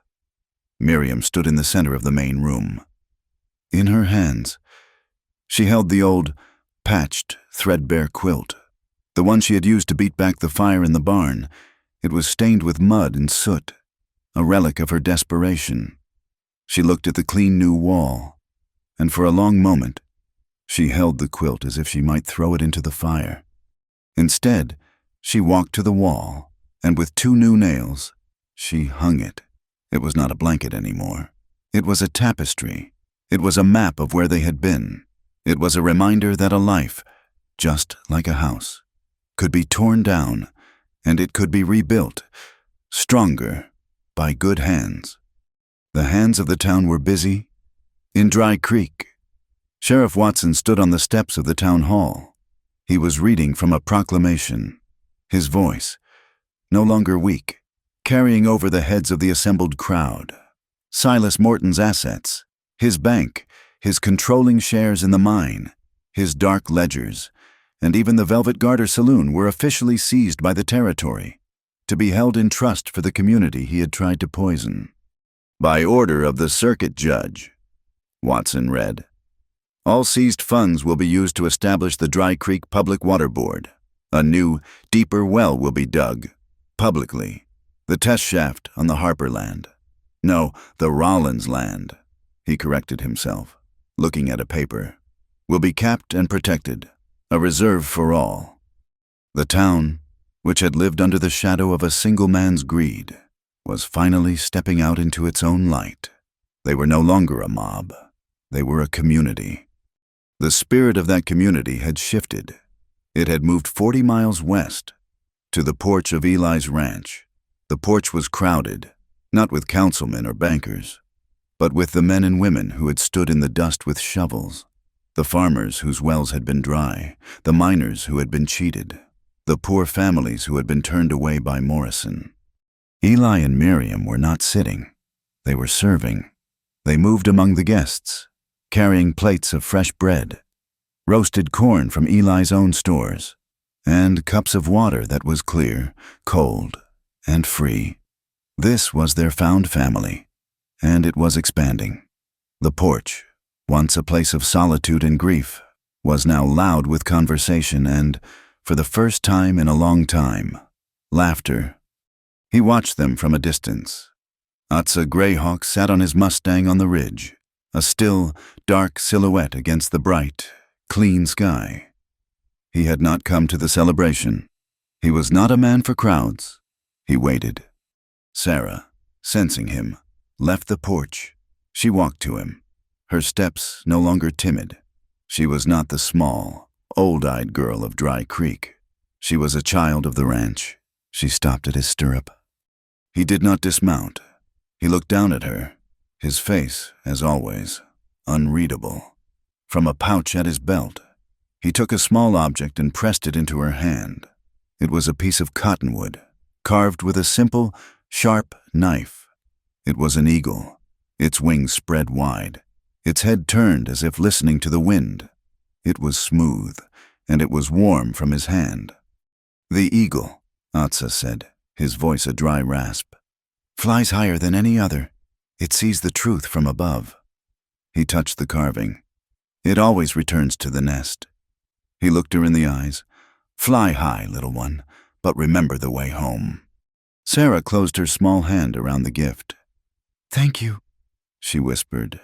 Miriam stood in the center of the main room. In her hands, she held the old, patched, threadbare quilt, the one she had used to beat back the fire in the barn. It was stained with mud and soot, a relic of her desperation. She looked at the clean new wall, and for a long moment, she held the quilt as if she might throw it into the fire. Instead, she walked to the wall, and with two new nails, she hung it. It was not a blanket anymore. It was a tapestry. It was a map of where they had been. It was a reminder that a life, just like a house, could be torn down, and it could be rebuilt, stronger, by good hands. The hands of the town were busy. In Dry Creek, Sheriff Watson stood on the steps of the town hall. He was reading from a proclamation, his voice, no longer weak, carrying over the heads of the assembled crowd. Silas Morton's assets, his bank, his controlling shares in the mine, his dark ledgers, and even the Velvet Garter Saloon were officially seized by the territory, to be held in trust for the community he had tried to poison. "By order of the circuit judge," Watson read, "all seized funds will be used to establish the Dry Creek Public Water Board. A new, deeper well will be dug, publicly. The test shaft on the Harper land. No, the Rollins land," he corrected himself, looking at a paper, "will be capped and protected. a reserve for all. The town, which had lived under the shadow of a single man's greed, was finally stepping out into its own light. They were no longer a mob. They were a community. The spirit of that community had shifted. It had moved 40 miles west, to the porch of Eli's ranch. The porch was crowded, not with councilmen or bankers, but with the men and women who had stood in the dust with shovels, the farmers whose wells had been dry, the miners who had been cheated, the poor families who had been turned away by Morrison. Eli and Miriam were not sitting. They were serving. They moved among the guests, carrying plates of fresh bread, roasted corn from Eli's own stores, and cups of water that was clear, cold, and free. This was their found family, and it was expanding. The porch, once a place of solitude and grief, was now loud with conversation and, for the first time in a long time, laughter. He watched them from a distance. Atza Greyhawk sat on his Mustang on the ridge, a still, dark silhouette against the bright, clean sky. He had not come to the celebration. He was not a man for crowds. He waited. Sarah, sensing him, left the porch. She walked to him, her steps no longer timid. She was not the small, old-eyed girl of Dry Creek. She was a child of the ranch. She stopped at his stirrup. He did not dismount. He looked down at her, his face, as always, unreadable. From a pouch at his belt, he took a small object and pressed it into her hand. It was a piece of cottonwood, carved with a simple, sharp knife. It was an eagle, its wings spread wide, its head turned as if listening to the wind. It was smooth, and it was warm from his hand. "The eagle," Atza said, his voice a dry rasp, "flies higher than any other. It sees the truth from above." He touched the carving. "It always returns to the nest." He looked her in the eyes. "Fly high, little one, but remember the way home." Sarah closed her small hand around the gift. "Thank you," she whispered.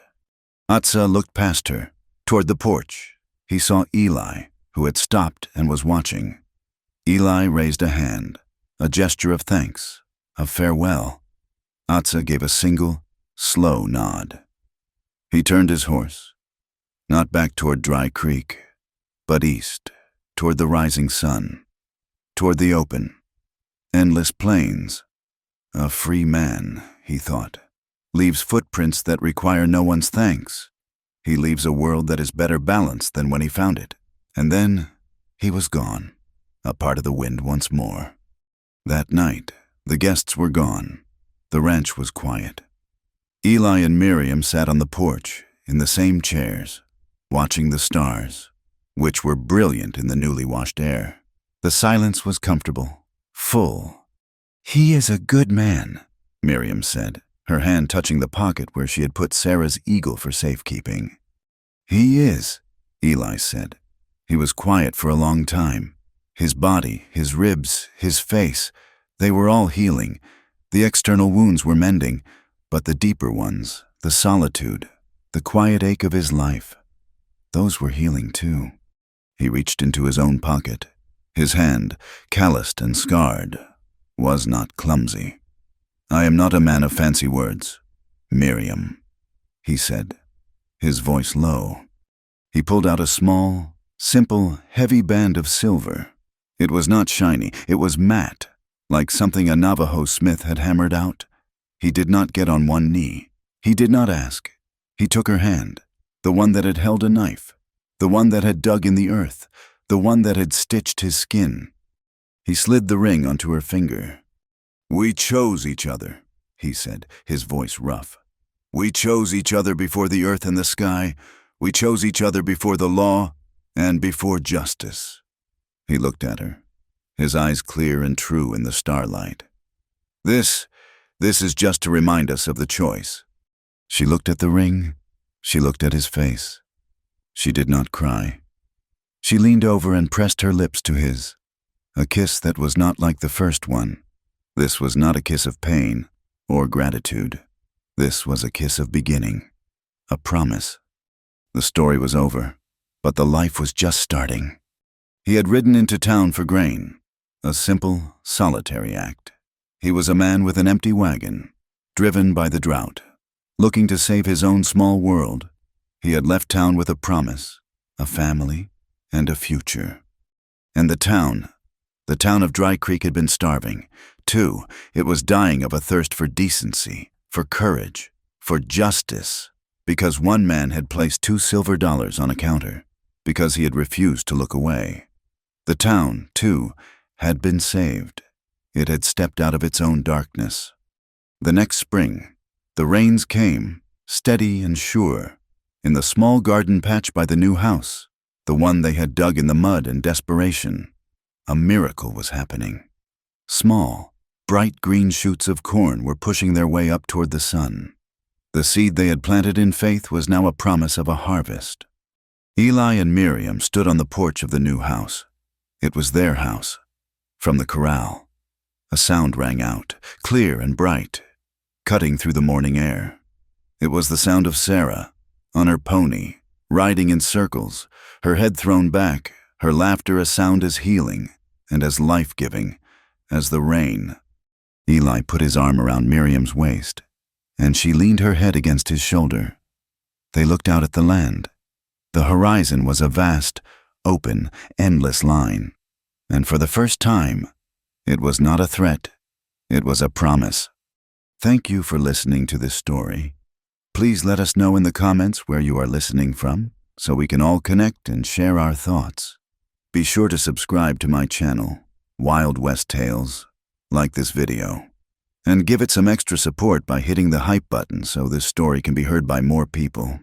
Atza looked past her, toward the porch. He saw Eli, who had stopped and was watching. Eli raised a hand, a gesture of thanks, of farewell. Atza gave a single, slow nod. He turned his horse, not back toward Dry Creek, but east, toward the rising sun, toward the open, endless plains. A free man, he thought, leaves footprints that require no one's thanks. He leaves a world that is better balanced than when he found it. And then he was gone, a part of the wind once more. That night, the guests were gone. The ranch was quiet. Eli and Miriam sat on the porch, in the same chairs, watching the stars, which were brilliant in the newly washed air. The silence was comfortable, full. "He is a good man," Miriam said, her hand touching the pocket where she had put Sarah's eagle for safekeeping. "He is," Eli said. He was quiet for a long time. His body, his ribs, his face, they were all healing. The external wounds were mending, but the deeper ones, the solitude, the quiet ache of his life, those were healing too. He reached into his own pocket. His hand, calloused and scarred, was not clumsy. "I am not a man of fancy words, Miriam," he said, his voice low. He pulled out a small, simple, heavy band of silver. It was not shiny, it was matte, like something a Navajo smith had hammered out. He did not get on one knee. He did not ask. He took her hand, the one that had held a knife, the one that had dug in the earth, the one that had stitched his skin. He slid the ring onto her finger. "We chose each other," he said, his voice rough. "We chose each other before the earth and the sky. We chose each other before the law and before justice." He looked at her, his eyes clear and true in the starlight. This is just to remind us of the choice." She looked at the ring. She looked at his face. She did not cry. She leaned over and pressed her lips to his, a kiss that was not like the first one. This was not a kiss of pain or gratitude. This was a kiss of beginning, a promise. The story was over, but the life was just starting. He had ridden into town for grain, a simple, solitary act. He was a man with an empty wagon, driven by the drought. Looking to save his own small world, he had left town with a promise, a family, and a future. And the town of Dry Creek had been starving. Too, it was dying of a thirst for decency, for courage, for justice, because one man had placed $2 silver on a counter, because he had refused to look away. The town, too, had been saved. It had stepped out of its own darkness. The next spring, the rains came, steady and sure, in the small garden patch by the new house, the one they had dug in the mud in desperation. A miracle was happening. Small, bright green shoots of corn were pushing their way up toward the sun. The seed they had planted in faith was now a promise of a harvest. Eli and Miriam stood on the porch of the new house. It was their house. From the corral, a sound rang out, clear and bright, cutting through the morning air. It was the sound of Sarah, on her pony, riding in circles, her head thrown back, her laughter a sound as healing and as life-giving as the rain. Eli put his arm around Miriam's waist, and she leaned her head against his shoulder. They looked out at the land. The horizon was a vast, open, endless line. And for the first time, it was not a threat, it was a promise. Thank you for listening to this story. Please let us know in the comments where you are listening from, so we can all connect and share our thoughts. Be sure to subscribe to my channel, Wild West Tales, like this video, and give it some extra support by hitting the hype button so this story can be heard by more people.